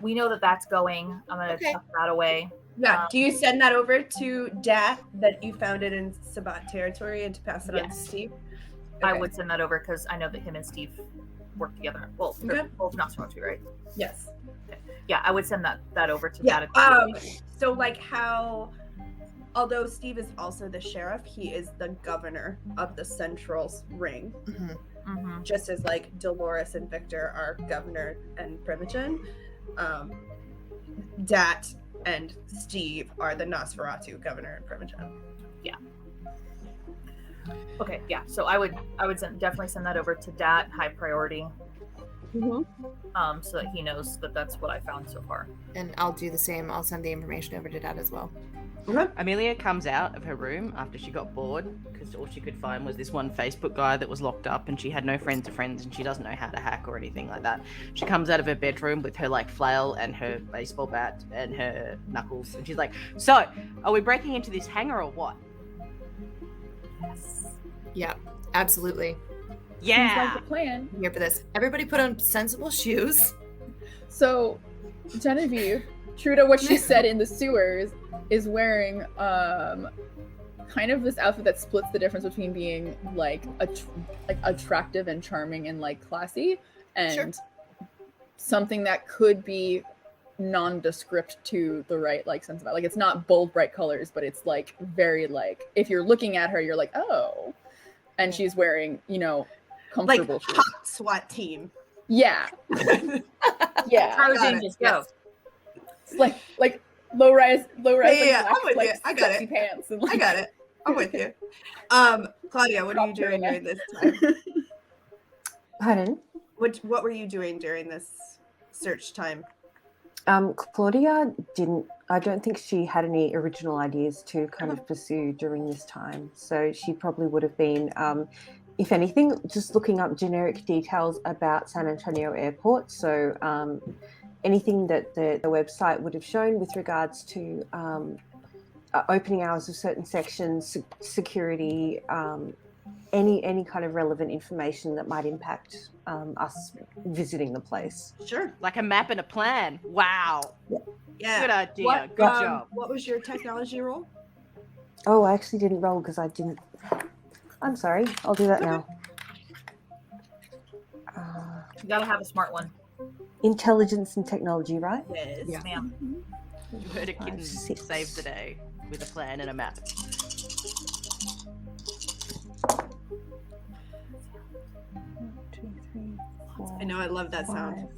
[SPEAKER 6] we know that that's going. I'm gonna
[SPEAKER 4] Okay.
[SPEAKER 6] tuck that away.
[SPEAKER 2] Yeah. Do you send that over to Dat that you found it in Sabat territory and to pass it on to
[SPEAKER 6] Yes.
[SPEAKER 2] Steve?
[SPEAKER 6] I
[SPEAKER 2] Okay.
[SPEAKER 6] would send that over because I know that him and Steve work together. Well, they're
[SPEAKER 2] Okay.
[SPEAKER 6] both not supposed to, right?
[SPEAKER 2] Yes.
[SPEAKER 6] Yeah, I would send that over to
[SPEAKER 2] Yeah.
[SPEAKER 6] that.
[SPEAKER 2] So like how, although Steve is also the sheriff, he is the governor of the Central Ring,
[SPEAKER 6] Mm-hmm.
[SPEAKER 2] just as like Dolores and Victor are governor and Primogen. Dat and Steve are the Nosferatu governor and Primogen.
[SPEAKER 6] Okay, yeah. So I would definitely send that over to Dat, high priority, so that he knows that that's what I found so far.
[SPEAKER 4] And I'll do the same. I'll send the information over to Dat as well.
[SPEAKER 7] Amelia comes out of her room after she got bored because all she could find was this one Facebook guy that was locked up and she had no friends of friends and she doesn't know how to hack or anything like that. She comes out of her bedroom with her like flail and her baseball bat and her knuckles and she's like, "So, are we breaking into this hangar or what?"
[SPEAKER 6] Yes.
[SPEAKER 4] Yeah, absolutely.
[SPEAKER 5] Seems
[SPEAKER 7] Yeah.
[SPEAKER 5] like the plan.
[SPEAKER 4] I'm here for this. Everybody put on sensible shoes.
[SPEAKER 5] So, Genevieve, true to what she said in the sewers, is wearing kind of this outfit that splits the difference between being like attractive and charming and like classy, and
[SPEAKER 4] Sure.
[SPEAKER 5] something that could be nondescript to the right like sense of it. Like it's not bold bright colors, but it's like very like if you're looking at her, you're like, oh, and she's wearing
[SPEAKER 2] Like
[SPEAKER 5] comfortable shoes.
[SPEAKER 2] hot SWAT team.
[SPEAKER 5] Yeah, yeah.
[SPEAKER 6] How
[SPEAKER 2] Got
[SPEAKER 6] did
[SPEAKER 2] it,
[SPEAKER 6] just
[SPEAKER 2] yes.
[SPEAKER 6] go?
[SPEAKER 5] like low rise,
[SPEAKER 2] Yeah,
[SPEAKER 5] like,
[SPEAKER 2] I'm with
[SPEAKER 5] like
[SPEAKER 2] you. I got
[SPEAKER 5] sexy
[SPEAKER 2] it.
[SPEAKER 5] pants. And, like,
[SPEAKER 2] I got it. I'm with you. Claudia, what are you doing during this time?
[SPEAKER 3] Pardon?
[SPEAKER 2] What were you doing during this search time?
[SPEAKER 3] Claudia I don't think she had any original ideas to kind of pursue during this time. So she probably would have been, if anything, just looking up generic details about San Antonio Airport. So anything that the website would have shown with regards to opening hours of certain sections, security, any kind of relevant information that might impact us visiting the place.
[SPEAKER 2] Sure.
[SPEAKER 7] Like a map and a plan. Wow.
[SPEAKER 2] Yeah.
[SPEAKER 7] Good idea.
[SPEAKER 2] What,
[SPEAKER 7] Good job.
[SPEAKER 2] What was your technology role?
[SPEAKER 3] Oh, I actually didn't roll because I didn't. I'm sorry. I'll do that now.
[SPEAKER 6] You gotta have a smart one.
[SPEAKER 3] Intelligence and technology, right?
[SPEAKER 2] Yes.
[SPEAKER 4] Yeah.
[SPEAKER 6] Ma'am.
[SPEAKER 7] You heard a kitten
[SPEAKER 3] 5, 6.
[SPEAKER 7] save the day with a plan and a map.
[SPEAKER 3] 2, 3, 4.
[SPEAKER 2] I know. I love that sound.
[SPEAKER 3] 5.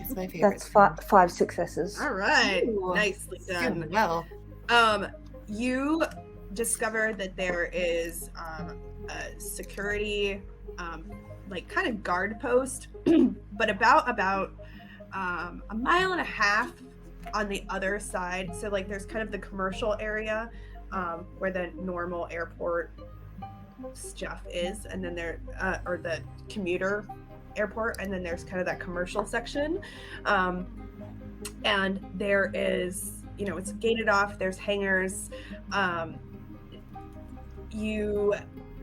[SPEAKER 4] It's my favorite.
[SPEAKER 3] That's 5 successes.
[SPEAKER 2] All right.
[SPEAKER 4] Ooh,
[SPEAKER 2] Nicely done.
[SPEAKER 4] Doing well.
[SPEAKER 2] You discover that there is a security, like kind of guard post, but about a mile and a half on the other side. So like there's kind of the commercial area where the normal airport stuff is, and then there or the commuter airport, and then there's kind of that commercial section, and there is, you know, it's gated off, there's hangars. You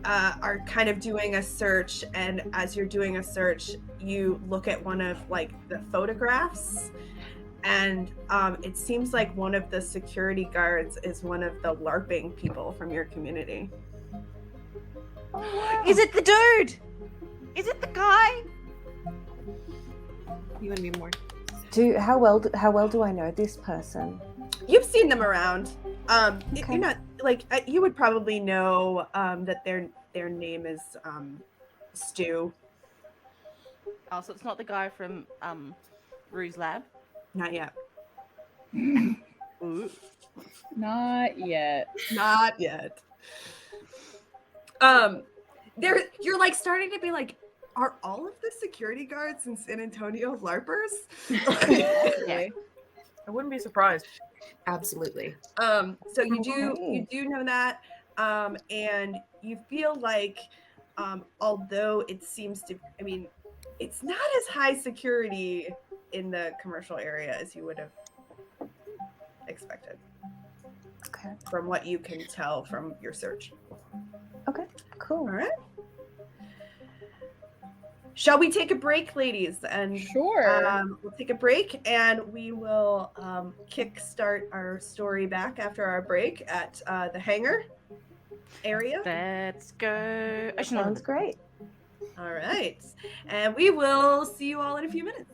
[SPEAKER 2] are kind of doing a search, and as you're doing a search, you look at one of like the photographs, and it seems like one of the security guards is one of the LARPing people from your community.
[SPEAKER 7] Is it the dude? Is it the guy?
[SPEAKER 4] You want to be more?
[SPEAKER 3] How well do I know this person?
[SPEAKER 2] You've seen them around.
[SPEAKER 3] Okay.
[SPEAKER 2] You're not like you would probably know that their name is Stu.
[SPEAKER 7] Oh, so it's not the guy from Rue's lab?
[SPEAKER 2] Not yet.
[SPEAKER 7] Ooh.
[SPEAKER 5] Not yet.
[SPEAKER 2] Not yet. You're like starting to be like, are all of the security guards in San Antonio LARPers?
[SPEAKER 6] Yeah. I wouldn't be surprised.
[SPEAKER 4] Absolutely.
[SPEAKER 2] So you
[SPEAKER 3] Okay.
[SPEAKER 2] do know that, and you feel like, although it seems to, I mean, it's not as high security in the commercial area as you would have expected.
[SPEAKER 3] Okay.
[SPEAKER 2] From what you can tell from your search.
[SPEAKER 3] Okay. Cool.
[SPEAKER 2] All right. Shall we take a break, ladies? And
[SPEAKER 5] Sure.
[SPEAKER 2] we'll take a break, and we will kickstart our story back after our break at the hangar area.
[SPEAKER 7] Let's go.
[SPEAKER 3] That sounds great.
[SPEAKER 2] All right, and we will see you all in a few minutes.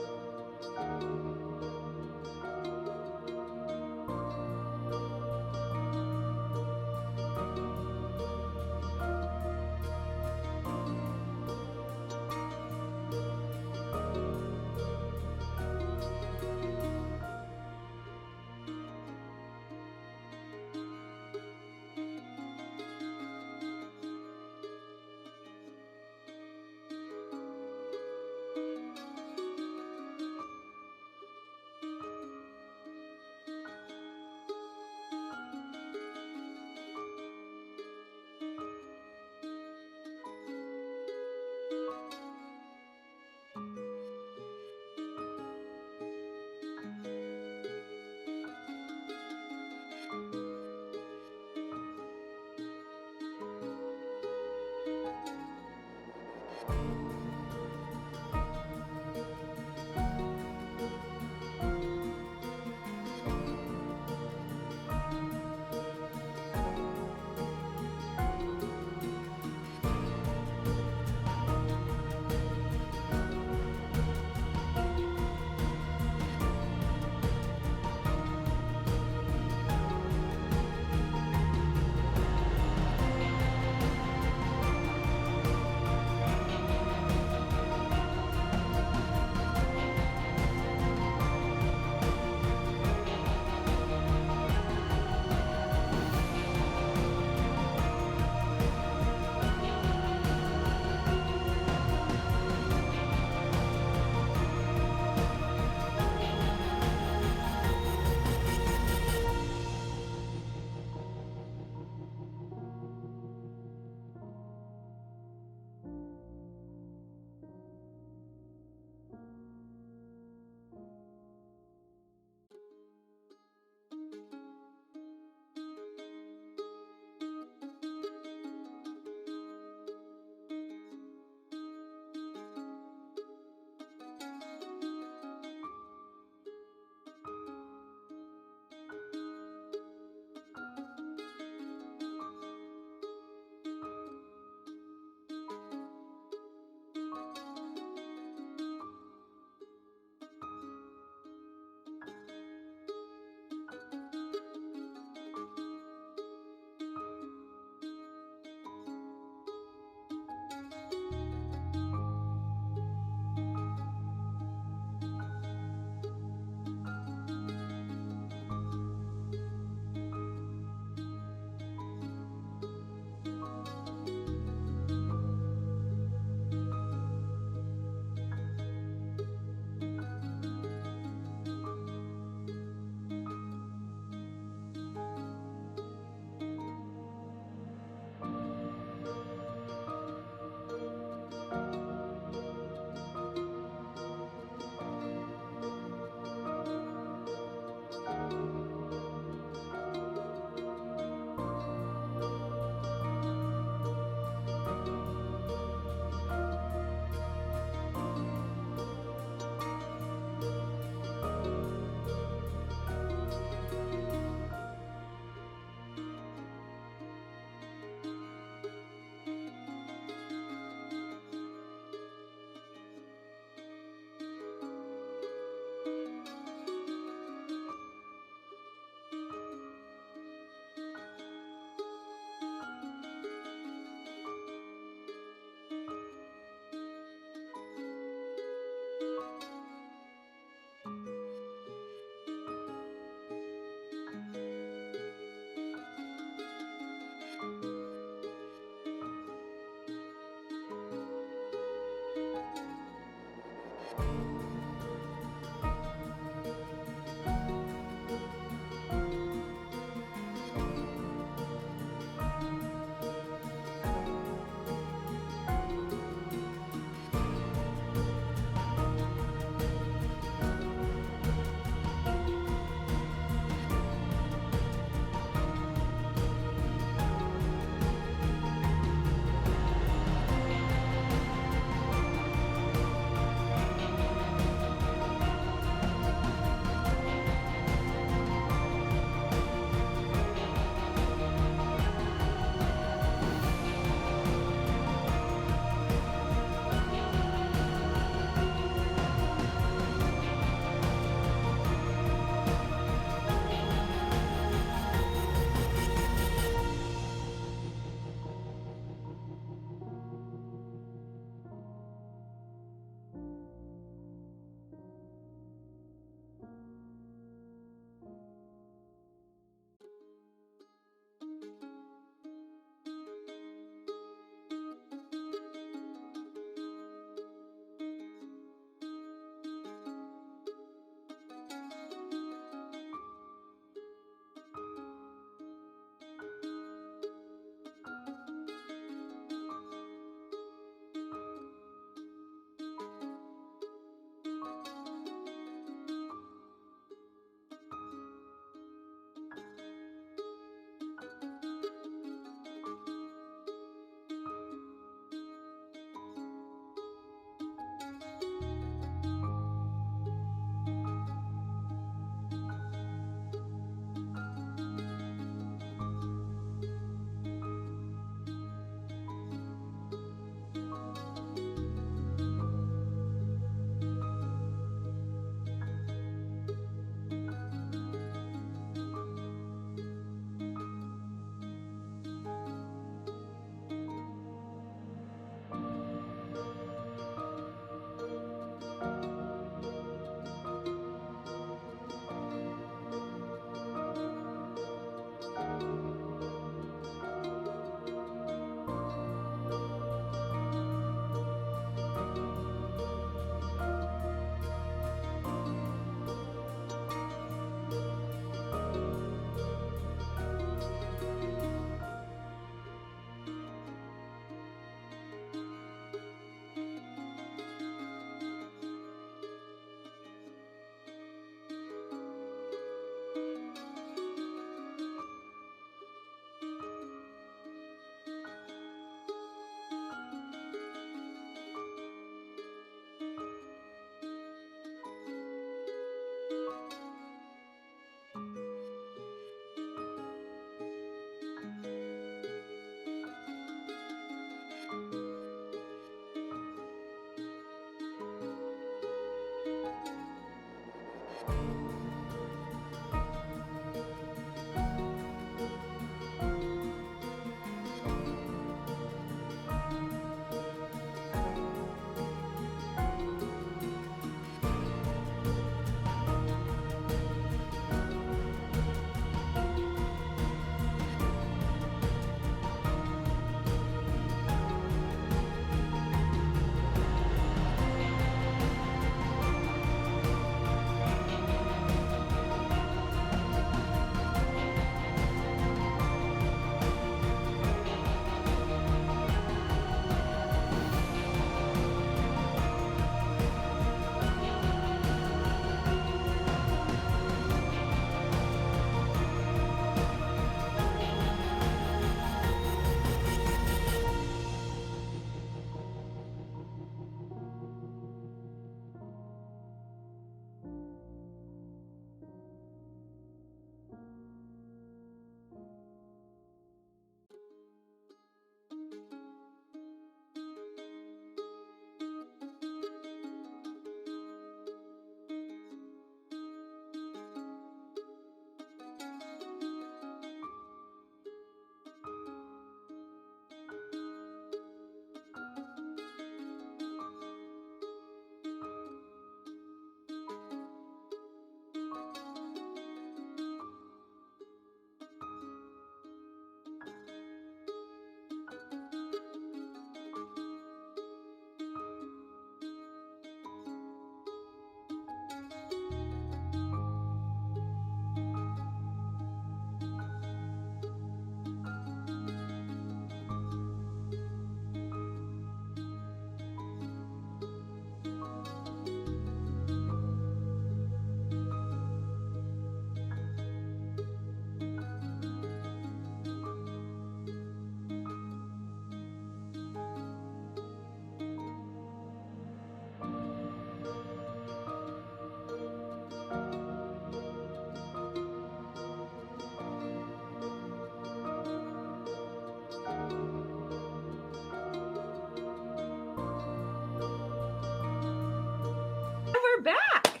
[SPEAKER 2] back.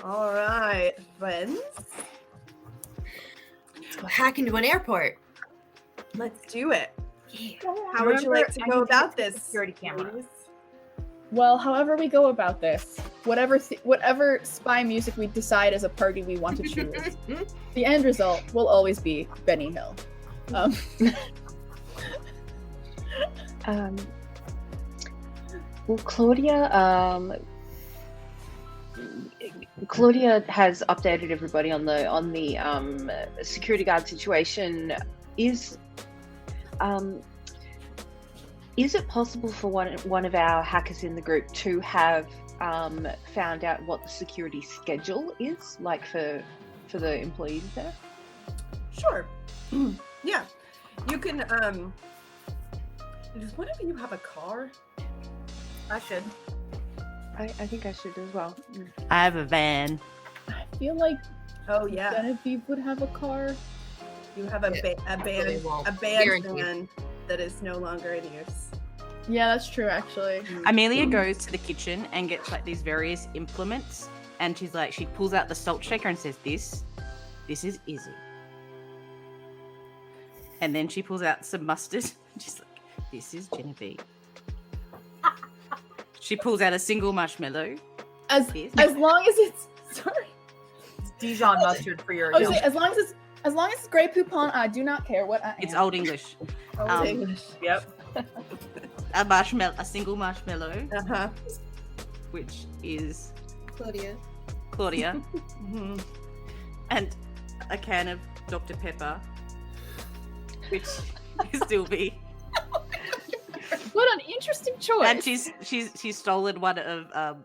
[SPEAKER 2] All right, friends.
[SPEAKER 4] Let's go hack into an airport.
[SPEAKER 2] Let's do it.
[SPEAKER 4] Yeah.
[SPEAKER 2] How would you like to go about this?
[SPEAKER 6] Security camera.
[SPEAKER 2] ladies?
[SPEAKER 5] Well, however we go about this, whatever spy music we decide as a party we want to choose, the end result will always be Benny Hill.
[SPEAKER 8] Well, Claudia has updated everybody on the security guard situation. Is it possible for one of our hackers in the group to have found out what the security schedule is like for the employees there?
[SPEAKER 2] Sure. Yeah. You can, does one of you have a car?
[SPEAKER 6] I should.
[SPEAKER 8] I think I should as well.
[SPEAKER 7] I have a van.
[SPEAKER 5] I feel like
[SPEAKER 2] Oh, yeah.
[SPEAKER 5] Genevieve would have a car.
[SPEAKER 2] You have a
[SPEAKER 4] Really
[SPEAKER 2] band
[SPEAKER 4] won't.
[SPEAKER 2] van
[SPEAKER 4] Guaranteed.
[SPEAKER 2] that is no longer in use.
[SPEAKER 5] Yeah, that's true, actually.
[SPEAKER 7] Amelia goes to the kitchen and gets like these various implements, and she's like, she pulls out the salt shaker and says, "This is Izzy." And then she pulls out some mustard. She's like, "This is Genevieve." She pulls out a single marshmallow.
[SPEAKER 5] As
[SPEAKER 7] This.
[SPEAKER 5] long as it's sorry.
[SPEAKER 6] Dijon mustard for your.
[SPEAKER 5] I was saying, as long as it's Grey Poupon, I do not care what I am.
[SPEAKER 7] It's Old English.
[SPEAKER 6] Yep.
[SPEAKER 7] A single marshmallow,
[SPEAKER 2] Uh-huh.
[SPEAKER 7] which is
[SPEAKER 4] Claudia.
[SPEAKER 7] Claudia, and a can of Dr. Pepper, which is Sylvie.
[SPEAKER 5] What an interesting choice.
[SPEAKER 7] And she's stolen one of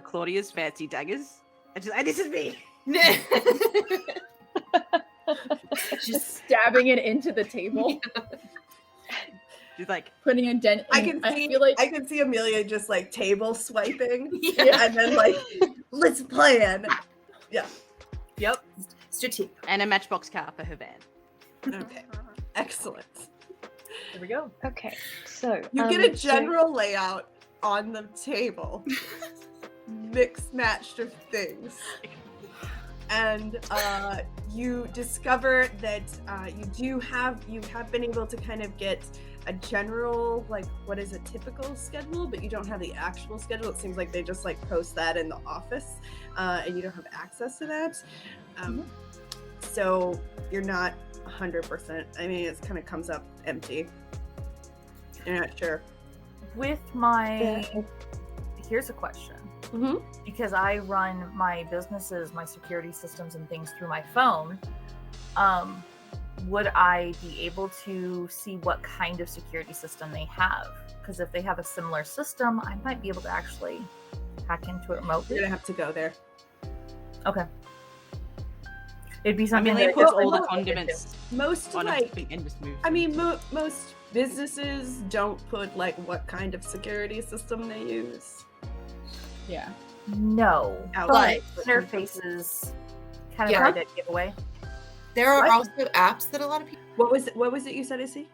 [SPEAKER 7] Claudia's fancy daggers, and she's like, "This is me."
[SPEAKER 5] just stabbing it into the table,
[SPEAKER 7] She's like,
[SPEAKER 5] putting a dent.
[SPEAKER 2] I
[SPEAKER 5] in-
[SPEAKER 2] can see Amelia just like table swiping,
[SPEAKER 4] Yeah.
[SPEAKER 2] and then like, let's plan.
[SPEAKER 6] Yep.
[SPEAKER 4] Strategic.
[SPEAKER 7] and a matchbox car for her van.
[SPEAKER 2] Okay, excellent.
[SPEAKER 6] Here we go.
[SPEAKER 8] Okay, so
[SPEAKER 2] You get a general layout on the table, mixed matched of things, and you discover that you have been able to kind of get a general, like, what is a typical schedule, but you don't have the actual schedule. It seems like they just like post that in the office, and you don't have access to that. So you're not 100%. I mean, it kind of comes up empty. You're not sure.
[SPEAKER 6] With my, here's a question.
[SPEAKER 2] Mhm.
[SPEAKER 6] Because I run my businesses, my security systems and things through my phone, would I be able to see what kind of security system they have? Because if they have a similar system, I might be able to actually hack into it remotely.
[SPEAKER 2] You're gonna have to go there.
[SPEAKER 6] Okay. It'd be something
[SPEAKER 7] Amelia
[SPEAKER 6] that
[SPEAKER 7] puts
[SPEAKER 6] well,
[SPEAKER 7] all the
[SPEAKER 6] I won't get
[SPEAKER 7] condiments
[SPEAKER 2] Most
[SPEAKER 7] on a
[SPEAKER 2] like,
[SPEAKER 7] thing and just moves.
[SPEAKER 2] I mean, most businesses don't put like what kind of security system they use.
[SPEAKER 5] yeah.
[SPEAKER 6] to. No,
[SPEAKER 2] Outside.
[SPEAKER 6] but interfaces kind of
[SPEAKER 4] Yeah.
[SPEAKER 6] are a dead giveaway.
[SPEAKER 4] There are
[SPEAKER 2] What?
[SPEAKER 4] also apps that a lot of people.
[SPEAKER 2] What was it you said, Izzy?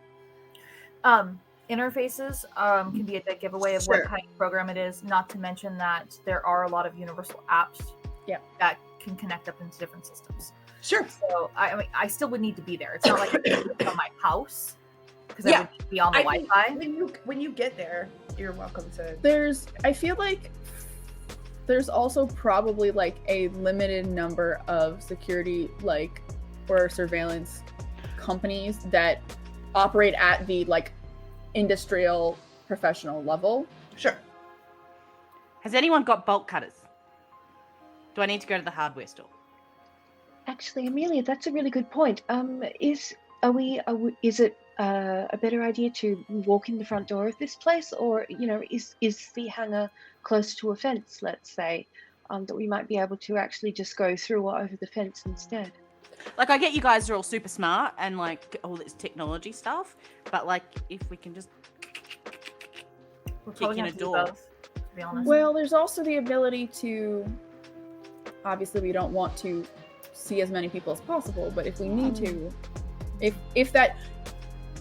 [SPEAKER 6] Interfaces can be a dead giveaway of
[SPEAKER 2] Sure.
[SPEAKER 6] what kind of program it is. Not to mention that there are a lot of universal apps that can connect up into different systems.
[SPEAKER 2] Sure.
[SPEAKER 6] So I mean, I still would need to be there. It's not like it's on my house because
[SPEAKER 2] Yeah.
[SPEAKER 6] I would be on the
[SPEAKER 2] I think
[SPEAKER 6] Wi-Fi.
[SPEAKER 2] when you get there, you're welcome to.
[SPEAKER 5] I feel like there's also probably like a limited number of security or surveillance companies that operate at the like industrial professional level.
[SPEAKER 2] Sure.
[SPEAKER 7] Has anyone got bolt cutters? Do I need to go to the hardware store?
[SPEAKER 8] Actually, Amelia, that's a really good point. Is it a better idea to walk in the front door of this place, or is the hangar close to a fence? Let's say that we might be able to actually just go through or over the fence instead.
[SPEAKER 7] Like, I get you guys are all super smart and like all this technology stuff, but like if we can just
[SPEAKER 6] We're
[SPEAKER 7] kick
[SPEAKER 6] probably
[SPEAKER 7] in
[SPEAKER 6] gonna
[SPEAKER 7] a
[SPEAKER 6] have to do
[SPEAKER 7] door.
[SPEAKER 6] both, to be honest.
[SPEAKER 5] Well, there's also the ability to. Obviously, we don't want to see as many people as possible, but if we need to, if that,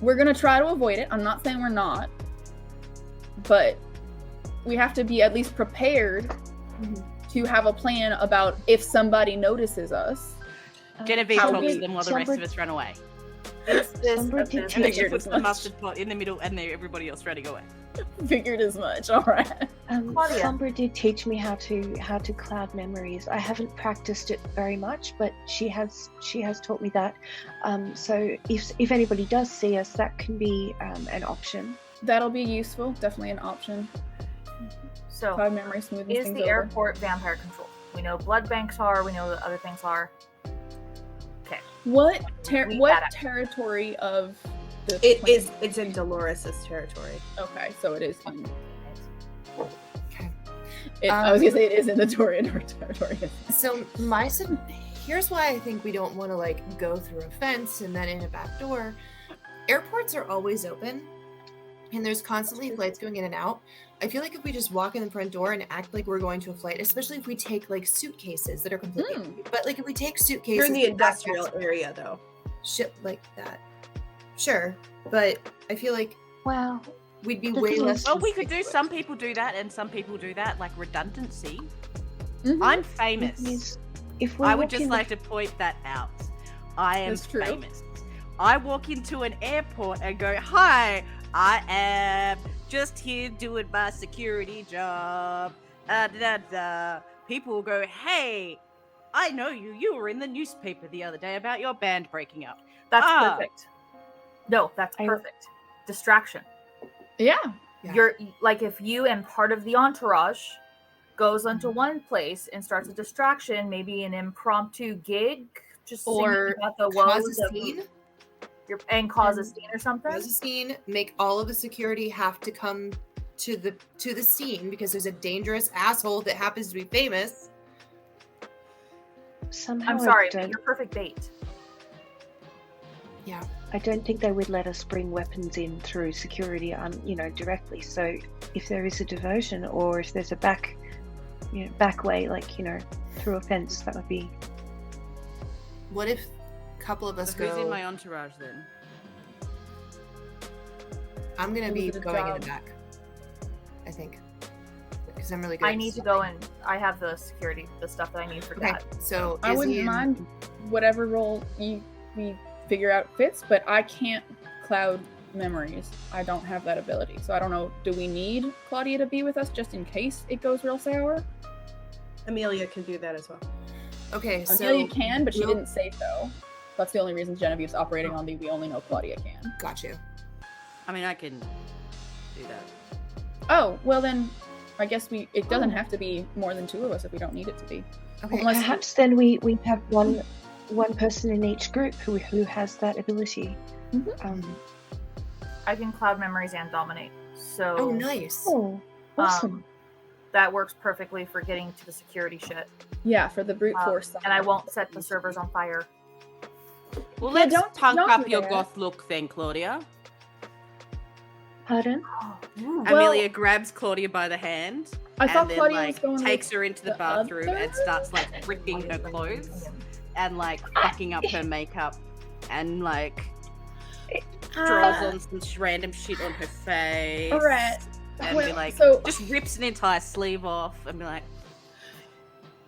[SPEAKER 5] we're gonna try to avoid it. I'm not saying we're not, but we have to be at least prepared to have a plan about if somebody notices us.
[SPEAKER 7] Genevieve
[SPEAKER 5] How
[SPEAKER 7] talks
[SPEAKER 5] we-
[SPEAKER 7] to them while the rest of us run away.
[SPEAKER 8] Somebody did
[SPEAKER 7] And then
[SPEAKER 8] teach
[SPEAKER 7] she puts the
[SPEAKER 5] much.
[SPEAKER 7] mustard pot in the middle and then everybody else running away.
[SPEAKER 5] Figured as much. All right.
[SPEAKER 6] Claudia.
[SPEAKER 8] Sombra did teach me how to cloud memories. I haven't practiced it very much, but she has taught me that. So if anybody does see us, that can be an option.
[SPEAKER 5] That'll be useful. Definitely an option.
[SPEAKER 6] So,
[SPEAKER 5] Cloud memory smoothens
[SPEAKER 6] is
[SPEAKER 5] things
[SPEAKER 6] the
[SPEAKER 5] over.
[SPEAKER 6] airport vampire controlled? We know blood banks are. We know that other things are. Okay.
[SPEAKER 5] What
[SPEAKER 6] We
[SPEAKER 5] what
[SPEAKER 6] had it.
[SPEAKER 5] territory of the
[SPEAKER 2] It's in Dolores' territory.
[SPEAKER 5] Okay, so it is in
[SPEAKER 4] Okay.
[SPEAKER 5] I was gonna say it is in the Toreador territory.
[SPEAKER 4] So here's why I think we don't want to like go through a fence and then in a back door. Airports are always open, and there's constantly flights going in and out. I feel like if we just walk in the front door and act like we're going to a flight, especially if we take like suitcases that are completely empty, but like if we take suitcases,
[SPEAKER 2] You're in the
[SPEAKER 4] and backpacks,
[SPEAKER 2] industrial area, though.
[SPEAKER 4] shit like that. Sure, but I feel like
[SPEAKER 8] Wow.
[SPEAKER 4] we'd be
[SPEAKER 8] The
[SPEAKER 4] way
[SPEAKER 8] thing
[SPEAKER 4] less.
[SPEAKER 8] is-
[SPEAKER 7] Well, we could do. Some people do that, and some people do that, like redundancy.
[SPEAKER 5] Mhm.
[SPEAKER 7] I'm famous.
[SPEAKER 8] Is if we
[SPEAKER 7] I would
[SPEAKER 8] walk
[SPEAKER 7] just
[SPEAKER 8] in
[SPEAKER 7] like to point that out. I am
[SPEAKER 5] That's true.
[SPEAKER 7] famous. I walk into an airport and go, "Hi, I am just here doing my security job." People will go, "Hey, I know you. You were in the newspaper the other day about your band breaking up."
[SPEAKER 6] That's
[SPEAKER 7] Ah.
[SPEAKER 6] perfect. No, that's
[SPEAKER 8] I-
[SPEAKER 6] perfect. Distraction.
[SPEAKER 5] Yeah.
[SPEAKER 4] Yeah.
[SPEAKER 6] You're like if you and part of the entourage goes onto
[SPEAKER 7] Mm-hmm.
[SPEAKER 6] one place and starts a distraction, maybe an impromptu gig, just
[SPEAKER 4] Or
[SPEAKER 6] singing about the
[SPEAKER 4] cause
[SPEAKER 6] woes
[SPEAKER 4] a
[SPEAKER 6] of
[SPEAKER 4] scene.
[SPEAKER 6] and cause a
[SPEAKER 8] And-
[SPEAKER 6] scene or something.
[SPEAKER 4] Cause a scene. Make all of the security have to come to the scene because there's a dangerous asshole that happens to be famous.
[SPEAKER 8] somehow
[SPEAKER 6] I'm sorry,
[SPEAKER 8] I
[SPEAKER 6] but
[SPEAKER 8] don't,
[SPEAKER 6] you're perfect bait.
[SPEAKER 4] Yeah.
[SPEAKER 8] I don't think they would let us bring weapons in through security, directly. So if there is a diversion or if there's a back way, like through a fence, that would be.
[SPEAKER 4] What if a couple of us
[SPEAKER 7] So who's
[SPEAKER 4] go?
[SPEAKER 7] in my entourage then?
[SPEAKER 4] I'm gonna
[SPEAKER 5] Who's
[SPEAKER 4] be
[SPEAKER 5] at a
[SPEAKER 4] going in
[SPEAKER 5] job?
[SPEAKER 4] the back. I think because I'm really good.
[SPEAKER 6] I
[SPEAKER 4] at
[SPEAKER 6] need to
[SPEAKER 4] stealthing.
[SPEAKER 6] go and I have the security, the stuff that I need for
[SPEAKER 4] Okay,
[SPEAKER 6] that.
[SPEAKER 4] so
[SPEAKER 5] I
[SPEAKER 4] Izzy
[SPEAKER 5] wouldn't
[SPEAKER 4] and-
[SPEAKER 5] mind whatever role we figure out fits, but I can't cloud memories. I don't have that ability. So I don't know, do we need Claudia to be with us just in case it goes real sour?
[SPEAKER 2] Amelia can do that as well.
[SPEAKER 4] Okay, so
[SPEAKER 5] Amelia can, but she
[SPEAKER 4] we'll-
[SPEAKER 5] didn't say so. That's the only reason Genevieve's operating on the we only know Claudia can.
[SPEAKER 4] Got you.
[SPEAKER 7] I mean, I can do that.
[SPEAKER 5] Oh, well then I guess it doesn't have to be more than two of us if we don't need it to be.
[SPEAKER 4] Okay,
[SPEAKER 5] Unless-
[SPEAKER 8] Perhaps then we have one person in each group who has that ability.
[SPEAKER 5] Mhm.
[SPEAKER 6] I can cloud memories and dominate. So
[SPEAKER 4] oh, nice.
[SPEAKER 8] Oh, awesome.
[SPEAKER 6] that works perfectly for getting to the security shit.
[SPEAKER 5] Yeah, for the brute force side.
[SPEAKER 6] And I won't set the servers on fire.
[SPEAKER 7] Well,
[SPEAKER 5] Yeah,
[SPEAKER 7] let's
[SPEAKER 5] don't
[SPEAKER 7] punk
[SPEAKER 5] do
[SPEAKER 7] up your
[SPEAKER 5] that.
[SPEAKER 7] goth look then, Claudia.
[SPEAKER 8] Pardon?
[SPEAKER 5] Well,
[SPEAKER 7] Amelia grabs Claudia by the hand
[SPEAKER 5] I thought
[SPEAKER 7] and then
[SPEAKER 5] Claudia was going
[SPEAKER 7] takes
[SPEAKER 5] with
[SPEAKER 7] her into the
[SPEAKER 5] the
[SPEAKER 7] bathroom and
[SPEAKER 5] other-
[SPEAKER 7] starts ripping her clothes and fucking up her makeup and draws on some random shit on her face.
[SPEAKER 5] Alright.
[SPEAKER 7] And
[SPEAKER 5] Well,
[SPEAKER 7] be like,
[SPEAKER 5] so-
[SPEAKER 7] just rips an entire sleeve off and be like,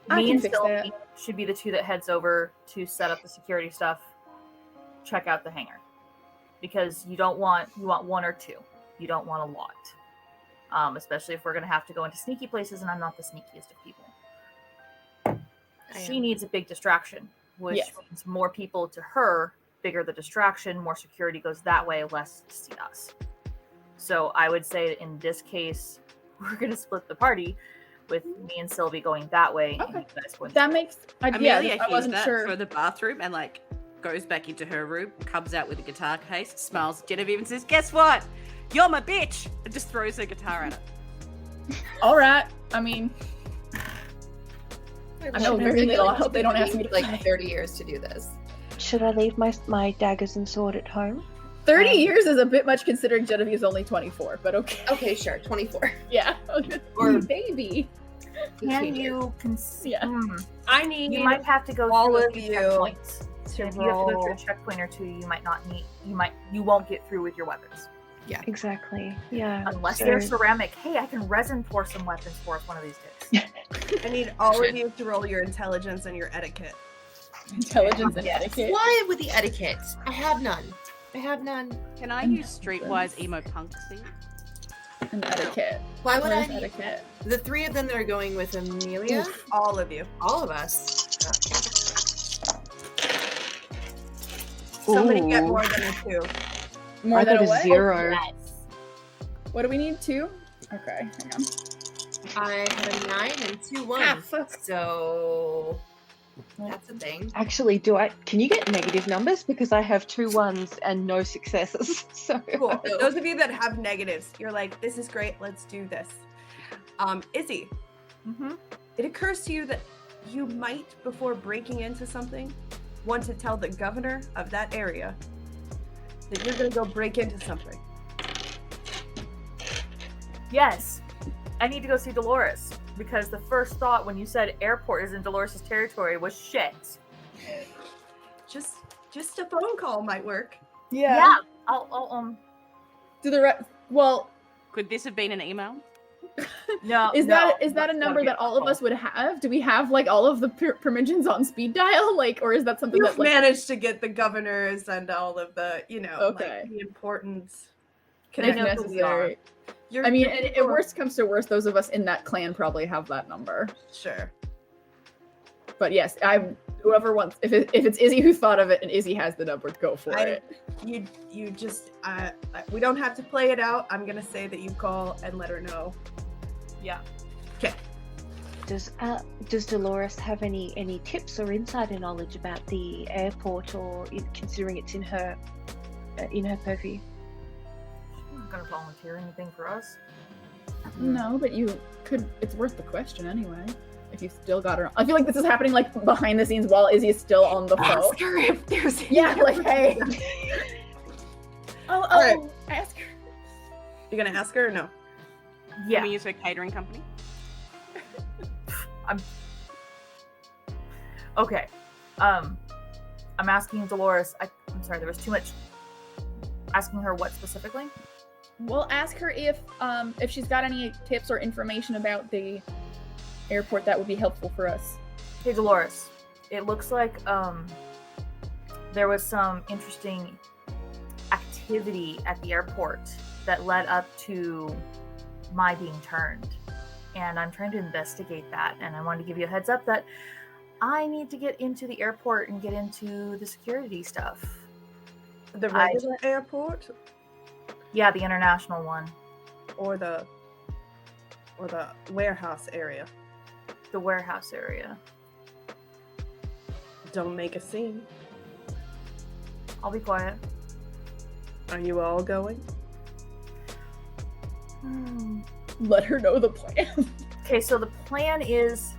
[SPEAKER 5] I
[SPEAKER 6] Me
[SPEAKER 5] can
[SPEAKER 6] and
[SPEAKER 5] fix
[SPEAKER 6] Sylvie
[SPEAKER 5] that.
[SPEAKER 6] should be the two that heads over to set up the security stuff. Check out the hangar. Because you want one or two. You don't want a lot. Especially if we're gonna have to go into sneaky places and I'm not the sneakiest of people. She needs a big distraction, which
[SPEAKER 5] Yes.
[SPEAKER 6] means more people to her, bigger the distraction, more security goes that way, less to see us. So I would say in this case, we're gonna split the party with me and Sylvie going that way and
[SPEAKER 5] Okay.
[SPEAKER 6] you guys going
[SPEAKER 5] That makes
[SPEAKER 7] Amelia
[SPEAKER 5] I
[SPEAKER 7] hears
[SPEAKER 5] wasn't
[SPEAKER 7] that
[SPEAKER 5] sure.
[SPEAKER 7] for the bathroom and goes back into her room, comes out with a guitar case, smiles at Genevieve and says, "Guess what? You're my bitch!" and just throws her guitar at her.
[SPEAKER 5] Alright. I mean, I know very little. I hope they don't ask me to play.
[SPEAKER 4] 30 years to do this.
[SPEAKER 8] Should I leave my daggers and sword at home?
[SPEAKER 5] 30 years is a bit much considering Genevieve's only 24, but okay.
[SPEAKER 4] Okay, sure, 24.
[SPEAKER 5] Yeah.
[SPEAKER 4] Or-
[SPEAKER 5] baby.
[SPEAKER 6] Can you conceive?
[SPEAKER 5] Yeah.
[SPEAKER 2] I need
[SPEAKER 6] You might have to go
[SPEAKER 2] all
[SPEAKER 6] through a
[SPEAKER 2] of
[SPEAKER 6] few
[SPEAKER 2] you
[SPEAKER 6] checkpoints.
[SPEAKER 2] to
[SPEAKER 6] If you have to go through
[SPEAKER 2] roll.
[SPEAKER 6] a checkpoint or two, you might not need. You won't get through with your weapons.
[SPEAKER 8] Exactly. Yeah.
[SPEAKER 6] Unless
[SPEAKER 8] so-
[SPEAKER 6] they're ceramic. Hey, I can resin pour some weapons for us one of these days.
[SPEAKER 2] I need all of you to roll your intelligence and your etiquette.
[SPEAKER 5] Intelligence and
[SPEAKER 6] Yes.
[SPEAKER 5] etiquette.
[SPEAKER 4] Why with the etiquette? I have none.
[SPEAKER 7] Can I use streetwise emo punk scene?
[SPEAKER 5] And etiquette.
[SPEAKER 4] Why would
[SPEAKER 5] Where's
[SPEAKER 4] I need
[SPEAKER 5] etiquette?
[SPEAKER 4] the three of them that are going with Amelia?
[SPEAKER 2] Oof, all of you.
[SPEAKER 4] All of us.
[SPEAKER 2] Somebody get
[SPEAKER 8] Ooh.
[SPEAKER 2] more than a 2.
[SPEAKER 5] More
[SPEAKER 8] I
[SPEAKER 5] than
[SPEAKER 8] got
[SPEAKER 5] a
[SPEAKER 8] a
[SPEAKER 5] what?
[SPEAKER 8] 0.
[SPEAKER 6] Yes.
[SPEAKER 5] What do we need? 2? Okay, hang on.
[SPEAKER 4] I have a 9 and 2 1s.
[SPEAKER 5] Ah,
[SPEAKER 4] So that's a thing.
[SPEAKER 8] Actually, can you get negative numbers? Because I have 2 1s and no successes. So
[SPEAKER 2] Cool. Those of you that have negatives, you're like, this is great, let's do this. Izzy,
[SPEAKER 6] Mm-hmm.
[SPEAKER 2] it occurs to you that you might, before breaking into something, want to tell the governor of that area that you're going to go break into something.
[SPEAKER 6] Yes. I need to go see Dolores because the first thought when you said airport is in Dolores' territory was shit.
[SPEAKER 2] Just a phone call might work.
[SPEAKER 6] Yeah. I'll
[SPEAKER 5] Do the well,
[SPEAKER 7] Could this have been an email?
[SPEAKER 6] no.
[SPEAKER 5] is
[SPEAKER 6] no,
[SPEAKER 5] that a
[SPEAKER 6] that's
[SPEAKER 5] number
[SPEAKER 6] gotta be
[SPEAKER 5] that all of
[SPEAKER 6] phone.
[SPEAKER 5] us would have? Do we have like all of the permissions on speed dial? Like, or is that something
[SPEAKER 2] You've
[SPEAKER 5] that like
[SPEAKER 2] managed to get the governors and all of the,
[SPEAKER 5] Okay.
[SPEAKER 2] like the important
[SPEAKER 5] if
[SPEAKER 2] connections.
[SPEAKER 5] necessary?
[SPEAKER 2] You're,
[SPEAKER 5] I mean,
[SPEAKER 2] you're
[SPEAKER 5] if worst comes to worst, those of us in that clan probably have that number.
[SPEAKER 2] sure.
[SPEAKER 5] But yes, whoever wants. If it's Izzy who thought of it and Izzy has the number, go for it.
[SPEAKER 2] You just we don't have to play it out. I'm gonna say that you call and let her know.
[SPEAKER 6] Yeah.
[SPEAKER 2] Okay.
[SPEAKER 8] Does Dolores have any tips or insider knowledge about the airport, or considering it's in her purview?
[SPEAKER 6] She's not gonna volunteer anything for us.
[SPEAKER 5] No, but you could. It's worth the question anyway. If you still got her, I feel like this is happening like behind the scenes while Izzy is still on the phone.
[SPEAKER 2] Ask her if there's
[SPEAKER 5] Yeah, like hey.
[SPEAKER 2] All right.
[SPEAKER 5] Ask her.
[SPEAKER 2] You gonna ask her or no?
[SPEAKER 6] Yeah.
[SPEAKER 7] Can we use her catering company?
[SPEAKER 6] Okay. I'm asking Dolores. I'm sorry, there was too much. Asking her what specifically?
[SPEAKER 5] We'll ask her if she's got any tips or information about the airport that would be helpful for us.
[SPEAKER 6] Hey Dolores, it looks like there was some interesting activity at the airport that led up to my being turned. And I'm trying to investigate that. And I wanted to give you a heads up that I need to get into the airport and get into the security stuff.
[SPEAKER 2] The regular airport
[SPEAKER 6] Yeah, the international one.
[SPEAKER 2] or the warehouse area?
[SPEAKER 6] The warehouse area.
[SPEAKER 2] Don't make a scene.
[SPEAKER 6] I'll be quiet.
[SPEAKER 2] Are you all going?
[SPEAKER 5] Let her know the plan.
[SPEAKER 6] Okay, so the plan is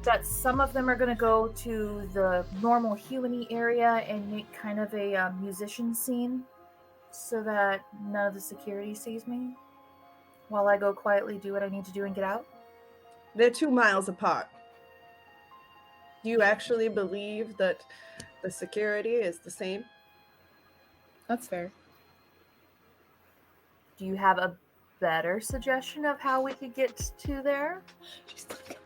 [SPEAKER 6] that some of them are going to go to the normal human-y area and make kind of a musician scene so that none of the security sees me while I go quietly do what I need to do and get out.
[SPEAKER 2] They're 2 miles apart. Do you actually believe that the security is the same?
[SPEAKER 5] That's fair.
[SPEAKER 6] Do you have a better suggestion of how we could get to there?
[SPEAKER 5] She's like,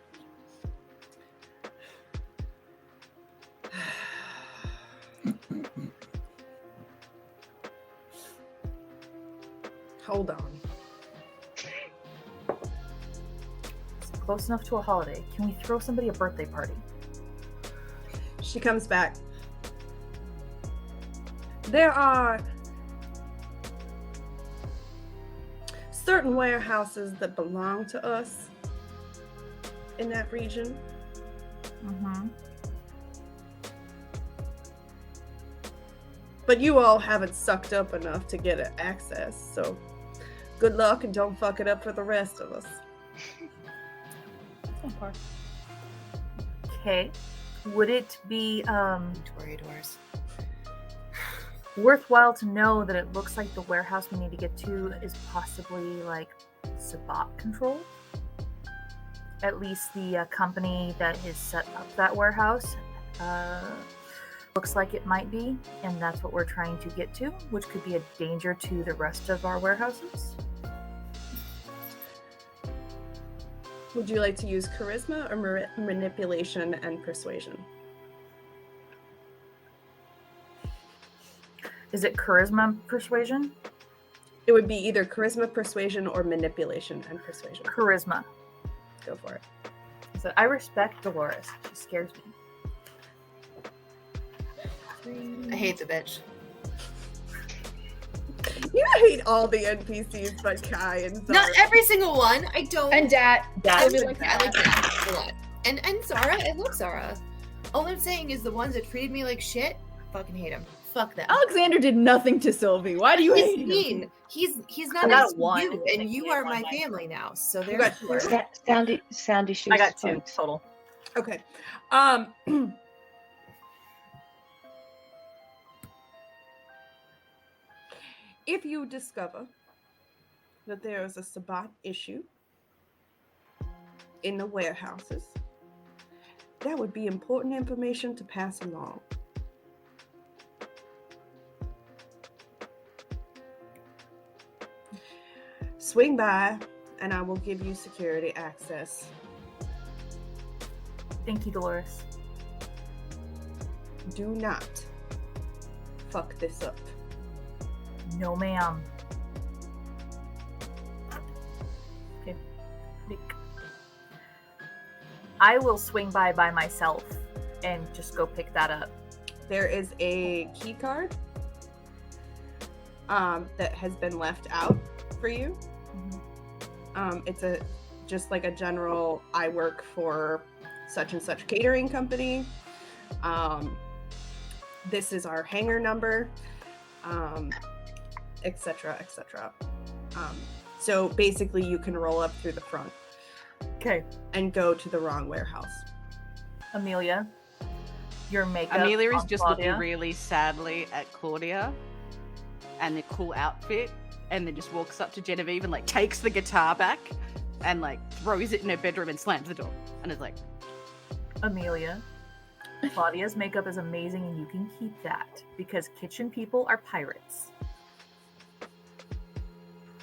[SPEAKER 2] Hold on.
[SPEAKER 6] It's close enough to a holiday. Can we throw somebody a birthday party?
[SPEAKER 2] She comes back. There are certain warehouses that belong to us in that region.
[SPEAKER 6] Mm-hmm.
[SPEAKER 2] But you all haven't sucked up enough to get access, so good luck and don't fuck it up for the rest of us.
[SPEAKER 6] Okay. Would it be
[SPEAKER 4] Toreadors.
[SPEAKER 6] worthwhile to know that it looks like the warehouse we need to get to is possibly like Sabbat controlled? At least the company that has set up that warehouse looks like it might be, and that's what we're trying to get to, which could be a danger to the rest of our warehouses.
[SPEAKER 2] Would you like to use charisma or manipulation and persuasion?
[SPEAKER 6] Is it charisma persuasion?
[SPEAKER 2] It would be either charisma, persuasion, or manipulation and persuasion.
[SPEAKER 6] Charisma.
[SPEAKER 2] Go for it.
[SPEAKER 6] So I respect Dolores. She scares me.
[SPEAKER 4] I hate the bitch.
[SPEAKER 2] You hate all the NPCs but Kai and Zara.
[SPEAKER 4] Not every single one. I don't.
[SPEAKER 5] And Dat.
[SPEAKER 4] I
[SPEAKER 5] Maybe
[SPEAKER 4] like
[SPEAKER 5] like
[SPEAKER 4] that a lot. And Zara, I love Zara. All I'm saying is the ones that treated me like shit, fucking hate them. Fuck them.
[SPEAKER 5] Alexander did nothing to Sylvie. Why do you
[SPEAKER 4] He's
[SPEAKER 5] hate him?
[SPEAKER 4] mean. He's not
[SPEAKER 6] I got
[SPEAKER 4] as
[SPEAKER 6] one.
[SPEAKER 4] you, and you are my family now. So
[SPEAKER 2] You got
[SPEAKER 4] therefore,
[SPEAKER 2] two.
[SPEAKER 8] Sound issues.
[SPEAKER 6] I got 2
[SPEAKER 8] folks.
[SPEAKER 6] total.
[SPEAKER 2] Okay. If you discover that there is a Sabbat issue in the warehouses, that would be important information to pass along. Swing by and I will give you security access.
[SPEAKER 6] Thank you, Dolores.
[SPEAKER 2] Do not fuck this up.
[SPEAKER 6] No, ma'am. Okay. I will swing by myself and just go pick that up.
[SPEAKER 2] There is a key card that has been left out for you. It's just like a general, I work for such and such catering company. This is our hangar number, etc., etc. So basically you can roll up through the front.
[SPEAKER 6] Okay.
[SPEAKER 2] And go to the wrong warehouse.
[SPEAKER 6] Amelia, your makeup.
[SPEAKER 7] Amelia is
[SPEAKER 6] on
[SPEAKER 7] just
[SPEAKER 6] Claudia.
[SPEAKER 7] looking really sadly at Claudia and the cool outfit, and then just walks up to Genevieve and like takes the guitar back and like throws it in her bedroom and slams the door and is like,
[SPEAKER 6] Amelia, Claudia's makeup is amazing and you can keep that because kitchen people are pirates.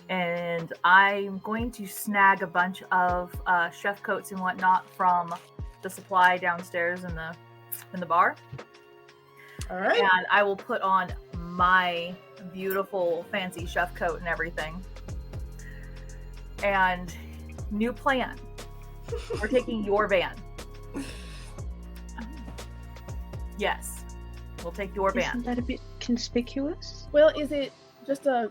[SPEAKER 6] And I'm going to snag a bunch of chef coats and whatnot from the supply downstairs in the bar.
[SPEAKER 2] All right.
[SPEAKER 6] And I will put on my beautiful fancy chef coat and everything. And new plan. We're taking your van. Yes. We'll take your van.
[SPEAKER 8] Isn't that a bit conspicuous?
[SPEAKER 5] Well, is it just a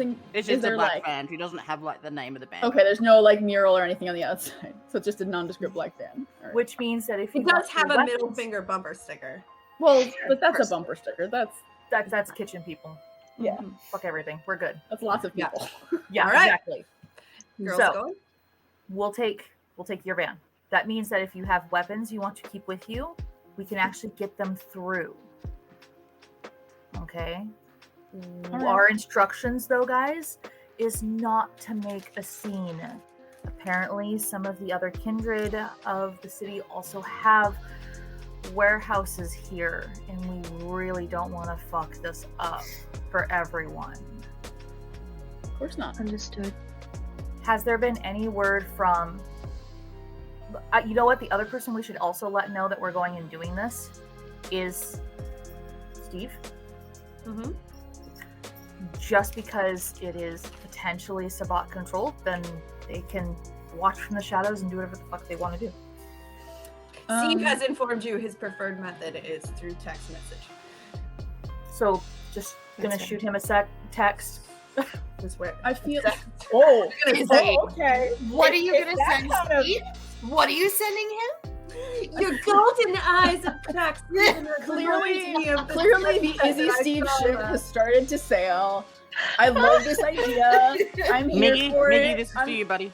[SPEAKER 7] it's
[SPEAKER 5] is
[SPEAKER 7] just a
[SPEAKER 5] there
[SPEAKER 7] black
[SPEAKER 5] like
[SPEAKER 7] band who doesn't have like the name of the band.
[SPEAKER 5] okay? There's no like mural or anything on the outside, so it's just a nondescript black van. All right.
[SPEAKER 6] Which means that if you
[SPEAKER 2] It does
[SPEAKER 6] want
[SPEAKER 2] have
[SPEAKER 6] your
[SPEAKER 2] a middle
[SPEAKER 6] weapons-
[SPEAKER 2] finger bumper sticker.
[SPEAKER 5] Well, but that's a
[SPEAKER 2] First.
[SPEAKER 5] bumper sticker.
[SPEAKER 6] that's kitchen people.
[SPEAKER 5] Yeah.
[SPEAKER 6] Fuck everything. We're good.
[SPEAKER 5] That's lots of
[SPEAKER 2] Yeah.
[SPEAKER 5] people.
[SPEAKER 6] Yeah,
[SPEAKER 2] All right.
[SPEAKER 6] exactly.
[SPEAKER 2] Girls
[SPEAKER 6] So-
[SPEAKER 2] going?
[SPEAKER 6] We'll take your van. That means that if you have weapons you want to keep with you, we can actually get them through. Okay?
[SPEAKER 5] All right.
[SPEAKER 6] Our instructions though, guys, is not to make a scene. Apparently, some of the other kindred of the city also have warehouses here, and we really don't want to fuck this up for everyone.
[SPEAKER 5] Of course not.
[SPEAKER 8] Understood.
[SPEAKER 6] Has there been any word from you know what, the other person we should also let know that we're going and doing this is Steve?
[SPEAKER 2] Mm-hmm.
[SPEAKER 6] Just because it is potentially Sabbat controlled, then they can watch from the shadows and do whatever the fuck they want to do.
[SPEAKER 2] Steve has informed you his preferred method is through text message.
[SPEAKER 6] So just gonna
[SPEAKER 4] That's
[SPEAKER 6] shoot him a text.
[SPEAKER 2] Is where
[SPEAKER 5] I feel. Oh, okay.
[SPEAKER 4] What are you
[SPEAKER 5] Is
[SPEAKER 4] gonna
[SPEAKER 5] that
[SPEAKER 4] send
[SPEAKER 5] kind of-
[SPEAKER 4] Steve? What are you sending him?
[SPEAKER 2] your golden eyes of text.
[SPEAKER 5] Clearly, the Izzy Steve ship has started to sail. I love this idea. I'm here
[SPEAKER 7] Miggy,
[SPEAKER 5] for
[SPEAKER 7] Miggy,
[SPEAKER 5] it.
[SPEAKER 7] this is for you, buddy.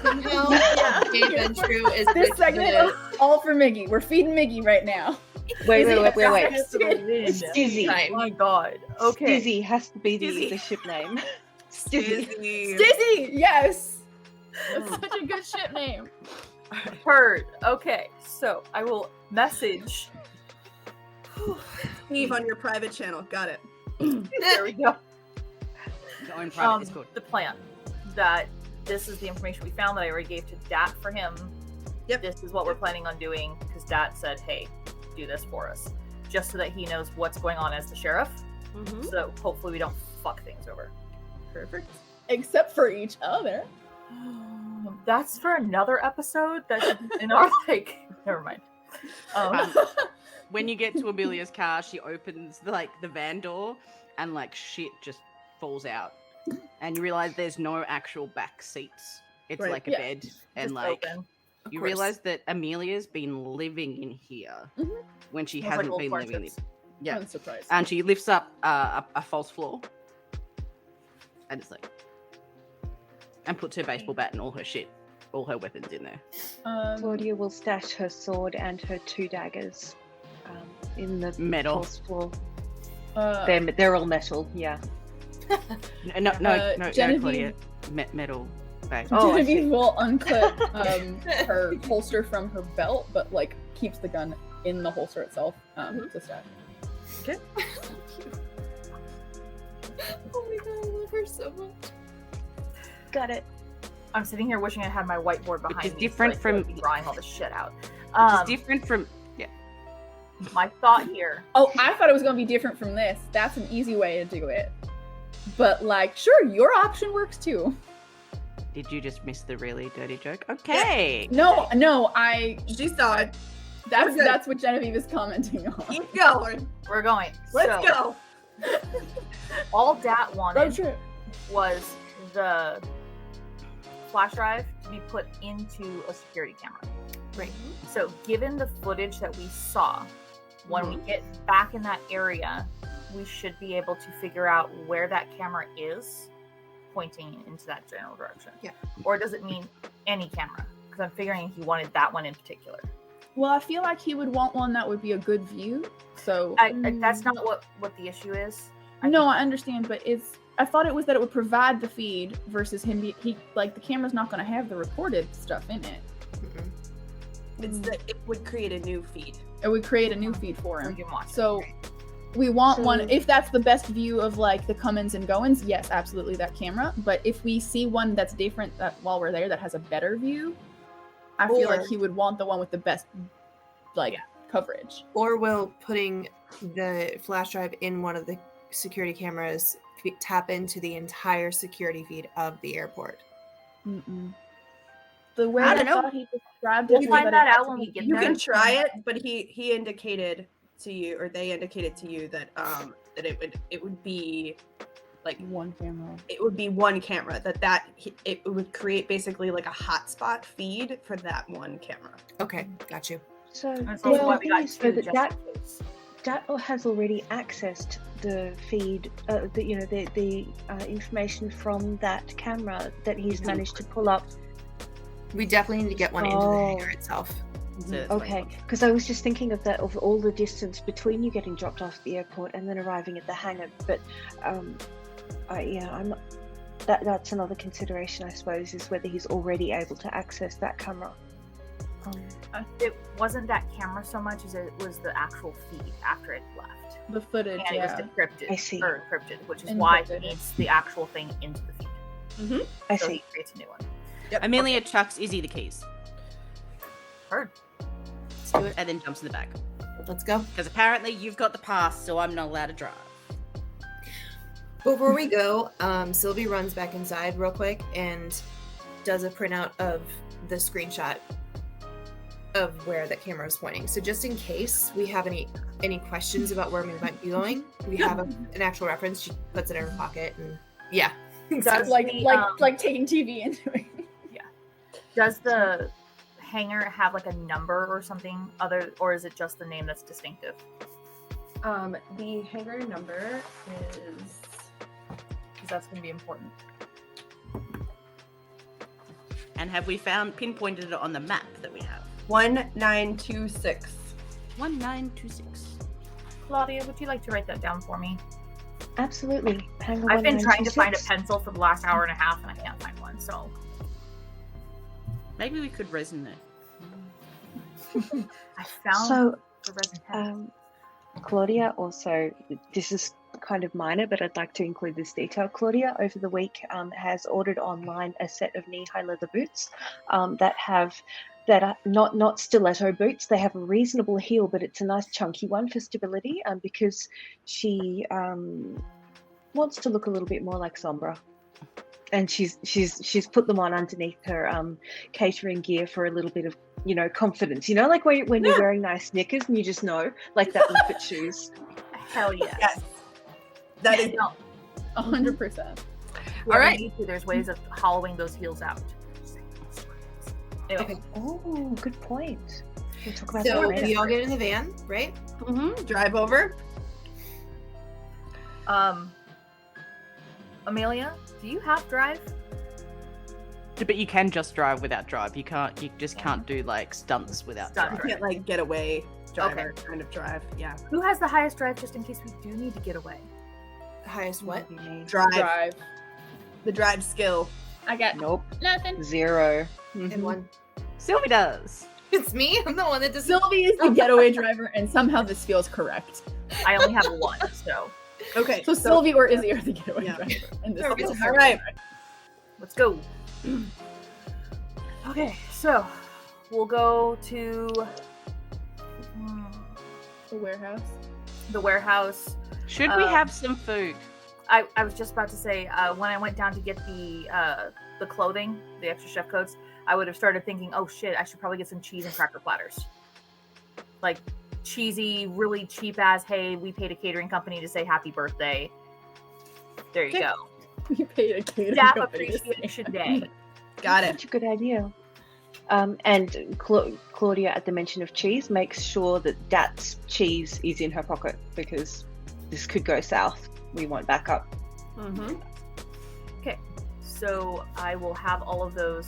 [SPEAKER 4] Somehow,
[SPEAKER 5] Yeah.
[SPEAKER 4] Dave and True is
[SPEAKER 5] This
[SPEAKER 4] the-
[SPEAKER 5] segment is all for Miggy. We're feeding Miggy right now.
[SPEAKER 8] Wait.
[SPEAKER 5] It's
[SPEAKER 8] Stizzy.
[SPEAKER 6] Oh my god. Okay.
[SPEAKER 8] Stizzy has to be
[SPEAKER 2] Stizzy.
[SPEAKER 8] the ship name. Stizzy.
[SPEAKER 5] Stizzy, yes. That's such a good ship name.
[SPEAKER 6] Heard. Okay. So I will message
[SPEAKER 2] Steve on your private channel. Got it.
[SPEAKER 6] There we go.
[SPEAKER 7] Going private is good.
[SPEAKER 6] The plan. That this is the information we found that I already gave to Dat for him.
[SPEAKER 2] Yep.
[SPEAKER 6] This is what we're planning on doing because Dat said, hey, do this for us. Just so that he knows what's going on as the sheriff.
[SPEAKER 2] Mm-hmm.
[SPEAKER 6] So hopefully we don't fuck things over.
[SPEAKER 2] Perfect.
[SPEAKER 5] Except for each other.
[SPEAKER 6] That's for another episode. That's in our like. Never mind.
[SPEAKER 7] When you get to Amelia's car, she opens the van door, and shit just falls out, and you realize there's no actual back seats. It's
[SPEAKER 2] Right.
[SPEAKER 7] like a
[SPEAKER 5] Yeah.
[SPEAKER 7] bed, and
[SPEAKER 6] Just open.
[SPEAKER 7] you
[SPEAKER 4] course.
[SPEAKER 7] realize that Amelia's been living in here when she
[SPEAKER 6] Smells like
[SPEAKER 7] hasn't
[SPEAKER 6] old
[SPEAKER 7] been living in
[SPEAKER 6] blankets.
[SPEAKER 7] it. Yeah,
[SPEAKER 5] I'm surprised.
[SPEAKER 7] and she lifts up a false floor, and it's and puts her baseball bat and all her shit, all her weapons in there.
[SPEAKER 8] Claudia will stash her sword and her 2 daggers in the
[SPEAKER 7] Metal.
[SPEAKER 8] false floor.
[SPEAKER 5] uh,
[SPEAKER 8] They're all metal, yeah.
[SPEAKER 7] No,
[SPEAKER 5] Genevieve-
[SPEAKER 7] Claudia, metal bag.
[SPEAKER 8] Oh, I
[SPEAKER 5] Genevieve
[SPEAKER 8] see.
[SPEAKER 5] will unclip her holster from her belt, but keeps the gun in the holster itself to stash.
[SPEAKER 4] Oh my god, I love her so much.
[SPEAKER 8] Got it.
[SPEAKER 6] I'm sitting here wishing I had my whiteboard behind
[SPEAKER 7] is
[SPEAKER 6] me.
[SPEAKER 7] different
[SPEAKER 6] so I could
[SPEAKER 7] from-
[SPEAKER 6] be drawing all this shit out.
[SPEAKER 7] It's different from
[SPEAKER 6] My thought here.
[SPEAKER 5] Oh, I thought it was going to be different from this. That's an easy way to do it. But sure, your option works too.
[SPEAKER 7] Did you just miss the really dirty joke? Okay.
[SPEAKER 5] No, I.
[SPEAKER 2] She saw it.
[SPEAKER 5] That's
[SPEAKER 2] We're good.
[SPEAKER 5] that's what Genevieve is commenting on.
[SPEAKER 2] Keep going.
[SPEAKER 6] We're going.
[SPEAKER 2] Let's
[SPEAKER 6] So,
[SPEAKER 2] go.
[SPEAKER 6] All Dat
[SPEAKER 5] Road
[SPEAKER 6] wanted
[SPEAKER 5] trip.
[SPEAKER 6] was the flash drive to be put into a security camera.
[SPEAKER 4] Right.
[SPEAKER 6] So, given the footage that we saw, when we get back in that area, we should be able to figure out where that camera is pointing into that general direction.
[SPEAKER 4] Yeah.
[SPEAKER 6] Or does it mean any camera? Because I'm figuring he wanted that one in particular.
[SPEAKER 5] Well, I feel like he would want one that would be a good view. So
[SPEAKER 6] That's not what the issue is.
[SPEAKER 5] no, I understand, but I thought it was that it would provide the feed versus him. The camera's not going to have the recorded stuff in it.
[SPEAKER 4] Mm-mm.
[SPEAKER 2] It's that it would create a new feed.
[SPEAKER 5] It would create a new feed for
[SPEAKER 6] We
[SPEAKER 5] him.
[SPEAKER 6] can watch it.
[SPEAKER 5] So we want
[SPEAKER 8] So-
[SPEAKER 5] one. If that's the best view of the comings and goings, yes, absolutely that camera. But if we see one that's different while we're there that has a better view, I feel like
[SPEAKER 4] Or-
[SPEAKER 5] he would want the one with the best coverage.
[SPEAKER 4] Or will putting the flash drive in one of the security cameras tap into the entire security feed of the airport.
[SPEAKER 5] Mm-mm. The way
[SPEAKER 7] I
[SPEAKER 5] I,
[SPEAKER 7] don't know.
[SPEAKER 5] thought he described it,
[SPEAKER 6] We'll
[SPEAKER 5] was
[SPEAKER 6] find
[SPEAKER 5] it
[SPEAKER 6] that
[SPEAKER 5] had
[SPEAKER 6] out
[SPEAKER 5] to
[SPEAKER 6] when
[SPEAKER 5] be
[SPEAKER 6] we get
[SPEAKER 2] You
[SPEAKER 6] there.
[SPEAKER 2] can try it, but he indicated to you, or they indicated to you that that it would be
[SPEAKER 5] one camera.
[SPEAKER 2] it would be one camera it would create basically a hotspot feed for that one camera.
[SPEAKER 4] Okay, got you.
[SPEAKER 8] So
[SPEAKER 6] That's
[SPEAKER 8] the
[SPEAKER 6] also why we
[SPEAKER 8] thing
[SPEAKER 6] got
[SPEAKER 8] is,
[SPEAKER 6] two
[SPEAKER 8] though,
[SPEAKER 6] just
[SPEAKER 8] that
[SPEAKER 6] in case.
[SPEAKER 8] Dat has already accessed the feed, the information from that camera that he's managed to pull up.
[SPEAKER 4] We definitely need to get one into the
[SPEAKER 8] Oh.
[SPEAKER 4] hangar itself.
[SPEAKER 7] So that's
[SPEAKER 8] Okay, because I was just thinking of all the distance between you getting dropped off at the airport and then arriving at the hangar. But that's another consideration, I suppose, is whether he's already able to access that camera.
[SPEAKER 6] It wasn't that camera so much as it was the actual feed after it left.
[SPEAKER 5] The footage,
[SPEAKER 6] And it was
[SPEAKER 5] yeah.
[SPEAKER 6] decrypted,
[SPEAKER 8] I see.
[SPEAKER 6] or encrypted, which is why he
[SPEAKER 5] Encrypted.
[SPEAKER 6] needs the actual thing into the feed.
[SPEAKER 8] I
[SPEAKER 6] So
[SPEAKER 8] see.
[SPEAKER 6] he creates a new one.
[SPEAKER 7] Amelia chucks Izzy the keys
[SPEAKER 6] Heard.
[SPEAKER 4] Let's do it.
[SPEAKER 7] and then jumps in the back.
[SPEAKER 4] Let's go.
[SPEAKER 7] Because apparently you've got the pass, so I'm not allowed to drive.
[SPEAKER 4] Before we go, Sylvie runs back inside real quick and does a printout of the screenshot of where that camera is pointing. So just in case we have any questions about where we might be going, we have an actual reference. She puts it in her pocket, and yeah,
[SPEAKER 6] Does
[SPEAKER 5] like
[SPEAKER 6] the,
[SPEAKER 5] taking TV into it.
[SPEAKER 6] Does the hangar have a number or something other, or is it just the name that's distinctive?
[SPEAKER 2] The hangar number is
[SPEAKER 6] Because that's going to be important.
[SPEAKER 7] And have we pinpointed it on the map that we have?
[SPEAKER 2] 1926.
[SPEAKER 7] 1926.
[SPEAKER 6] Claudia, would you like to write that down for me?
[SPEAKER 8] Absolutely. Hangar
[SPEAKER 6] I've been trying to find a
[SPEAKER 8] 1926.
[SPEAKER 6] pencil for the last hour and a half, and I can't find one. So
[SPEAKER 7] Maybe we could resin it.
[SPEAKER 6] I found
[SPEAKER 8] So,
[SPEAKER 6] the resin pen.
[SPEAKER 8] Claudia also, this is kind of minor, but I'd like to include this detail. Claudia, over the week, has ordered online a set of knee-high leather boots that are not stiletto boots. They have a reasonable heel, but it's a nice chunky one for stability, because she wants to look a little bit more like Sombra. And she's put them on underneath her catering gear for a little bit of, confidence. Like when you're wearing nice knickers and you just know, like that with fit shoes.
[SPEAKER 6] Hell yes.
[SPEAKER 2] Yes. That is
[SPEAKER 5] 100%.
[SPEAKER 6] All right. There's ways of hollowing those heels out. Anyway.
[SPEAKER 8] Okay. Oh, good point. We'll talk about
[SPEAKER 4] So
[SPEAKER 8] that later.
[SPEAKER 4] we all get in the van, right?
[SPEAKER 2] drive over.
[SPEAKER 6] Amelia, do you have drive?
[SPEAKER 7] But you can just drive without drive. You just can't do like stunts without
[SPEAKER 6] Stunt
[SPEAKER 2] You
[SPEAKER 7] drive.
[SPEAKER 2] can't like get away driver kind of drive. Yeah.
[SPEAKER 6] Who has the highest drive just in case we do need to get away?
[SPEAKER 4] Highest what?
[SPEAKER 2] Drive. The drive skill.
[SPEAKER 5] I got
[SPEAKER 8] Nope.
[SPEAKER 5] nothing.
[SPEAKER 8] 0.
[SPEAKER 4] And one.
[SPEAKER 7] Sylvie does.
[SPEAKER 4] It's me. I'm the one that doesn't.
[SPEAKER 5] Sylvie is the getaway driver, and somehow this feels correct.
[SPEAKER 6] I only have one, so
[SPEAKER 2] Okay.
[SPEAKER 5] So Sylvie or Izzy are the getaway
[SPEAKER 2] Yeah.
[SPEAKER 5] driver. And this
[SPEAKER 4] Okay,
[SPEAKER 5] feels
[SPEAKER 2] All right.
[SPEAKER 6] let's go. Okay, so we'll go to
[SPEAKER 5] the warehouse.
[SPEAKER 6] the warehouse.
[SPEAKER 7] Should we have some food?
[SPEAKER 6] I was just about to say, when I went down to get the clothing, the extra chef coats, I would have started thinking, oh shit, I should probably get some cheese and cracker platters. Like cheesy, really cheap as, hey, we paid a catering company to say happy birthday. There you go.
[SPEAKER 5] We paid a catering
[SPEAKER 6] Staff
[SPEAKER 5] company to say.
[SPEAKER 6] Appreciation Day.
[SPEAKER 2] Got it.
[SPEAKER 8] Such a good idea. And Claudia, at the mention of cheese, makes sure that Dat's cheese is in her pocket because this could go south. We want backup.
[SPEAKER 6] Okay, so I will have all of those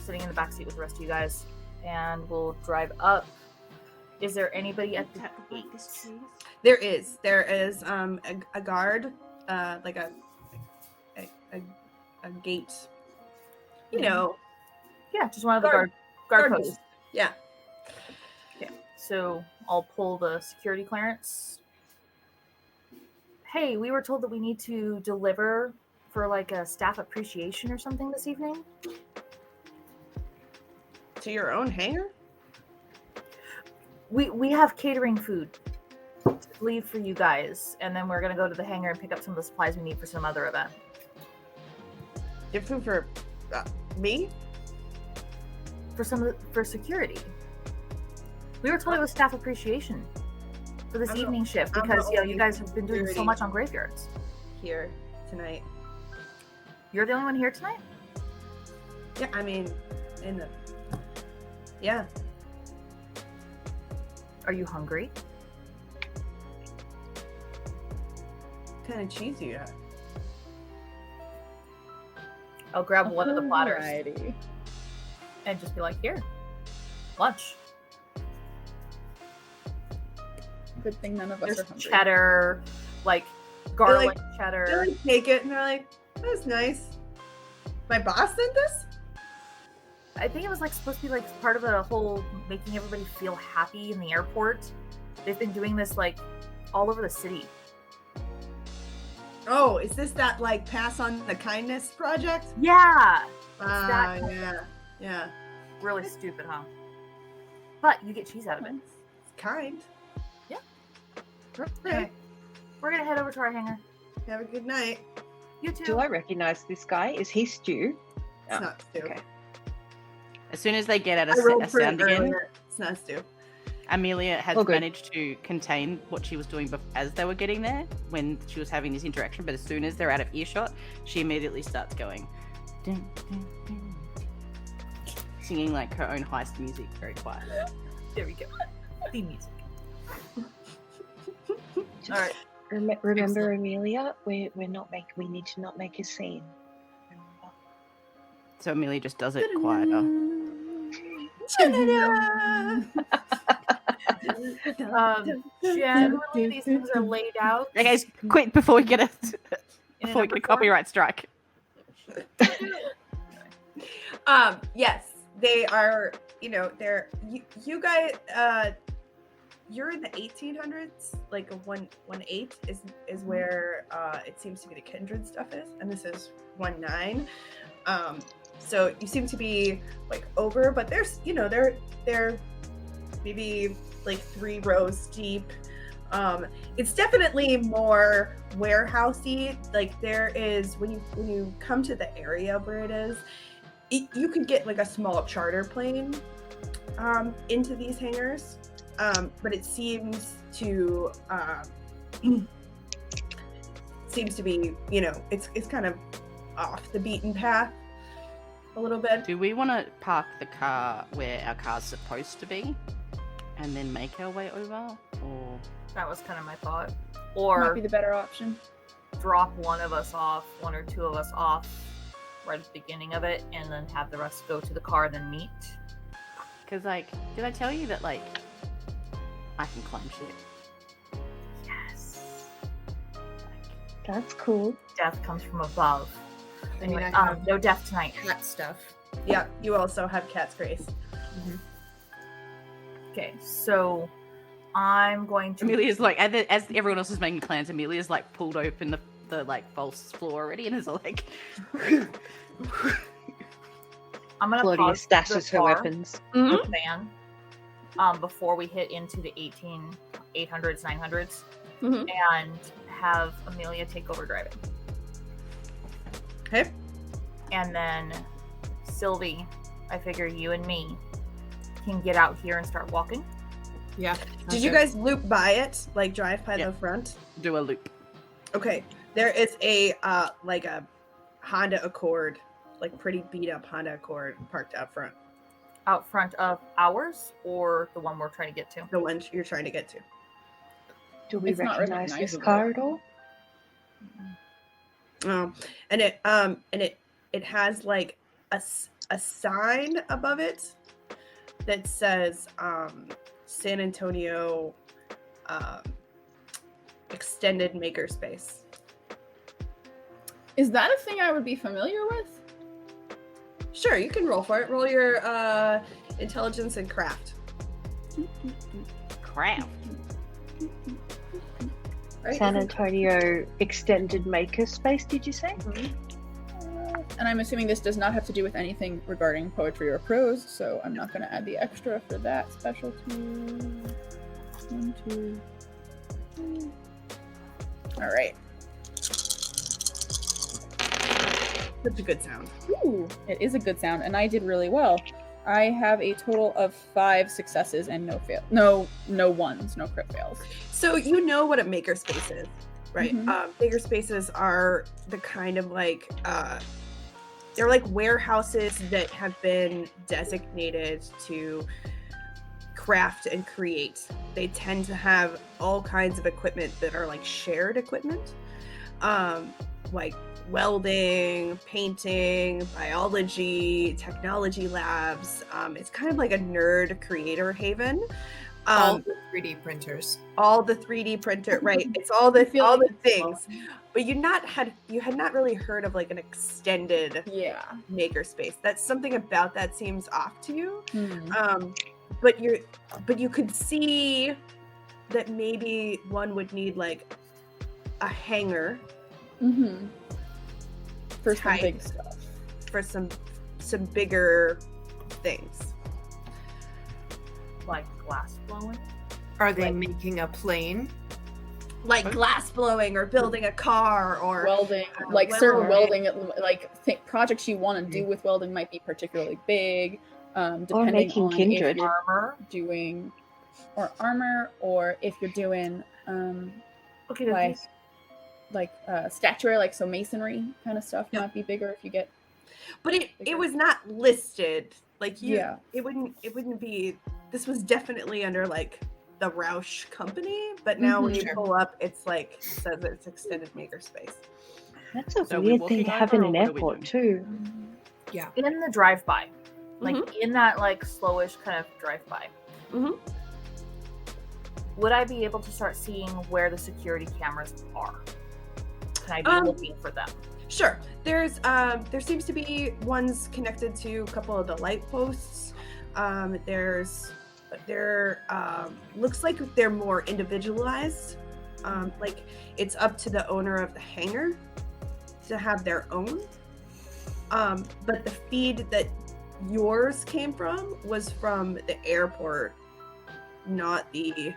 [SPEAKER 6] sitting in the backseat with the rest of you guys, and we'll drive up. Is there anybody at the gate?
[SPEAKER 2] There is a guard, like a gate. You know,
[SPEAKER 6] Yeah, just one of the
[SPEAKER 2] Guard
[SPEAKER 6] guard posts.
[SPEAKER 2] Yeah.
[SPEAKER 6] Okay, so I'll pull the security clearance. Hey, we were told that we need to deliver for like a staff appreciation or something this evening.
[SPEAKER 2] To your own hangar.
[SPEAKER 6] We have catering food to leave for you guys, and then we're gonna go to the hangar and pick up some of the supplies we need for some other event.
[SPEAKER 2] Get food for me.
[SPEAKER 6] For security. We were told it was staff appreciation for this
[SPEAKER 2] I'm the-
[SPEAKER 6] evening shift
[SPEAKER 2] I'm the
[SPEAKER 6] because you
[SPEAKER 2] only
[SPEAKER 6] guys have been doing so
[SPEAKER 2] security.
[SPEAKER 6] much on graveyards.
[SPEAKER 2] Here tonight.
[SPEAKER 6] You're the only one here tonight?
[SPEAKER 2] Yeah, I mean, yeah.
[SPEAKER 6] Are you hungry?
[SPEAKER 2] What kind of cheese you got?
[SPEAKER 6] I'll grab one of the platters
[SPEAKER 5] Variety.
[SPEAKER 6] and just be like, here, lunch.
[SPEAKER 5] Good thing none of us
[SPEAKER 6] There's
[SPEAKER 5] are hungry.
[SPEAKER 6] cheddar, like garlic cheddar.
[SPEAKER 2] They like take it and they're like, "That's nice." My boss sent this.
[SPEAKER 6] I think it was like supposed to be like part of the whole making everybody feel happy in the airport. They've been doing this like all over the city.
[SPEAKER 2] Oh, is this that like pass on the kindness project?
[SPEAKER 6] Yeah,
[SPEAKER 2] Ah,
[SPEAKER 6] that-
[SPEAKER 2] yeah.
[SPEAKER 6] really stupid, huh? But you get cheese out of it.
[SPEAKER 2] It's kind.
[SPEAKER 6] Yeah.
[SPEAKER 2] Okay.
[SPEAKER 6] Okay. We're gonna head over to our hangar.
[SPEAKER 2] Have a good night.
[SPEAKER 6] You too.
[SPEAKER 8] Do I recognize this guy? Is he Stu?
[SPEAKER 2] It's not Stu.
[SPEAKER 8] Okay.
[SPEAKER 7] As soon as they get out
[SPEAKER 2] I rolled
[SPEAKER 7] a
[SPEAKER 2] for it
[SPEAKER 7] sound again,
[SPEAKER 2] earlier. It's not Stu.
[SPEAKER 7] Amelia has
[SPEAKER 8] Oh, good.
[SPEAKER 7] managed to contain what she was doing as they were getting there when she was having this interaction. But as soon as they're out of earshot, she immediately starts going, dun, dun, dun, singing like her own heist music very quietly.
[SPEAKER 6] There we go. Theme music.
[SPEAKER 8] Just
[SPEAKER 6] All right.
[SPEAKER 8] remember,
[SPEAKER 6] Excellent.
[SPEAKER 8] Amelia, we need to not make a scene. Remember?
[SPEAKER 7] So Amelia just does it quieter.
[SPEAKER 6] Generally, these things are laid out.
[SPEAKER 7] Okay, guys, quick before we get a
[SPEAKER 6] in
[SPEAKER 7] before we get
[SPEAKER 6] number
[SPEAKER 7] a
[SPEAKER 6] form.
[SPEAKER 7] copyright strike.
[SPEAKER 2] Yes, they are. You know, they're you guys. you're in the 1800s, like a 118 is where it seems to be the kindred stuff is, and this is 19. So you seem to be like over, but there's they're maybe like 3 rows deep. It's definitely more warehousey. Like there is when you come to the area where it is, you could get like a small charter plane into these hangars, but it seems to be it's kind of off the beaten path a little bit.
[SPEAKER 7] Do we want to park the car where our car's supposed to be and then make our way over? Or
[SPEAKER 6] That was kind of my thought.
[SPEAKER 5] Might
[SPEAKER 6] Or
[SPEAKER 5] be the better option.
[SPEAKER 6] drop one of us off, 1 or 2 of us off right at the beginning of it, and then have the rest go to the car, then meet.
[SPEAKER 7] because like, did I tell you that like I can climb shit?
[SPEAKER 6] Yes.
[SPEAKER 8] That's cool.
[SPEAKER 6] Death comes from above.
[SPEAKER 4] I mean,
[SPEAKER 6] Anyway,
[SPEAKER 4] I have
[SPEAKER 6] no death tonight.
[SPEAKER 4] cat stuff.
[SPEAKER 2] Yeah, you also have cat's grace.
[SPEAKER 6] Okay, so I'm going to.
[SPEAKER 7] Amelia's like, as everyone else is making plans, Amelia's like pulled open the like false floor already and is like,
[SPEAKER 6] I'm gonna
[SPEAKER 8] Claudia
[SPEAKER 6] pause the
[SPEAKER 8] stashes her
[SPEAKER 6] car
[SPEAKER 8] weapons.
[SPEAKER 6] with Van, before we hit into the 800s, 900s,
[SPEAKER 2] Mhm.
[SPEAKER 6] and have Amelia take over driving.
[SPEAKER 2] Okay.
[SPEAKER 6] And then Sylvie, I figure you and me can get out here and start walking.
[SPEAKER 4] Yeah.
[SPEAKER 2] Did you guys loop by it, like drive by
[SPEAKER 7] Yeah.
[SPEAKER 2] the front?
[SPEAKER 7] do a loop.
[SPEAKER 2] Okay, there is a like a Honda Accord, like pretty beat up Honda Accord parked out front.
[SPEAKER 6] Out front of ours, or the one we're trying to get to?
[SPEAKER 2] The one you're trying to get to.
[SPEAKER 8] Do we
[SPEAKER 5] It's not
[SPEAKER 8] recognize this
[SPEAKER 5] recognizable.
[SPEAKER 8] car at all?
[SPEAKER 2] And it has like a sign above it that says San Antonio extended makerspace.
[SPEAKER 5] Is that a thing I would be familiar with?
[SPEAKER 2] Sure, you can roll for it. Roll your intelligence and craft.
[SPEAKER 7] Crap.
[SPEAKER 2] Right?
[SPEAKER 8] San Antonio extended makerspace, did you say?
[SPEAKER 5] And I'm assuming this does not have to do with anything regarding poetry or prose, so I'm not going to add the extra for that specialty. 1, 2, 3. All right.
[SPEAKER 2] Such a good sound.
[SPEAKER 5] Ooh, it is a good sound, and I did really well. I have a total of 5 successes and no ones, no crit fails.
[SPEAKER 2] So you know what a makerspace is, right?
[SPEAKER 5] Mhm.
[SPEAKER 2] Makerspaces are the kind of like they're like warehouses that have been designated to craft and create. They tend to have all kinds of equipment that are like shared equipment, like welding, painting, biology, technology labs. It's kind of like a nerd creator haven.
[SPEAKER 4] All the 3D printers.
[SPEAKER 2] All the 3D printer, right? It's all the things. But you had not really heard of like an extended
[SPEAKER 5] Yeah.
[SPEAKER 2] makerspace. That's something about that seems off to you.
[SPEAKER 5] Hmm.
[SPEAKER 2] But you could see that maybe one would need like a hangar
[SPEAKER 5] Mm-hmm. For some
[SPEAKER 2] Type.
[SPEAKER 5] big stuff.
[SPEAKER 2] for some bigger things.
[SPEAKER 6] Like glass blowing?
[SPEAKER 4] Are they
[SPEAKER 2] Like-
[SPEAKER 4] making a plane?
[SPEAKER 2] Like glass blowing or building a car or
[SPEAKER 5] Welding,
[SPEAKER 2] uh,
[SPEAKER 5] like certain
[SPEAKER 2] welding.
[SPEAKER 5] welding, like projects you want to do with welding might be particularly big. Depending
[SPEAKER 8] making
[SPEAKER 5] on
[SPEAKER 8] kindred.
[SPEAKER 5] if you're
[SPEAKER 6] Armor?
[SPEAKER 5] doing or armor, or if you're doing
[SPEAKER 6] Okay,
[SPEAKER 5] like statuary, like so masonry kind of stuff
[SPEAKER 2] Yep.
[SPEAKER 5] might be bigger if you get.
[SPEAKER 2] But it
[SPEAKER 5] bigger.
[SPEAKER 2] was not listed. Like you
[SPEAKER 5] Yeah.
[SPEAKER 2] it wouldn't be, this was definitely under like the Roush company, but now when you
[SPEAKER 4] Sure.
[SPEAKER 2] pull up it's like it says it's extended makerspace.
[SPEAKER 8] That's a
[SPEAKER 7] So we're
[SPEAKER 8] weird thing
[SPEAKER 7] walking
[SPEAKER 8] to have in
[SPEAKER 7] over,
[SPEAKER 8] an
[SPEAKER 7] or what are we
[SPEAKER 8] airport
[SPEAKER 7] doing?
[SPEAKER 8] too.
[SPEAKER 6] in the drive-by, like in that like slowish kind of drive-by,
[SPEAKER 2] Mhm.
[SPEAKER 6] would I be able to start seeing where the security cameras are? Can I be looking for them?
[SPEAKER 2] Sure. There's there seems to be ones connected to a couple of the light posts. There's they're looks like they're more individualized. Like it's up to the owner of the hangar to have their own. But the feed that yours came from was from the airport, not the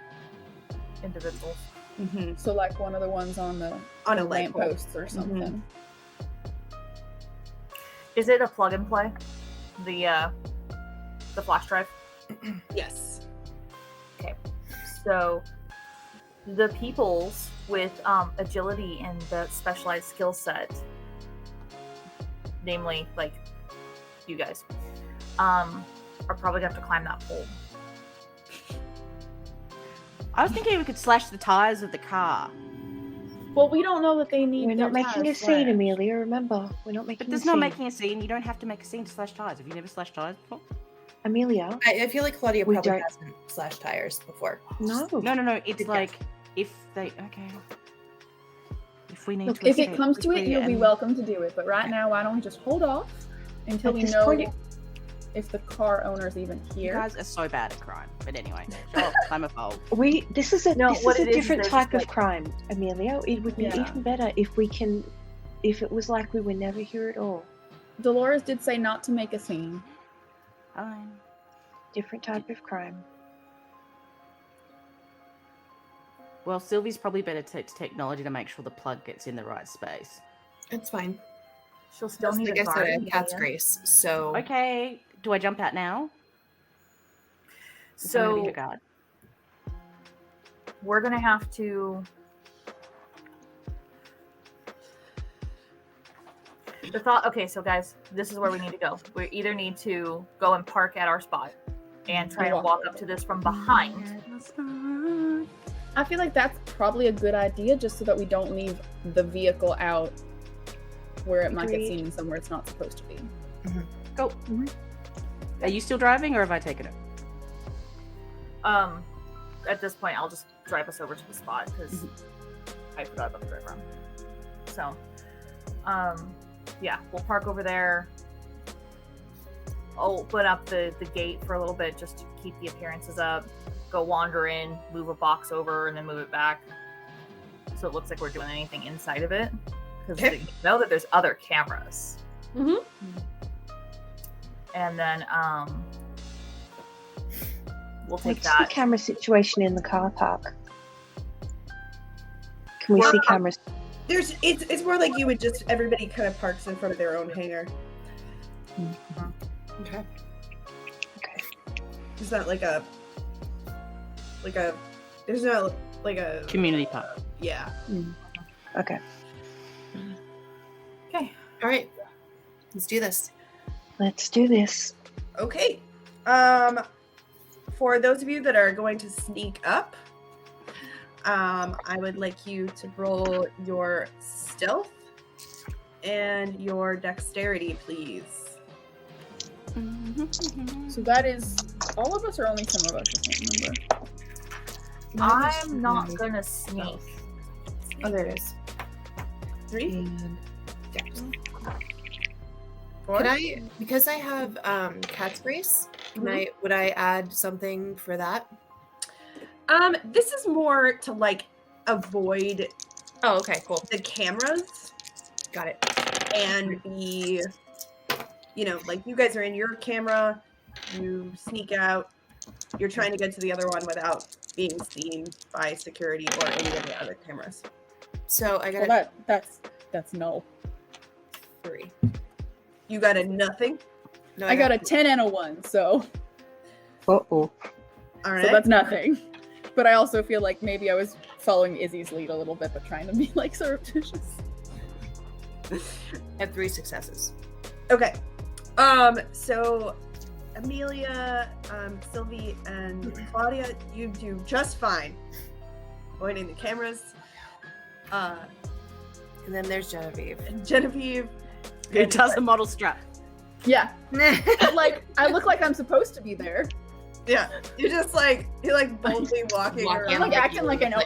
[SPEAKER 6] Individuals.
[SPEAKER 5] So like one of the ones on the
[SPEAKER 2] On a
[SPEAKER 5] lampposts or something.
[SPEAKER 6] Is it a plug and play? The flash drive?
[SPEAKER 2] Yes.
[SPEAKER 6] Okay. So the peoples with agility and the specialized skill set, namely like you guys, are probably gonna have to climb that pole.
[SPEAKER 7] I was thinking we could slash the tires of the car.
[SPEAKER 5] Well, we don't know that they need.
[SPEAKER 8] We're not
[SPEAKER 5] their
[SPEAKER 8] making a
[SPEAKER 5] tires
[SPEAKER 8] scene,
[SPEAKER 5] slashed.
[SPEAKER 8] Amelia. Remember, we're not making
[SPEAKER 7] But
[SPEAKER 8] a
[SPEAKER 7] there's
[SPEAKER 8] scene.
[SPEAKER 7] not making a scene. You don't have to make a scene to slash tires. Have you never slashed tires before?
[SPEAKER 8] Amelia,
[SPEAKER 4] I feel like Claudia
[SPEAKER 8] We
[SPEAKER 4] probably
[SPEAKER 8] don't-
[SPEAKER 4] hasn't slashed tires before.
[SPEAKER 8] no.
[SPEAKER 7] No. It's
[SPEAKER 4] Good
[SPEAKER 7] like if they if we need
[SPEAKER 8] Look,
[SPEAKER 7] to.
[SPEAKER 5] If it
[SPEAKER 7] escape
[SPEAKER 5] comes to it,
[SPEAKER 7] quickly
[SPEAKER 5] you'll be
[SPEAKER 7] and-
[SPEAKER 5] welcome to do it. But right now, why don't we just hold off until
[SPEAKER 8] At
[SPEAKER 5] we
[SPEAKER 8] this
[SPEAKER 5] know
[SPEAKER 8] point-
[SPEAKER 5] if the car owner's even
[SPEAKER 7] You
[SPEAKER 5] here?
[SPEAKER 7] guys are so bad at crime. But anyway, sure, I'm a fool.
[SPEAKER 8] This is a
[SPEAKER 6] No,
[SPEAKER 8] this
[SPEAKER 6] what
[SPEAKER 8] is a
[SPEAKER 6] it is,
[SPEAKER 8] different
[SPEAKER 6] there's
[SPEAKER 8] type of
[SPEAKER 6] like-
[SPEAKER 8] crime, Amelia. It would be
[SPEAKER 5] Yeah.
[SPEAKER 8] even better if it was like we were never here at all.
[SPEAKER 5] Dolores did say not to make a scene.
[SPEAKER 7] Fine.
[SPEAKER 8] Different type of crime.
[SPEAKER 7] Well, Sylvie's probably better to technology to make sure the plug gets in the right space.
[SPEAKER 4] It's fine.
[SPEAKER 6] She'll still need
[SPEAKER 4] Like
[SPEAKER 6] a
[SPEAKER 4] I said,
[SPEAKER 6] guard.
[SPEAKER 4] I have cat's
[SPEAKER 6] yeah.
[SPEAKER 4] grace, so
[SPEAKER 7] Okay, do I jump out now? Is someone gonna be
[SPEAKER 6] So
[SPEAKER 7] her guard?
[SPEAKER 6] we're gonna have to. The thought. Okay, so guys, this is where we need to go. We either need to go and park at our spot and try and walk up to this from behind.
[SPEAKER 5] I feel like that's probably a good idea, just so that we don't leave the vehicle out where it might get
[SPEAKER 8] Agreed.
[SPEAKER 5] seen in somewhere it's not supposed to be.
[SPEAKER 7] Go. Are you still driving, or have I taken it?
[SPEAKER 6] At this point, I'll just drive us over to the spot because I forgot about the drive around. So, yeah, we'll park over there. I'll open up the gate for a little bit just to keep the appearances up. Go wander in, move a box over, and then move it back. So it looks like we're doing anything inside of it. Because
[SPEAKER 4] Okay.
[SPEAKER 6] we know that there's other cameras.
[SPEAKER 2] Mhm.
[SPEAKER 6] And then we'll take
[SPEAKER 8] What's the
[SPEAKER 6] that.
[SPEAKER 8] camera situation in the car park? Can we
[SPEAKER 2] Well,
[SPEAKER 8] see cameras?
[SPEAKER 2] It's more like you would just everybody kind of parks in front of their own hangar.
[SPEAKER 4] okay.
[SPEAKER 2] It's not like a there's not like a
[SPEAKER 7] Community park.
[SPEAKER 2] yeah.
[SPEAKER 8] Okay,
[SPEAKER 6] Okay.
[SPEAKER 4] All right, let's do this.
[SPEAKER 8] let's do this.
[SPEAKER 2] Okay. For those of you that are going to sneak up, I would like you to roll your stealth and your dexterity, please.
[SPEAKER 5] So that is all of us, or only some of us? I can't remember.
[SPEAKER 6] I'm not gonna sneak.
[SPEAKER 4] Oh, there it is.
[SPEAKER 2] 3,
[SPEAKER 4] And yeah.
[SPEAKER 2] 4.
[SPEAKER 4] Can I, because I have cat's grace, would I add something for that?
[SPEAKER 2] This is more to like avoid
[SPEAKER 4] Oh, okay, cool.
[SPEAKER 2] the cameras
[SPEAKER 4] Got it.
[SPEAKER 2] and be, like you guys are in your camera, you sneak out, you're trying to get to the other one without being seen by security or any of the other cameras.
[SPEAKER 4] So I got
[SPEAKER 5] Well,
[SPEAKER 4] a
[SPEAKER 5] that's null.
[SPEAKER 4] 3.
[SPEAKER 2] You got a nothing.
[SPEAKER 4] No,
[SPEAKER 5] I got a 10 and a 1, so
[SPEAKER 8] Uh-oh.
[SPEAKER 2] All right.
[SPEAKER 5] so that's nothing. But I also feel like maybe I was following Izzy's lead a little bit, but trying to be like surreptitious.
[SPEAKER 4] I have 3 successes.
[SPEAKER 2] Okay. So Amelia, Sylvie, and Claudia, you do just fine. Avoiding the cameras.
[SPEAKER 4] And then there's Genevieve.
[SPEAKER 2] Genevieve.
[SPEAKER 7] Who does the model strap?
[SPEAKER 5] Yeah, like I look like I'm supposed to be there.
[SPEAKER 2] Yeah. You're boldly walking
[SPEAKER 4] Walking
[SPEAKER 2] around.
[SPEAKER 5] I'm like
[SPEAKER 4] Yeah.
[SPEAKER 5] acting like I know,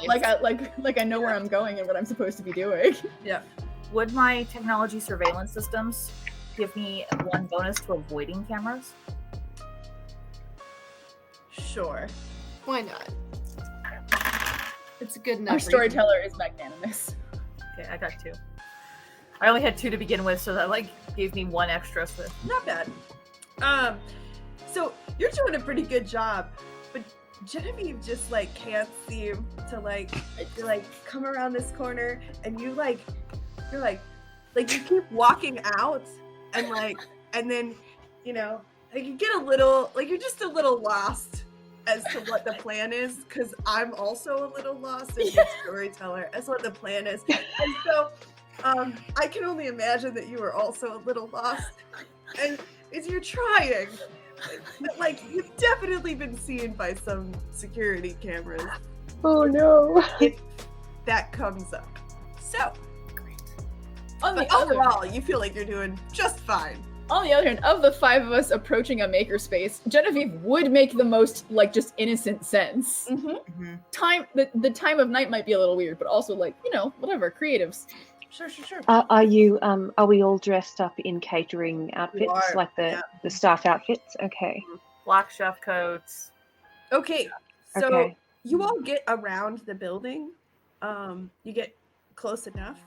[SPEAKER 5] like I know where I'm going and what I'm supposed to be doing.
[SPEAKER 2] Yeah.
[SPEAKER 6] Would my technology surveillance systems give me 1 bonus to avoiding cameras?
[SPEAKER 2] Sure.
[SPEAKER 4] Why not? It's a good enough.
[SPEAKER 5] Our
[SPEAKER 4] reason.
[SPEAKER 5] storyteller is magnanimous.
[SPEAKER 6] Okay, I got 2. I only had 2 to begin with, so that like gave me 1 extra. So
[SPEAKER 2] Not bad. So you're doing a pretty good job, but Genevieve just like can't seem to like come around this corner, and you're like you keep walking out, and then you know like you get a little like you're just a little lost as to what the plan is, because I'm also a little lost as a storyteller as what the plan is, and so I can only imagine that you are also a little lost, and as you're trying, but like you've definitely been seen by some security cameras.
[SPEAKER 8] Oh no.
[SPEAKER 2] If that comes up, so
[SPEAKER 5] On the
[SPEAKER 2] but
[SPEAKER 5] other
[SPEAKER 2] overall, you feel like you're doing just fine.
[SPEAKER 5] On the other hand, of the 5 of us approaching a makerspace, Genevieve would make the most, like, just innocent sense.
[SPEAKER 2] Mm-hmm.
[SPEAKER 5] The time of night might be a little weird, but also, like, you know, whatever, creatives.
[SPEAKER 2] Sure.
[SPEAKER 8] Are you? Are we all dressed up in catering outfits,
[SPEAKER 2] are,
[SPEAKER 8] like the staff outfits? Okay.
[SPEAKER 6] black chef coats.
[SPEAKER 2] Okay, so
[SPEAKER 8] Okay.
[SPEAKER 2] you all get around the building. You get close enough.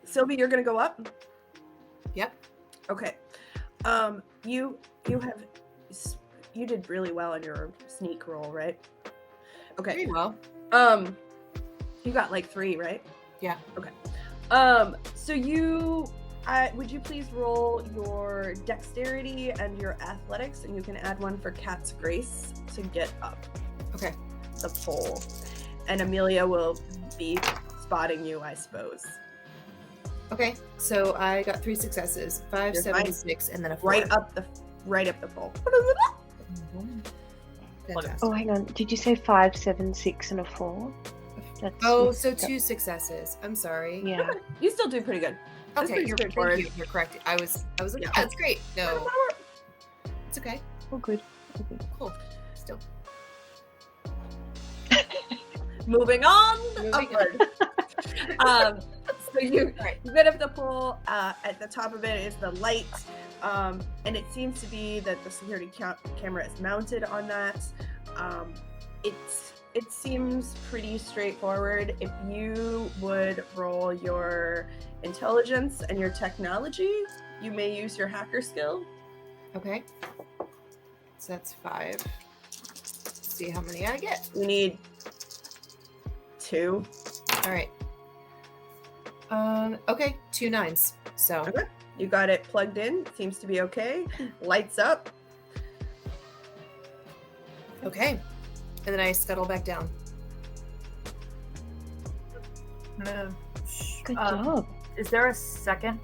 [SPEAKER 2] Sylvie, you're gonna go up.
[SPEAKER 4] Yep.
[SPEAKER 2] Okay. You did really well on your sneak roll, right? Okay.
[SPEAKER 4] Very well.
[SPEAKER 2] You got like 3, right?
[SPEAKER 4] Yeah.
[SPEAKER 2] Okay. So would you please roll your dexterity and your athletics, and you can add 1 for Cat's Grace to get up
[SPEAKER 4] Okay.
[SPEAKER 2] the pole. And Amelia will be spotting you, I suppose.
[SPEAKER 4] Okay. So I got 3 successes, 5,
[SPEAKER 2] You're
[SPEAKER 4] 7,
[SPEAKER 2] fine.
[SPEAKER 4] 6, and then a 4.
[SPEAKER 2] Right up the pole.
[SPEAKER 4] Fantastic.
[SPEAKER 8] Oh, hang on. Did you say 5, 7, 6, and a 4? That's
[SPEAKER 4] Oh, so 2 successes. I'm sorry.
[SPEAKER 8] Yeah.
[SPEAKER 2] You still do pretty good. That's
[SPEAKER 4] Okay,
[SPEAKER 2] pretty
[SPEAKER 4] you're,
[SPEAKER 2] straightforward.
[SPEAKER 4] thank you. You're correct. I was like,
[SPEAKER 2] Yeah.
[SPEAKER 4] that's great. No, it's okay.
[SPEAKER 8] Oh, good. Oh, good.
[SPEAKER 4] Cool. Still.
[SPEAKER 2] Moving on.
[SPEAKER 4] Moving
[SPEAKER 2] Upward. So you get up the pole. At the top of it is the light, and it seems to be that the security camera is mounted on that. It seems pretty straightforward. If you would roll your intelligence and your technology, you may use your hacker skill.
[SPEAKER 4] Okay. So that's 5. Let's see how many I get.
[SPEAKER 2] You need 2.
[SPEAKER 4] All right. Okay, 2 9s. So
[SPEAKER 2] Okay. You got it plugged in. Seems to be okay. Lights up.
[SPEAKER 4] okay, and then I scuttle back down.
[SPEAKER 8] Good job.
[SPEAKER 6] Is there a second?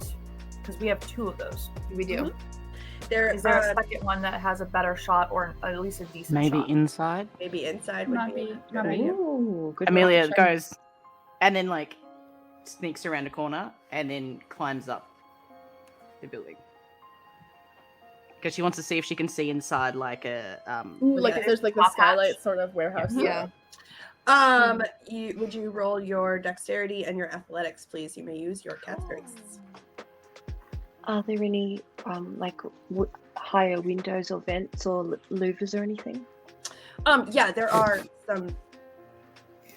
[SPEAKER 6] Because we have 2 of those.
[SPEAKER 4] We do.
[SPEAKER 2] There
[SPEAKER 6] Is there a second one that has a better shot, or at least a decent
[SPEAKER 9] Maybe
[SPEAKER 6] shot?
[SPEAKER 9] inside.
[SPEAKER 2] maybe inside would
[SPEAKER 5] Might
[SPEAKER 2] be.
[SPEAKER 5] be-
[SPEAKER 2] a good
[SPEAKER 5] might be.
[SPEAKER 2] idea.
[SPEAKER 8] Ooh, good.
[SPEAKER 9] Amelia
[SPEAKER 8] job.
[SPEAKER 9] goes and then like sneaks around a corner and then climbs up the building because she wants to see if she can see inside like a
[SPEAKER 5] Ooh, like
[SPEAKER 2] Yeah.
[SPEAKER 5] if there's like the
[SPEAKER 6] Top hatch.
[SPEAKER 5] skylight sort of warehouse.
[SPEAKER 4] Yeah.
[SPEAKER 2] Would you roll your dexterity and your athletics, please? You may use your cat's grace.
[SPEAKER 8] Are there any like higher windows or vents or louvers or anything?
[SPEAKER 2] Yeah, there are some.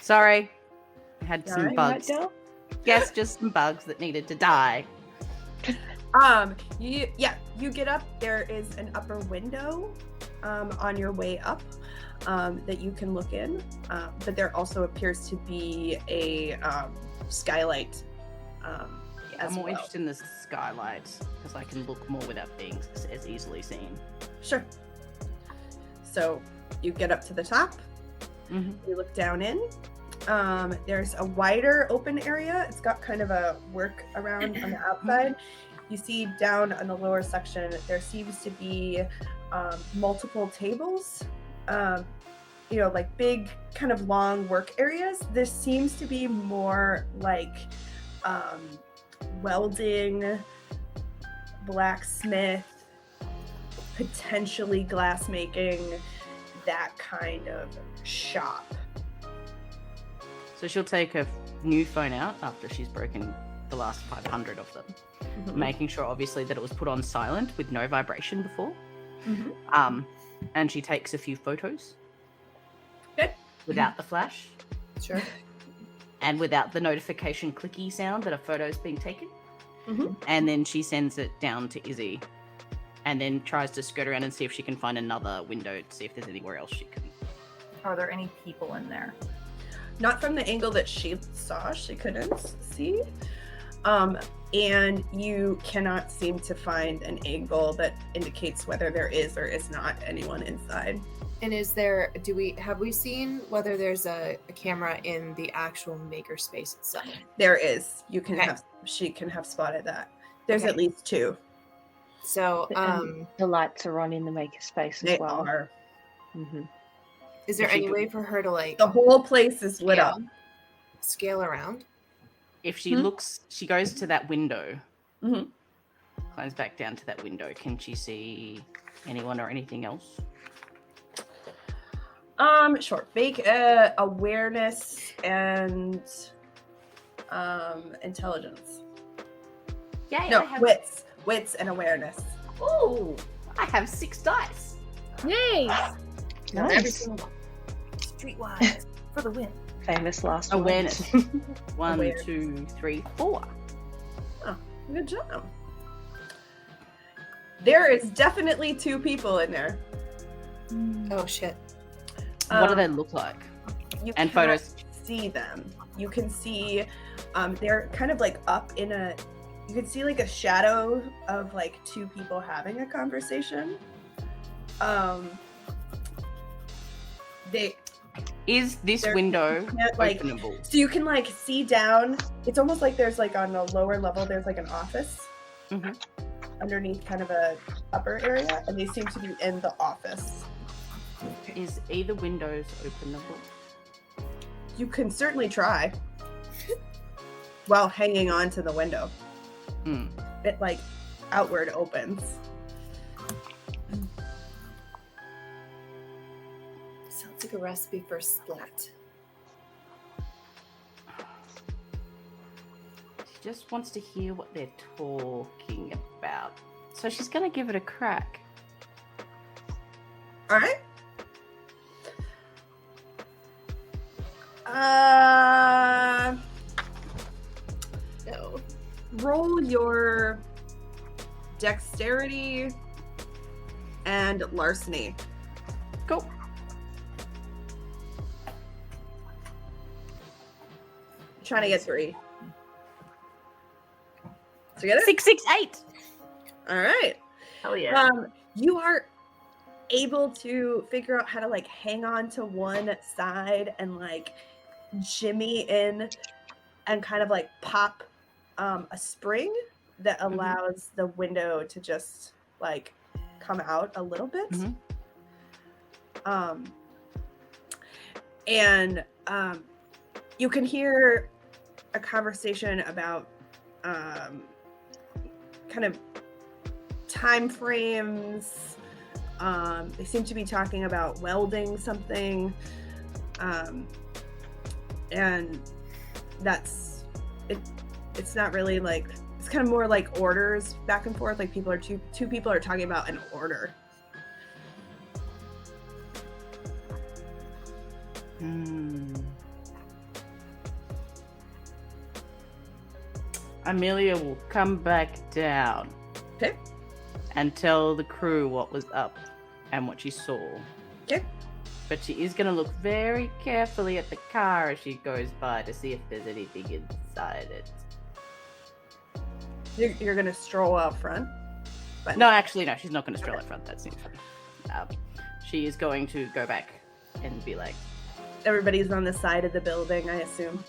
[SPEAKER 9] sorry, I had some
[SPEAKER 2] Alright.
[SPEAKER 8] Right
[SPEAKER 9] bugs.
[SPEAKER 8] now?
[SPEAKER 9] Yes, just some bugs that needed to die.
[SPEAKER 2] You get up. There is an upper window on your way up that you can look in, but there also appears to be a skylight as
[SPEAKER 9] I'm more
[SPEAKER 2] well.
[SPEAKER 9] interested in the skylights because I can look more without being as easily seen.
[SPEAKER 2] Sure. So you get up to the top.
[SPEAKER 9] Mhm.
[SPEAKER 2] You look down in. There's a wider open area. It's got kind of a work around on the outside. You see down on the lower section, there seems to be multiple tables, like big kind of long work areas. This seems to be more like welding, blacksmith, potentially glassmaking, that kind of shop.
[SPEAKER 9] So she'll take her new phone out after she's broken the last 500 of them, making sure obviously that it was put on silent with no vibration before.
[SPEAKER 2] Mhm.
[SPEAKER 9] and she takes a few photos.
[SPEAKER 2] Good.
[SPEAKER 9] Without the flash.
[SPEAKER 4] Sure.
[SPEAKER 9] And without the notification clicky sound that a photo's being taken.
[SPEAKER 2] Mhm.
[SPEAKER 9] And then she sends it down to Izzy. And then tries to skirt around and see if she can find another window to see if there's anywhere else she can.
[SPEAKER 6] Are there any people in there?
[SPEAKER 2] Not from the angle that she saw, she couldn't see. And you cannot seem to find an angle that indicates whether there is or is not anyone inside.
[SPEAKER 4] And have we seen whether there's a camera in the actual makerspace itself?
[SPEAKER 2] There is.
[SPEAKER 4] Okay.
[SPEAKER 2] She can have spotted that. There's
[SPEAKER 4] Okay.
[SPEAKER 2] at least 2.
[SPEAKER 4] So,
[SPEAKER 8] The lights are on in the makerspace
[SPEAKER 2] They
[SPEAKER 8] as well.
[SPEAKER 2] are.
[SPEAKER 8] Mm-hmm.
[SPEAKER 4] is there
[SPEAKER 9] If she
[SPEAKER 4] any
[SPEAKER 9] could-
[SPEAKER 4] way for her to like
[SPEAKER 2] The whole place is lit up.
[SPEAKER 4] scale around?
[SPEAKER 9] If she looks, she goes to that window.
[SPEAKER 2] Mhm.
[SPEAKER 9] Climbs back down to that window. Can she see anyone or anything else?
[SPEAKER 2] Sure. Fake awareness and intelligence.
[SPEAKER 9] Yay!
[SPEAKER 2] No, wits and awareness.
[SPEAKER 9] Ooh, I have 6 dice.
[SPEAKER 5] Yay!
[SPEAKER 8] Nice.
[SPEAKER 6] Streetwise for the win.
[SPEAKER 8] Famous last
[SPEAKER 9] Awareness.
[SPEAKER 8] words.
[SPEAKER 9] 1,
[SPEAKER 2] Awareness.
[SPEAKER 9] 2, 3, 4.
[SPEAKER 2] Good job. There is definitely 2 people in there.
[SPEAKER 4] Oh shit.
[SPEAKER 9] What do they look like?
[SPEAKER 2] You
[SPEAKER 9] And
[SPEAKER 2] cannot
[SPEAKER 9] photos.
[SPEAKER 2] see them. You can see they're kind of like up in a, you can see like a shadow of like 2 people having a conversation.
[SPEAKER 9] Is this
[SPEAKER 2] They're-
[SPEAKER 9] window
[SPEAKER 2] can't, like-
[SPEAKER 9] openable?
[SPEAKER 2] So you can like see down. It's almost like there's like on the lower level there's like an office
[SPEAKER 9] Mhm.
[SPEAKER 2] underneath kind of a upper area, and they seem to be in the office.
[SPEAKER 9] Is either windows openable?
[SPEAKER 2] You can certainly try while hanging on to the window.
[SPEAKER 9] Hmm.
[SPEAKER 2] It like outward opens.
[SPEAKER 4] Sounds like a recipe for splat.
[SPEAKER 9] She just wants to hear what they're talking about. So she's gonna give it a crack.
[SPEAKER 2] All right.
[SPEAKER 4] No.
[SPEAKER 2] Roll your dexterity and larceny.
[SPEAKER 9] Go.
[SPEAKER 2] Trying to get 3. So you get it?
[SPEAKER 9] 6, 6, 8.
[SPEAKER 2] All right.
[SPEAKER 6] Hell yeah.
[SPEAKER 2] You are able to figure out how to like hang on to one side and like jimmy in and kind of like pop a spring that allows the window to just like come out a little bit. And you can hear a conversation about kind of time frames. They seem to be talking about welding something, and that's it. It's not really like, it's kind of more like orders back and forth. Like people are two people are talking about an order.
[SPEAKER 9] Amelia will come back down.
[SPEAKER 2] Okay.
[SPEAKER 9] And tell the crew what was up and what she saw.
[SPEAKER 2] Okay.
[SPEAKER 9] But she is going to look very carefully at the car as she goes by to see if there's anything inside it.
[SPEAKER 2] You're gonna stroll out front. But
[SPEAKER 9] No, actually, no, she's not going to stroll out front. That seems funny. She is going to go back and be like,
[SPEAKER 2] everybody's on the side of the building, I assume.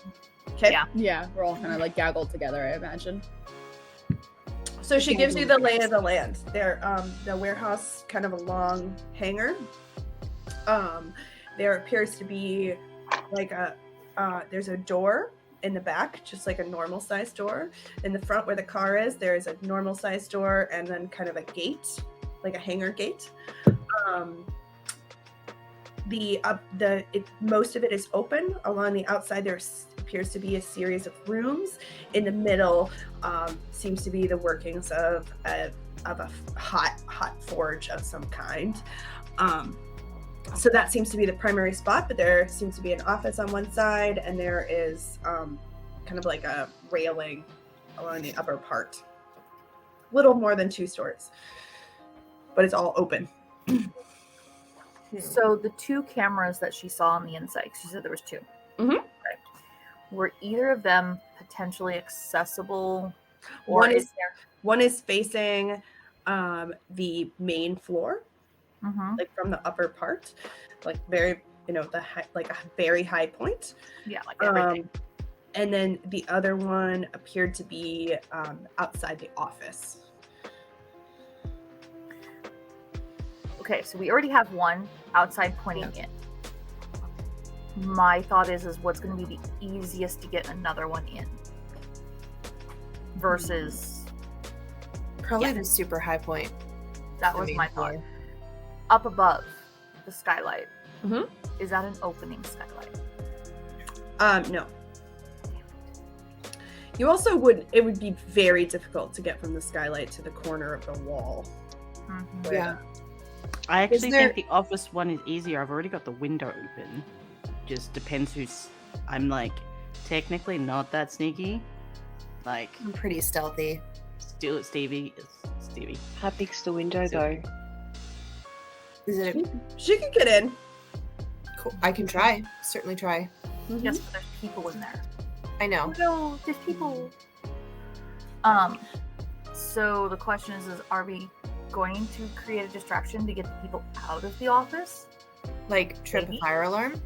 [SPEAKER 2] Okay.
[SPEAKER 6] Yeah.
[SPEAKER 5] Yeah, we're all kind of like gaggled together, I imagine.
[SPEAKER 2] So she gives you the lay of the land. There, the warehouse, kind of a long hangar. There appears to be like there's a door in the back, just like a normal sized door. In the front where the car is, there is a normal sized door and then kind of a gate, like a hangar gate. Most of it is open. Along the outside, there appears to be a series of rooms. In the middle, seems to be the workings of a hot forge of some kind. So that seems to be the primary spot, but there seems to be an office on one side, and there is kind of like a railing along the upper part. Little more than 2 stories, but it's all open.
[SPEAKER 6] So the 2 cameras that she saw on the inside, she said there was 2.
[SPEAKER 2] Mhm.
[SPEAKER 6] Right. Were either of them potentially accessible, or
[SPEAKER 2] One
[SPEAKER 6] is
[SPEAKER 2] is
[SPEAKER 6] there?
[SPEAKER 2] one is facing the main floor,
[SPEAKER 6] Mhm.
[SPEAKER 2] like from the upper part, like very, the high, like a very high point.
[SPEAKER 6] Yeah, like everything.
[SPEAKER 2] And then the other one appeared to be outside the office.
[SPEAKER 6] Okay, so we already have one outside pointing in. My thought is what's going to be the easiest to get another one in versus
[SPEAKER 4] Probably the super high point.
[SPEAKER 6] that
[SPEAKER 4] the
[SPEAKER 6] was
[SPEAKER 4] main
[SPEAKER 6] my thought.
[SPEAKER 4] floor.
[SPEAKER 6] Up above the skylight.
[SPEAKER 2] Mhm.
[SPEAKER 6] Is that an opening skylight?
[SPEAKER 2] No. You also it would be very difficult to get from the skylight to the corner of the wall.
[SPEAKER 6] Mhm.
[SPEAKER 4] Yeah.
[SPEAKER 9] I actually
[SPEAKER 4] there-
[SPEAKER 9] think the office one is easier. I've already got the window open. Just depends who's. I'm like technically not that sneaky. Like
[SPEAKER 4] I'm pretty stealthy.
[SPEAKER 9] still Stevie.
[SPEAKER 8] How big's the window
[SPEAKER 9] So-
[SPEAKER 8] though?
[SPEAKER 4] Is it
[SPEAKER 2] She could get in.
[SPEAKER 4] cool? I can try. Certainly try.
[SPEAKER 6] Yes, but there's people in there.
[SPEAKER 4] I know.
[SPEAKER 6] No, there's people. So the question is are we going to create a distraction to get the people out of the office?
[SPEAKER 4] Like trip
[SPEAKER 6] Maybe.
[SPEAKER 4] a fire alarm.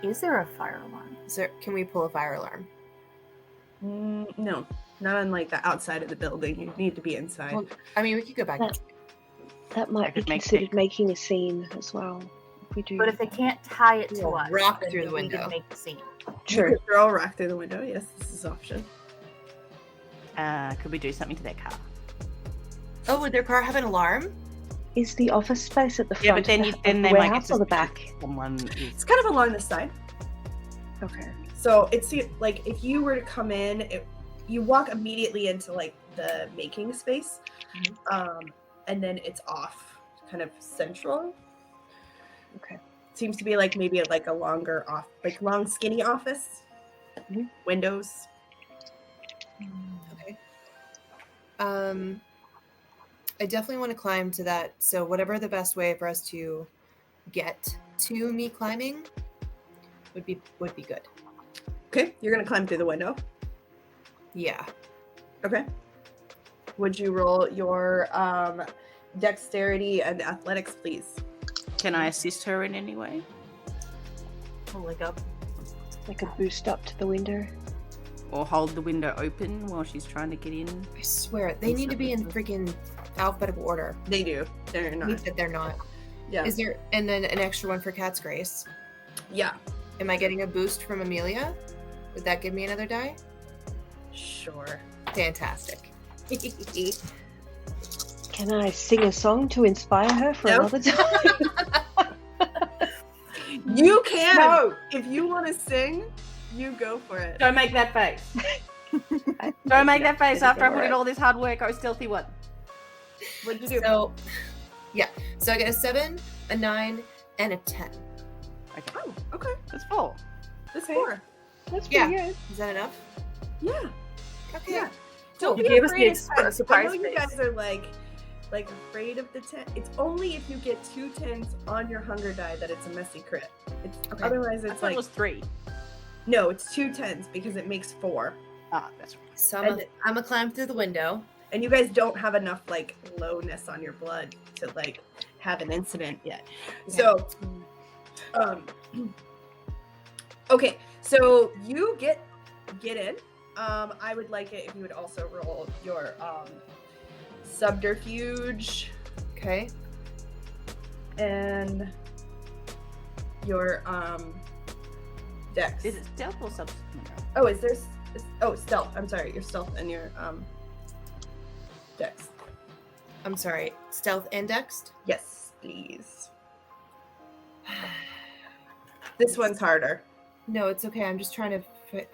[SPEAKER 6] Is there a fire alarm?
[SPEAKER 4] Can we pull a fire alarm?
[SPEAKER 2] No, not on like the outside of the building. You need to be inside.
[SPEAKER 4] Well, I mean, we could go back.
[SPEAKER 8] That might be
[SPEAKER 9] could make
[SPEAKER 8] considered
[SPEAKER 9] it-
[SPEAKER 8] making a scene as well. If we do.
[SPEAKER 6] But if they can't tie it to
[SPEAKER 4] We'll
[SPEAKER 6] us,
[SPEAKER 4] rock
[SPEAKER 6] then
[SPEAKER 4] through the
[SPEAKER 6] we need to
[SPEAKER 4] window.
[SPEAKER 6] make the scene.
[SPEAKER 2] You
[SPEAKER 8] True.
[SPEAKER 2] could throw a rock through the window. Yes, this is an option.
[SPEAKER 9] Could we do something to their car?
[SPEAKER 4] Oh, would their car have an alarm?
[SPEAKER 8] Is the office space at the front
[SPEAKER 9] Yeah, but then
[SPEAKER 8] of
[SPEAKER 9] then
[SPEAKER 8] the
[SPEAKER 9] they might get
[SPEAKER 8] warehouse or the
[SPEAKER 9] suspicious
[SPEAKER 8] back?
[SPEAKER 9] if someone is.
[SPEAKER 2] It's kind of along the side.
[SPEAKER 8] Okay.
[SPEAKER 2] So it's like if you were to come in, you walk immediately into like the making space, and then it's off, kind of central.
[SPEAKER 8] Okay.
[SPEAKER 2] Seems to be like maybe like a longer off, like long skinny office.
[SPEAKER 8] Mhm.
[SPEAKER 2] Windows.
[SPEAKER 4] Okay. I definitely want to climb to that. So whatever the best way for us to get to me climbing would be good.
[SPEAKER 2] Okay, you're gonna climb through the window.
[SPEAKER 4] Yeah.
[SPEAKER 2] Okay. Would you roll your dexterity and athletics, please?
[SPEAKER 9] Can I assist her in any way?
[SPEAKER 6] We'll leg up.
[SPEAKER 8] Like a boost up to the window.
[SPEAKER 9] Or hold the window open while she's trying to get in?
[SPEAKER 4] I swear they need to be in freaking alphabetical order.
[SPEAKER 2] They do. They're
[SPEAKER 4] Hate
[SPEAKER 2] not.
[SPEAKER 4] that they're not.
[SPEAKER 2] Yeah.
[SPEAKER 4] Is there and then an extra one for Cat's Grace?
[SPEAKER 2] Yeah.
[SPEAKER 4] Am I getting a boost from Amelia? Would that give me another die?
[SPEAKER 2] Sure.
[SPEAKER 4] Fantastic.
[SPEAKER 8] Can I sing a song to inspire her for
[SPEAKER 2] Nope.
[SPEAKER 8] another time?
[SPEAKER 2] You can.
[SPEAKER 9] No!
[SPEAKER 2] If you want to sing, you go for it.
[SPEAKER 9] Don't make that face. Don't make that face after I put in all this hard work. I was stealthy one.
[SPEAKER 2] What'd you do?
[SPEAKER 4] So yeah. So I get a 7, a 9, and a 10.
[SPEAKER 9] Okay.
[SPEAKER 2] Oh, okay.
[SPEAKER 9] That's 4.
[SPEAKER 2] That's
[SPEAKER 8] Okay.
[SPEAKER 2] 4.
[SPEAKER 8] That's
[SPEAKER 4] Yeah.
[SPEAKER 8] pretty good.
[SPEAKER 4] Is that enough?
[SPEAKER 2] Yeah.
[SPEAKER 4] Okay.
[SPEAKER 2] Yeah. Don't
[SPEAKER 6] You
[SPEAKER 2] be
[SPEAKER 6] gave us
[SPEAKER 2] afraid
[SPEAKER 6] the
[SPEAKER 2] of tens.
[SPEAKER 6] surprise
[SPEAKER 2] I know you
[SPEAKER 6] face.
[SPEAKER 2] guys are like afraid of the 10. It's only if you get 2 10s on your hunger die that it's a messy crit. It's
[SPEAKER 4] Okay.
[SPEAKER 2] otherwise
[SPEAKER 9] I
[SPEAKER 2] it's
[SPEAKER 9] thought
[SPEAKER 2] like
[SPEAKER 9] it was 3.
[SPEAKER 2] no, it's 2 10s because it makes 4.
[SPEAKER 9] Ah, that's right.
[SPEAKER 4] So
[SPEAKER 2] And-
[SPEAKER 4] I'm gonna climb through the window.
[SPEAKER 2] And you guys don't have enough like lowness on your blood to like have an incident yet. So okay, so you get in. I would like it if you would also roll your subterfuge
[SPEAKER 4] Okay.
[SPEAKER 2] and your dex.
[SPEAKER 9] Is it stealth or substitute?
[SPEAKER 2] Oh, is there stealth. I'm sorry, your stealth and your dex.
[SPEAKER 4] I'm sorry. Stealth and Dex?
[SPEAKER 2] Yes, please. This one's harder.
[SPEAKER 4] No, it's okay. I'm just trying to fit.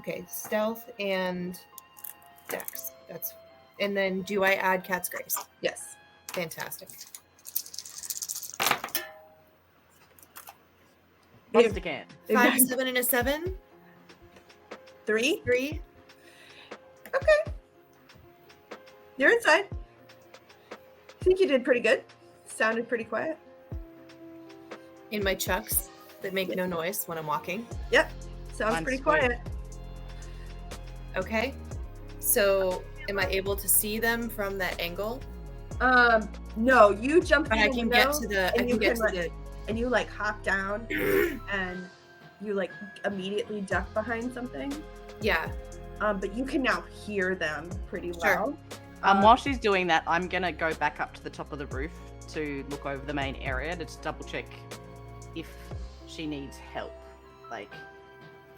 [SPEAKER 4] Okay, stealth and Dex. And then do I add Cat's Grace?
[SPEAKER 2] Yes.
[SPEAKER 4] Fantastic.
[SPEAKER 9] Monster can.
[SPEAKER 4] 5, 7, and a 7.
[SPEAKER 2] 3.
[SPEAKER 4] 3.
[SPEAKER 2] Okay. You're inside. I think you did pretty good. Sounded pretty quiet.
[SPEAKER 4] In my chucks that make no noise when I'm walking.
[SPEAKER 2] Yep. Sounds
[SPEAKER 9] Mine's
[SPEAKER 2] pretty
[SPEAKER 9] sweet.
[SPEAKER 2] quiet.
[SPEAKER 4] Okay. So, am I able to see them from that angle?
[SPEAKER 2] No, you jump
[SPEAKER 4] But
[SPEAKER 2] through
[SPEAKER 4] I
[SPEAKER 2] the
[SPEAKER 4] can
[SPEAKER 2] window,
[SPEAKER 4] get to the. I
[SPEAKER 2] and you
[SPEAKER 4] can get
[SPEAKER 2] can,
[SPEAKER 4] to the.
[SPEAKER 2] and you like hop down and you like immediately duck behind something.
[SPEAKER 4] Yeah.
[SPEAKER 2] But you can now hear them pretty
[SPEAKER 4] Sure.
[SPEAKER 2] well.
[SPEAKER 9] While she's doing that, I'm gonna go back up to the top of the roof to look over the main area to just double check if she needs help, like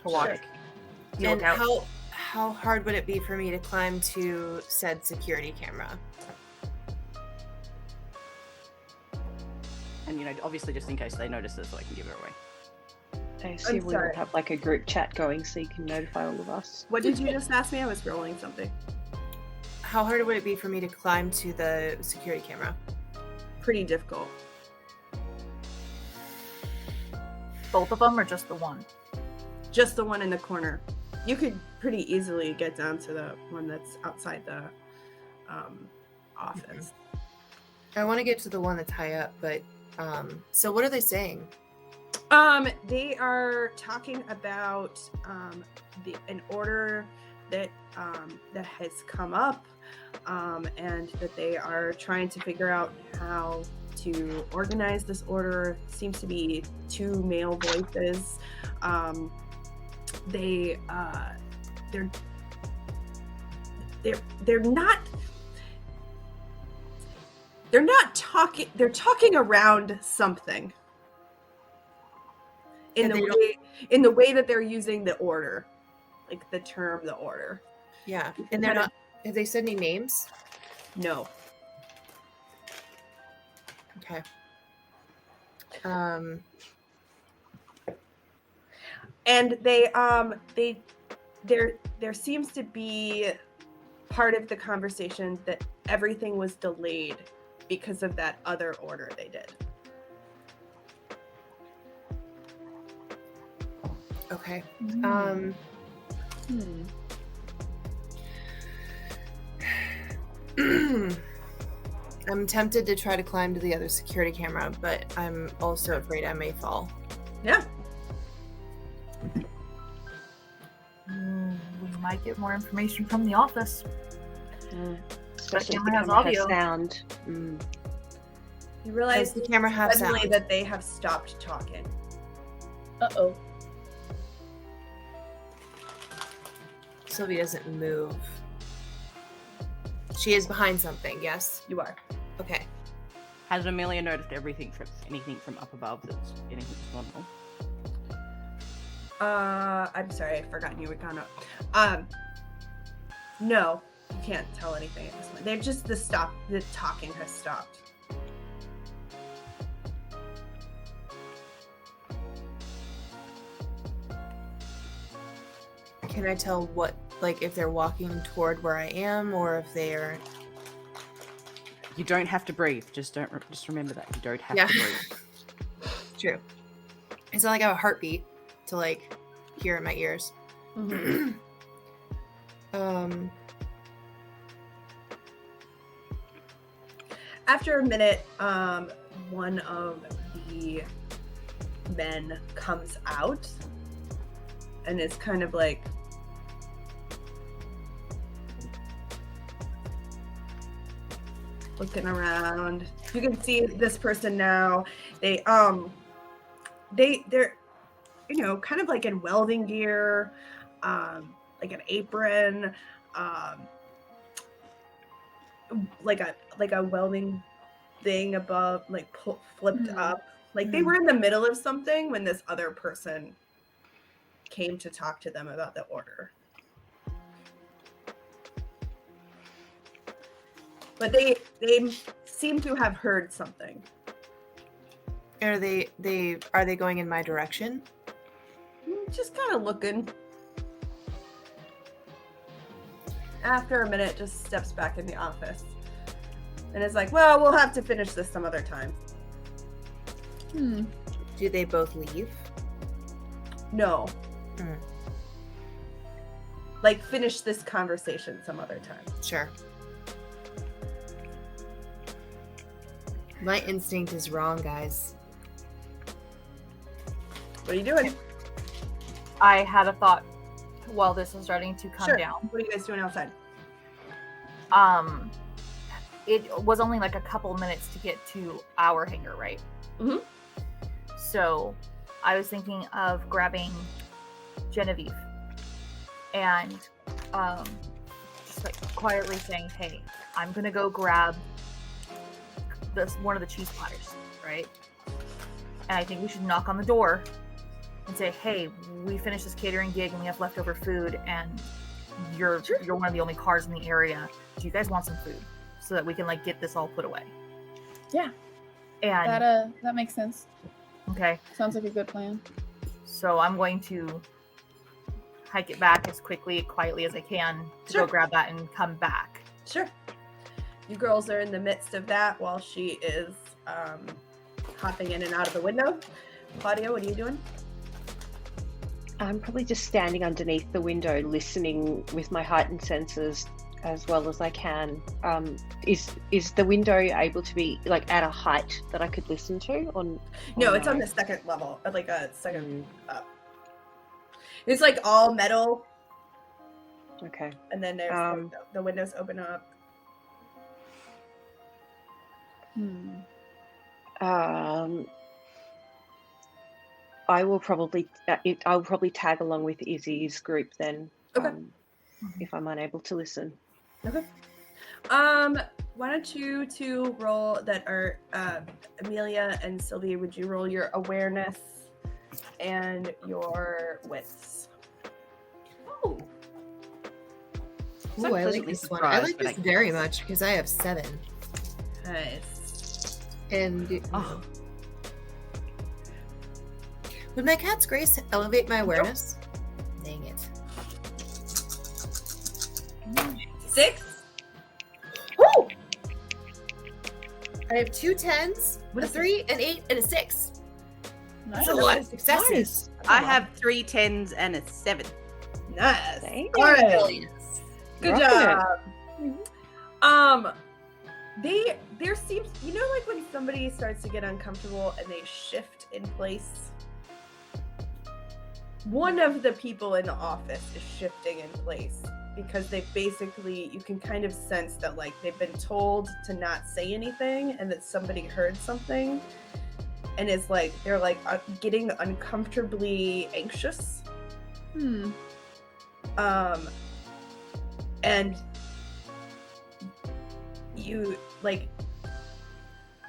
[SPEAKER 9] to walk.
[SPEAKER 2] Sure.
[SPEAKER 9] You
[SPEAKER 4] And
[SPEAKER 9] look out.
[SPEAKER 4] how hard would it be for me to climb to said security camera?
[SPEAKER 9] And obviously, just in case they notice it, so I can give her away.
[SPEAKER 8] I assume we
[SPEAKER 2] sorry.
[SPEAKER 8] will have like a group chat going so you can notify all of us.
[SPEAKER 2] What did you just ask me? I was rolling something.
[SPEAKER 4] How hard would it be for me to climb to the security camera?
[SPEAKER 2] Pretty difficult.
[SPEAKER 6] Both of them or just the one?
[SPEAKER 2] Just the one in the corner. You could pretty easily get down to the one that's outside the office.
[SPEAKER 4] I want to get to the one that's high up, but so what are they saying?
[SPEAKER 2] They are talking about an order that that has come up, and that they are trying to figure out how to organize this order. Seems to be 2 male voices. They're not talking. They're talking around something. In the way that they're using the order, like the term, the order.
[SPEAKER 4] Yeah, and they're not. Have they said any names?
[SPEAKER 2] No.
[SPEAKER 4] Okay.
[SPEAKER 2] And there seems to be part of the conversation that everything was delayed because of that other order they did.
[SPEAKER 4] Okay. I'm tempted to try to climb to the other security camera, but I'm also afraid I may fall.
[SPEAKER 2] Yeah.
[SPEAKER 6] We might get more information from the office.
[SPEAKER 8] Especially if
[SPEAKER 6] camera
[SPEAKER 8] the
[SPEAKER 6] has
[SPEAKER 8] camera has
[SPEAKER 6] audio.
[SPEAKER 8] sound.
[SPEAKER 2] You realize
[SPEAKER 4] Does the camera have
[SPEAKER 2] suddenly
[SPEAKER 4] sound?
[SPEAKER 2] that they have stopped talking.
[SPEAKER 5] Uh-oh.
[SPEAKER 4] Sylvie doesn't move. She is behind something, yes?
[SPEAKER 2] You are.
[SPEAKER 4] Okay.
[SPEAKER 9] Has Amelia noticed anything from up above that's anything normal?
[SPEAKER 2] I'm sorry, I've forgotten you were gone up. No, you can't tell anything at this point. They're just the talking has stopped.
[SPEAKER 4] Can I tell what, like, if they're walking toward where I am, or if they're...
[SPEAKER 9] You don't have to breathe. Just remember that you don't have to breathe.
[SPEAKER 4] True. It's not like I have a heartbeat to, like, hear in my ears.
[SPEAKER 2] After a minute, one of the men comes out and is kind of like looking around. You can see this person now. They're kind of like in welding gear, like an apron, like a welding thing above, like flipped up. Like they were in the middle of something when this other person came to talk to them about the order. But they seem to have heard something.
[SPEAKER 4] Are they going in my direction?
[SPEAKER 2] Just kind of looking. After a minute, just steps back in the office and is like, well, we'll have to finish this some other time.
[SPEAKER 4] Do they both leave?
[SPEAKER 2] No.
[SPEAKER 4] Mm.
[SPEAKER 2] Like, finish this conversation some other time.
[SPEAKER 4] Sure. My instinct is wrong, guys.
[SPEAKER 2] What are you doing?
[SPEAKER 6] I had a thought while this was starting to come
[SPEAKER 2] Sure.
[SPEAKER 6] down.
[SPEAKER 2] What are you guys doing outside?
[SPEAKER 6] It was only like a couple minutes to get to our hangar, right?
[SPEAKER 2] Mhm.
[SPEAKER 6] So I was thinking of grabbing Genevieve and just like quietly saying, hey, I'm gonna go grab one of the cheese platters, right? And I think we should knock on the door and say, hey, we finished this catering gig and we have leftover food, and you're one of the only cars in the area. Do you guys want some food so that we can like get this all put away?
[SPEAKER 5] Yeah.
[SPEAKER 6] And
[SPEAKER 5] That makes sense.
[SPEAKER 6] okay,
[SPEAKER 5] Sounds like a good plan.
[SPEAKER 6] so I'm going to hike it back as quietly as I can to
[SPEAKER 2] Sure.
[SPEAKER 6] go grab that and come back.
[SPEAKER 2] Sure. You girls are in the midst of that while she is hopping in and out of the window. Claudia, what are you doing?
[SPEAKER 8] I'm probably just standing underneath the window, listening with my heightened senses as well as I can. Is the window able to be like at a height that I could listen to?
[SPEAKER 2] No, it's on the second level, like a second up. It's like all metal,
[SPEAKER 8] Okay.
[SPEAKER 2] and then there's the windows open up.
[SPEAKER 8] I will probably I'll probably tag along with Izzy's group then.
[SPEAKER 2] Okay.
[SPEAKER 8] If I'm unable to listen.
[SPEAKER 2] Okay. Why don't you two roll that are Amelia and Sylvia? Would you roll your awareness and your wits?
[SPEAKER 4] Oh. Ooh, I like this one. I like this very much because I have 7.
[SPEAKER 2] Nice.
[SPEAKER 4] And would my cat's grace elevate my awareness? Dang it.
[SPEAKER 2] 6.
[SPEAKER 4] Woo! I have 2 10s, a 3, an 8, and a 6. That's a lot of successes.
[SPEAKER 9] I have 3 10s and a 7.
[SPEAKER 2] Nice.
[SPEAKER 8] Thank
[SPEAKER 2] All right.
[SPEAKER 4] Brilliant.
[SPEAKER 2] Good
[SPEAKER 8] Right.
[SPEAKER 2] job. There seems, like when somebody starts to get uncomfortable and they shift in place. One of the people in the office is shifting in place because you can kind of sense that like they've been told to not say anything and that somebody heard something, and it's like they're like getting uncomfortably anxious. And you like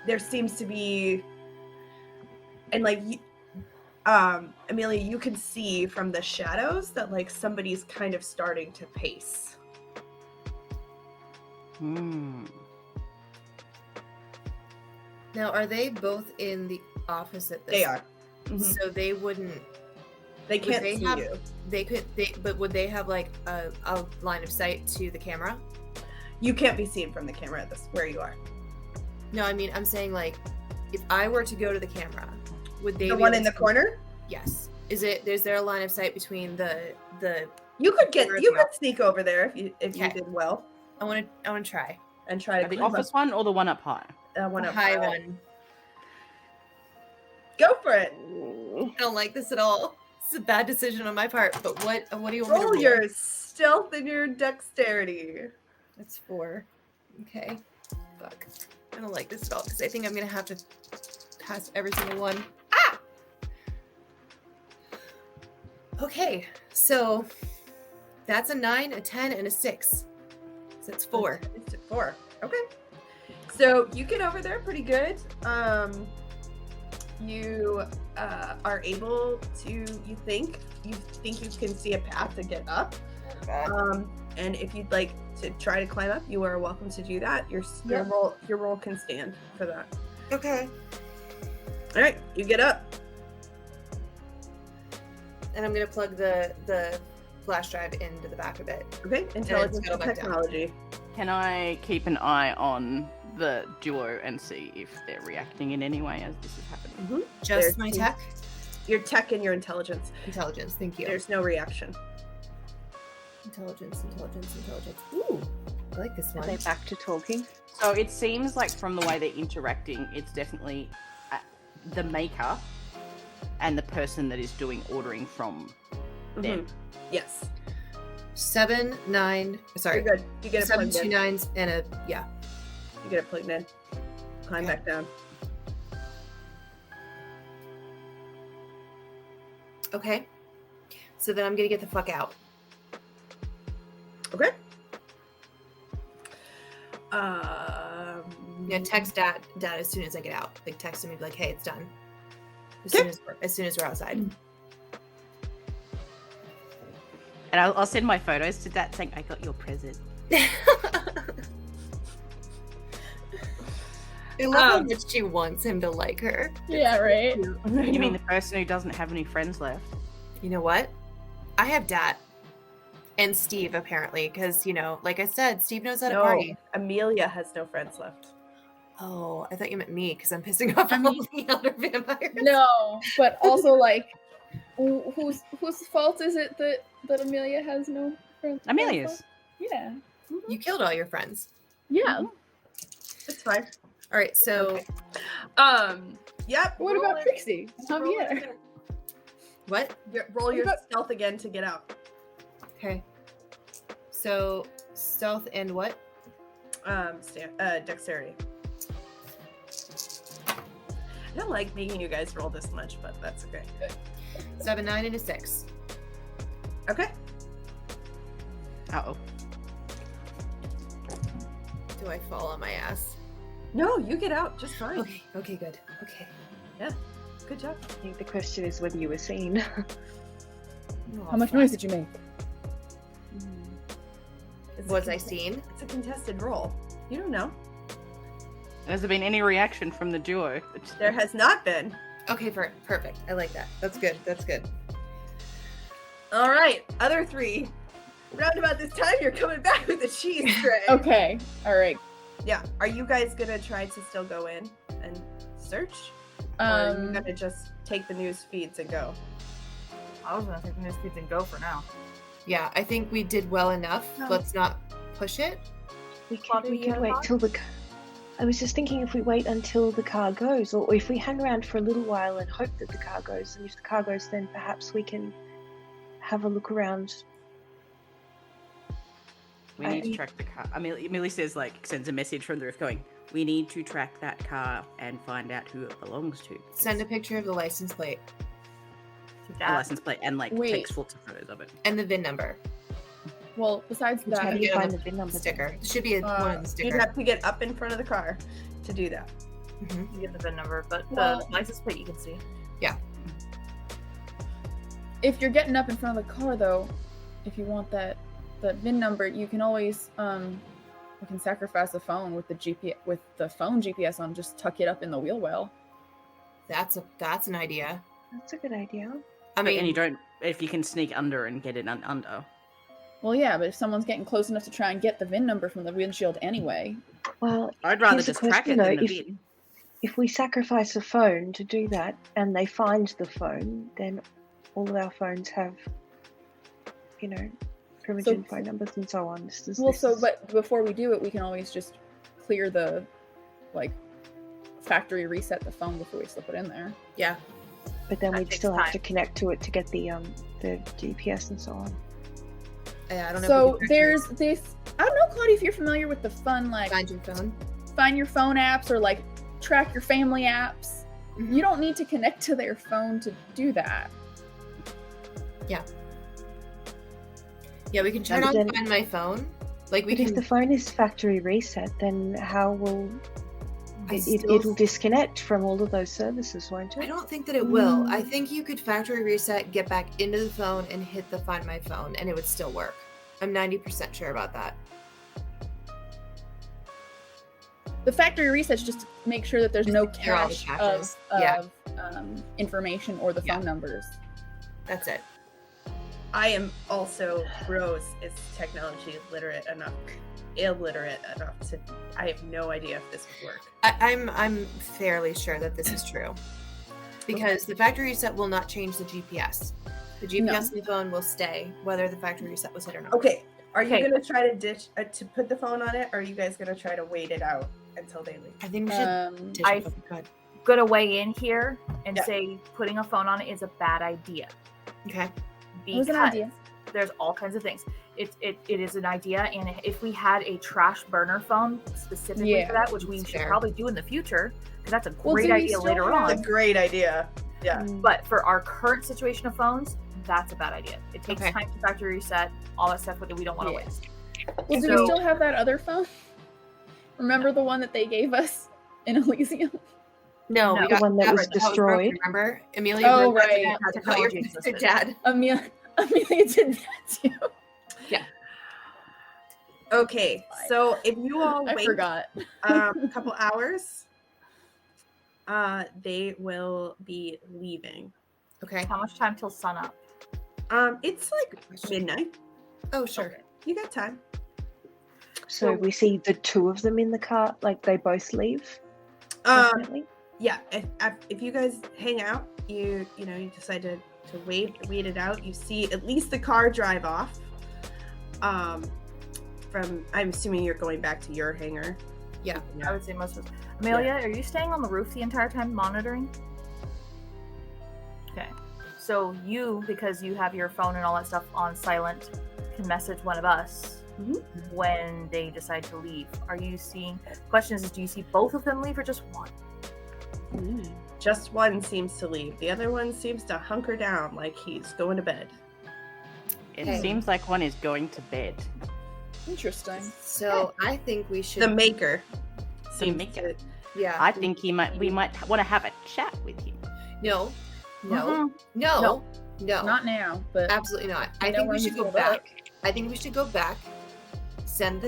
[SPEAKER 2] there seems to be, and like Amelia, you can see from the shadows that like somebody's kind of starting to pace.
[SPEAKER 4] Now, are they both in the office at this?
[SPEAKER 2] They are.
[SPEAKER 4] So they wouldn't.
[SPEAKER 2] They can't
[SPEAKER 4] they
[SPEAKER 2] see
[SPEAKER 4] have-
[SPEAKER 2] you.
[SPEAKER 4] They could. But would they have like a line of sight to the camera?
[SPEAKER 2] You can't be seen from the camera at this where you are.
[SPEAKER 4] No, I mean I'm saying like, if I were to go to the camera, would they?
[SPEAKER 2] The
[SPEAKER 4] be
[SPEAKER 2] one
[SPEAKER 4] able
[SPEAKER 2] in the
[SPEAKER 4] to-
[SPEAKER 2] corner?
[SPEAKER 4] Yes. Is there a line of sight between the?
[SPEAKER 2] You could
[SPEAKER 4] Camera as
[SPEAKER 2] you
[SPEAKER 4] well.
[SPEAKER 2] could sneak over there if you
[SPEAKER 4] Okay.
[SPEAKER 2] did well
[SPEAKER 4] I want to try
[SPEAKER 2] and try to
[SPEAKER 9] The
[SPEAKER 2] climb
[SPEAKER 9] office one or the one up high?
[SPEAKER 2] up, one
[SPEAKER 4] the
[SPEAKER 2] up
[SPEAKER 4] high
[SPEAKER 2] high.
[SPEAKER 4] one.
[SPEAKER 2] Go for it.
[SPEAKER 4] I don't like this at all. It's a bad decision on my part. But what do you want
[SPEAKER 2] Roll
[SPEAKER 4] me to
[SPEAKER 2] your stealth and your dexterity.
[SPEAKER 4] That's 4. Okay. Fuck. I don't like this at all because I think I'm gonna have to pass every single one. Ah! Okay, so that's a 9, a 10, and a 6. So that's 4.
[SPEAKER 2] It's at 4. Okay. So you get over there pretty good. You are able to. You think you can see a path to get up. And if you'd like to try to climb up, you are welcome to do that. Your roll can stand for that.
[SPEAKER 4] Okay.
[SPEAKER 2] All right, you get up.
[SPEAKER 4] And I'm gonna plug the flash drive into the back of it.
[SPEAKER 2] Okay, intelligence
[SPEAKER 4] go
[SPEAKER 2] and
[SPEAKER 4] back down.
[SPEAKER 2] technology.
[SPEAKER 9] Can I keep an eye on the duo and see if they're reacting in any way as this is happening?
[SPEAKER 4] Just
[SPEAKER 2] There's
[SPEAKER 4] my
[SPEAKER 2] the-
[SPEAKER 4] tech.
[SPEAKER 2] Your tech and your intelligence.
[SPEAKER 4] Intelligence, thank you.
[SPEAKER 2] There's no reaction.
[SPEAKER 4] Intelligence. Ooh, I like this
[SPEAKER 8] Are
[SPEAKER 4] one.
[SPEAKER 8] they back to talking?
[SPEAKER 9] So it seems like from the way they're interacting, it's definitely the maker and the person that is doing ordering from them.
[SPEAKER 2] Yes.
[SPEAKER 4] 7, 9. Sorry.
[SPEAKER 2] You're good. You get it
[SPEAKER 4] 7,
[SPEAKER 2] plugged
[SPEAKER 4] 2
[SPEAKER 2] in.
[SPEAKER 4] 9s, and a yeah.
[SPEAKER 2] You get it plugged in. Climb
[SPEAKER 4] Okay.
[SPEAKER 2] back down.
[SPEAKER 4] Okay. So then I'm gonna get the fuck out.
[SPEAKER 2] Okay.
[SPEAKER 4] Yeah, text dad as soon as I get out. Like text him and be like, hey, it's done. As soon as we're outside.
[SPEAKER 9] And I'll send my photos to Dad saying, I got your present.
[SPEAKER 4] I love how much she wants him to like her.
[SPEAKER 5] Yeah, right.
[SPEAKER 9] You mean the person who doesn't have any friends left?
[SPEAKER 4] You know what? I have Dat and Steve apparently, because like I said, Steve knows how to party.
[SPEAKER 2] Amelia has no friends left.
[SPEAKER 4] Oh, I thought you meant me because I'm pissing off all the other vampires.
[SPEAKER 5] No, but also like, whose fault is it that Amelia has no friends?
[SPEAKER 9] Amelia's.
[SPEAKER 5] Yeah.
[SPEAKER 4] You killed all your friends.
[SPEAKER 5] Yeah.
[SPEAKER 2] It's fine.
[SPEAKER 4] All right, so
[SPEAKER 2] Yep.
[SPEAKER 5] What
[SPEAKER 2] roll
[SPEAKER 5] about
[SPEAKER 2] it.
[SPEAKER 5] Trixie?
[SPEAKER 2] Javier.
[SPEAKER 4] what?
[SPEAKER 2] Roll your stealth again to get out.
[SPEAKER 4] Okay. So stealth and what?
[SPEAKER 2] Dexterity. I don't like making you guys roll this much, but that's okay.
[SPEAKER 4] 7, 9, and a 6.
[SPEAKER 2] Okay.
[SPEAKER 9] Uh-oh.
[SPEAKER 4] Do I fall on my ass?
[SPEAKER 2] No, you get out just fine.
[SPEAKER 4] Okay. Okay. Good. Okay.
[SPEAKER 2] Yeah. Good job.
[SPEAKER 8] I think the question is whether you were seen.
[SPEAKER 5] How much noise did you make?
[SPEAKER 4] Was I seen?
[SPEAKER 2] It's a contested roll. You don't know.
[SPEAKER 9] Has there been any reaction from the duo?
[SPEAKER 2] There has not been.
[SPEAKER 4] Okay, perfect. I like that. That's good. That's good.
[SPEAKER 2] All right, other three. Round about this time, you're coming back with the cheese tray.
[SPEAKER 5] Okay. All right.
[SPEAKER 2] Yeah. Are you guys gonna try to still go in and search, or are you gonna just take the news feeds and go?
[SPEAKER 6] I was gonna take the news feeds and go for now.
[SPEAKER 4] Yeah, I think we did well enough.
[SPEAKER 2] No.
[SPEAKER 4] Let's not push it.
[SPEAKER 8] We
[SPEAKER 6] Floppy
[SPEAKER 8] could wait
[SPEAKER 6] car?
[SPEAKER 8] till I was just thinking if we wait until the car goes, or if we hang around for a little while and hope that the car goes, and if the car goes, then perhaps we can have a look around.
[SPEAKER 9] We need to track the car. Millie says, sends a message from the roof going, we need to track that car and find out who it belongs to.
[SPEAKER 4] Send a picture of the license plate
[SPEAKER 9] The license plate and
[SPEAKER 5] Wait.
[SPEAKER 9] takes full photos of it.
[SPEAKER 4] and the VIN number.
[SPEAKER 5] Well, besides
[SPEAKER 8] How
[SPEAKER 5] that,
[SPEAKER 8] do you
[SPEAKER 4] get on
[SPEAKER 8] find
[SPEAKER 4] the
[SPEAKER 8] the VIN number?
[SPEAKER 4] Sticker. There should be one on the
[SPEAKER 2] You'd
[SPEAKER 4] sticker.
[SPEAKER 2] have to get up in front of the car to do that.
[SPEAKER 4] Mhm.
[SPEAKER 6] You get the VIN number, but
[SPEAKER 5] Well-
[SPEAKER 6] the license plate you can see.
[SPEAKER 5] if you're getting up in front of the car, though, if you want that VIN number, you can always we can sacrifice the phone with the phone GPS on. Just tuck it up in the wheel well.
[SPEAKER 4] That's an idea.
[SPEAKER 8] That's a good idea.
[SPEAKER 4] I mean,
[SPEAKER 9] And you don't, if you can sneak under and get it under.
[SPEAKER 5] Well, yeah, but if someone's getting close enough to try and get the VIN number from the windshield anyway,
[SPEAKER 8] Well,
[SPEAKER 9] I'd rather
[SPEAKER 8] here's the
[SPEAKER 9] just track it
[SPEAKER 8] question,
[SPEAKER 9] than
[SPEAKER 8] though.
[SPEAKER 9] the VIN.
[SPEAKER 8] If we sacrifice a phone to do that, and they find the phone, then all of our phones have, Primogen phone numbers and so on.
[SPEAKER 5] But before we do it, we can always just clear the factory reset the phone before we slip it in there.
[SPEAKER 4] yeah.
[SPEAKER 8] But then
[SPEAKER 6] That
[SPEAKER 8] we'd
[SPEAKER 6] takes
[SPEAKER 8] still have
[SPEAKER 6] time.
[SPEAKER 8] to connect to it to get the GPS and so on.
[SPEAKER 4] I don't know.
[SPEAKER 5] So
[SPEAKER 4] if we can
[SPEAKER 5] there's this. I don't know, Claudia, if you're familiar with the fun
[SPEAKER 4] find your phone.
[SPEAKER 5] find your phone apps or track your family apps.
[SPEAKER 4] Mhm.
[SPEAKER 5] You don't need to connect to their phone to do that.
[SPEAKER 4] Yeah, we can turn
[SPEAKER 8] But
[SPEAKER 4] on
[SPEAKER 8] then-
[SPEAKER 4] Find My Phone. We
[SPEAKER 8] But if
[SPEAKER 4] can.
[SPEAKER 8] the phone is factory reset, then how will
[SPEAKER 4] still-
[SPEAKER 8] it'll disconnect from all of those services, won't
[SPEAKER 4] I
[SPEAKER 8] it?
[SPEAKER 4] don't think that it will. I think you could factory reset, get back into the phone, and hit the Find My Phone, and it would still work. I'm 90% sure about that.
[SPEAKER 5] The factory resets just to make sure that there's no
[SPEAKER 4] Just to clear all the
[SPEAKER 5] cache
[SPEAKER 4] caches.
[SPEAKER 5] of
[SPEAKER 4] Yeah.
[SPEAKER 5] information or the
[SPEAKER 4] Yeah.
[SPEAKER 5] phone numbers.
[SPEAKER 4] That's it.
[SPEAKER 2] I am also, Rose is technology illiterate enough to, I have no idea if this would work.
[SPEAKER 4] I'm fairly sure that this is true. because the factory reset will not change the GPS. The GPS on the phone will stay whether the factory reset was hit or not.
[SPEAKER 2] Okay. Are you going to try to ditch to put the phone on it, or are you guys going to try to wait it out until they leave?
[SPEAKER 4] I think we should ditch it.
[SPEAKER 6] I'm going to weigh in here and say putting a phone on it is a bad idea.
[SPEAKER 4] Okay.
[SPEAKER 6] Because there's all kinds of things. It is an idea, and if we had a trash burner phone specifically for that, which we should probably do in the future, because that's a great idea later on.
[SPEAKER 2] It's a great idea. Yeah.
[SPEAKER 6] But for our current situation of phones, that's a bad idea. It takes time to factory reset, all that stuff that we don't want to waste.
[SPEAKER 5] Well, do we still have that other phone? Remember the one that they gave us in Elysium?
[SPEAKER 4] No, we got
[SPEAKER 8] the one that was destroyed.
[SPEAKER 4] Remember, Amelia?
[SPEAKER 5] Oh, right.
[SPEAKER 4] Your dad.
[SPEAKER 5] Amelia did that too.
[SPEAKER 4] Yeah.
[SPEAKER 2] Okay, so if you all wait
[SPEAKER 5] forgot.
[SPEAKER 2] A couple hours, they will be leaving.
[SPEAKER 4] Okay.
[SPEAKER 6] How much time till sun up?
[SPEAKER 2] It's like midnight.
[SPEAKER 4] Oh, sure.
[SPEAKER 2] Okay. You got time.
[SPEAKER 8] So we see the two of them in the car, like they both leave.
[SPEAKER 2] Yeah. If you guys hang out, you decide to wait it out. You see at least the car drive off. From I'm assuming you're going back to your hangar.
[SPEAKER 4] Yeah.
[SPEAKER 6] I would say most of us. Amelia, are you staying on the roof the entire time monitoring? Okay. So you, because you have your phone and all that stuff on silent, can message one of us when they decide to leave. Are you seeing, question is, do you see both of them leave or just one?
[SPEAKER 2] Just one seems to leave. The other one seems to hunker down like he's going to bed.
[SPEAKER 9] It seems like one is going to bed.
[SPEAKER 5] Interesting.
[SPEAKER 4] So I think we should.
[SPEAKER 2] The maker.
[SPEAKER 4] Yeah.
[SPEAKER 9] I think we might want to have a chat with him.
[SPEAKER 4] No.
[SPEAKER 5] Not now, but
[SPEAKER 4] absolutely not. I think we should go back. I think we should go back. Send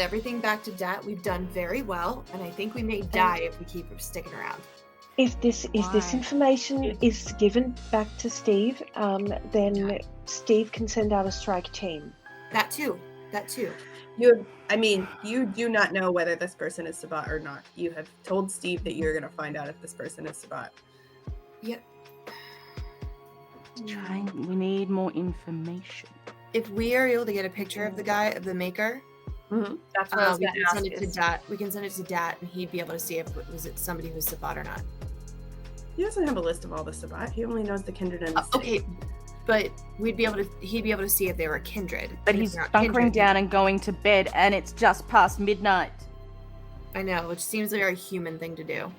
[SPEAKER 4] everything back to Dat. We've done very well, and I think we may die if we keep sticking around.
[SPEAKER 8] If this information is given back to Steve, then Steve can send out a strike team.
[SPEAKER 4] That too.
[SPEAKER 2] You do not know whether this person is Sabat or not. You have told Steve that you're going to find out if this person is Sabat.
[SPEAKER 4] Yep.
[SPEAKER 9] We need more information.
[SPEAKER 4] If we are able to get a picture of the maker,
[SPEAKER 6] that's what I was going to ask.
[SPEAKER 4] Send it to Dat. We can send it to Dat, and he'd be able to see if it somebody who's Sabat or not.
[SPEAKER 2] He doesn't have a list of all the Sabat. He only knows the kindred and the city.
[SPEAKER 4] Okay, but he'd be able to see if they were kindred.
[SPEAKER 9] But he's bunkering down and going to bed, and it's just past midnight.
[SPEAKER 4] I know, which seems like a human thing to do.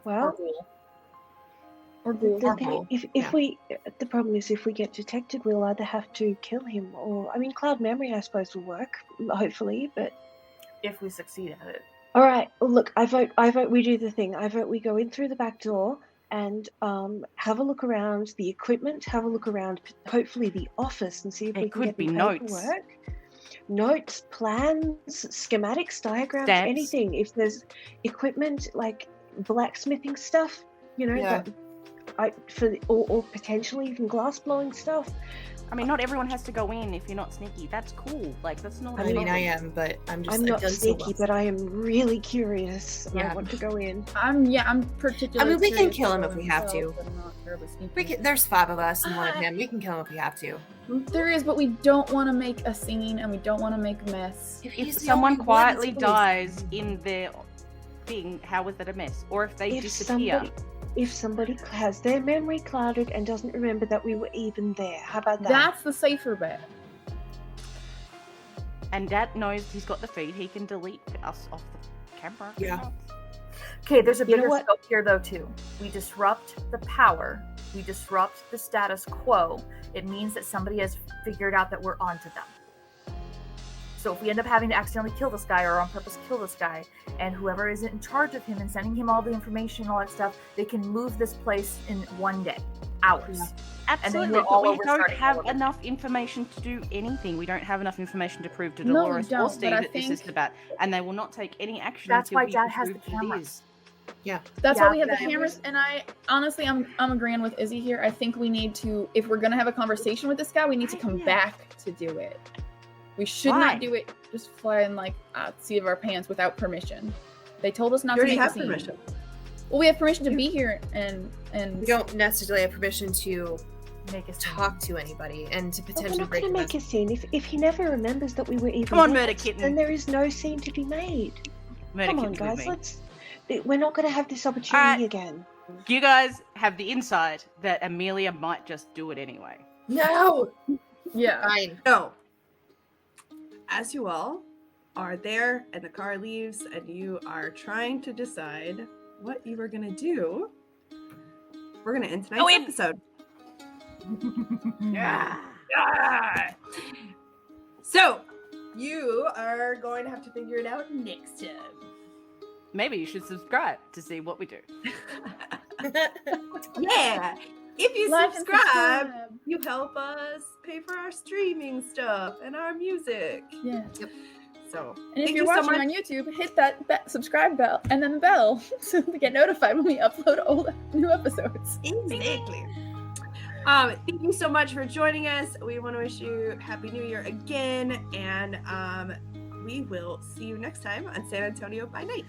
[SPEAKER 8] Well, the problem is if we get detected, we'll either have to kill him or, cloud memory, I suppose, will work, hopefully, but
[SPEAKER 6] if we succeed at it.
[SPEAKER 8] All right. Look, I vote we do the thing. I vote we go in through the back door and have a look around the equipment, have a look around hopefully the office and see if we can get the paperwork. Notes, plans, schematics, diagrams, anything. If there's equipment like blacksmithing stuff, or potentially even glass blowing stuff.
[SPEAKER 9] Not everyone has to go in if you're not sneaky. That's cool. That's not.
[SPEAKER 4] I am, but I'm
[SPEAKER 8] not sneaky, but I am really curious.
[SPEAKER 4] Yeah.
[SPEAKER 8] I want to go in.
[SPEAKER 5] I'm particularly.
[SPEAKER 4] We can kill him if we have to. There's 5 of us and 1 of him. We can kill him if we have to.
[SPEAKER 5] There is, but we don't want to make a scene and we don't want to make a mess.
[SPEAKER 9] If someone quietly dies in their thing, how is that a mess? Or if they disappear.
[SPEAKER 8] If somebody has their memory clouded and doesn't remember that we were even there, how about that?
[SPEAKER 5] That's the safer bet.
[SPEAKER 9] And Dad knows he's got the feed. He can delete us off the camera.
[SPEAKER 4] Yeah.
[SPEAKER 6] Okay, there's a bigger scope here, though, too. We disrupt the power. We disrupt the status quo. It means that somebody has figured out that we're onto them. So if we end up having to accidentally kill this guy or on purpose kill this guy, and whoever is in charge of him and sending him all the information and all that stuff, they can move this place in 1 day, hours.
[SPEAKER 9] Yeah. Absolutely, but we don't have enough information to do anything. We don't have enough information to prove to Dolores or Steve that this is about, and they will not take any action.
[SPEAKER 6] That's why Dad has the cameras.
[SPEAKER 4] Yeah,
[SPEAKER 5] that's why we have the cameras. And I honestly, I'm agreeing with Izzy here. I think we need to, if we're gonna have a conversation with this guy, we need to come back to do it. We should not do it just fly in seat of our pants without permission. They told us not to make a scene.
[SPEAKER 2] Permission.
[SPEAKER 5] Well, we have permission to be here, and
[SPEAKER 4] We don't necessarily have permission to
[SPEAKER 6] Make us
[SPEAKER 4] talk to anybody and to
[SPEAKER 8] But we're
[SPEAKER 4] potentially
[SPEAKER 8] not
[SPEAKER 4] break
[SPEAKER 8] going to
[SPEAKER 4] the
[SPEAKER 8] make a scene. If he never remembers that we were even
[SPEAKER 9] Come on,
[SPEAKER 8] there,
[SPEAKER 9] Murder Kitten.
[SPEAKER 8] then there is no scene to be made.
[SPEAKER 9] Murder
[SPEAKER 8] Come on,
[SPEAKER 9] Kitten's with
[SPEAKER 8] guys,
[SPEAKER 9] me.
[SPEAKER 8] we're not going to have this opportunity
[SPEAKER 9] Alright.
[SPEAKER 8] again.
[SPEAKER 9] You guys have the insight that Amelia might just do it anyway.
[SPEAKER 4] No!
[SPEAKER 5] yeah.
[SPEAKER 4] Fine.
[SPEAKER 2] So, as you all are there and the car leaves and you are trying to decide what you are going to do, we're going to end tonight's episode.
[SPEAKER 9] Yeah.
[SPEAKER 2] So, you are going to have to figure it out next time.
[SPEAKER 9] Maybe you should subscribe to see what we do.
[SPEAKER 2] Yeah. If you
[SPEAKER 5] Like and
[SPEAKER 2] subscribe, you help us pay for our streaming stuff and our music.
[SPEAKER 5] Yeah.
[SPEAKER 2] So,
[SPEAKER 5] And if
[SPEAKER 2] thank
[SPEAKER 5] you're
[SPEAKER 2] you so
[SPEAKER 5] watching
[SPEAKER 2] much.
[SPEAKER 5] on YouTube, hit that subscribe bell and then the bell so to get notified when we upload new episodes.
[SPEAKER 2] Exactly. Thank you so much for joining us. We want to wish you Happy New Year again, and we will see you next time on San Antonio by Night.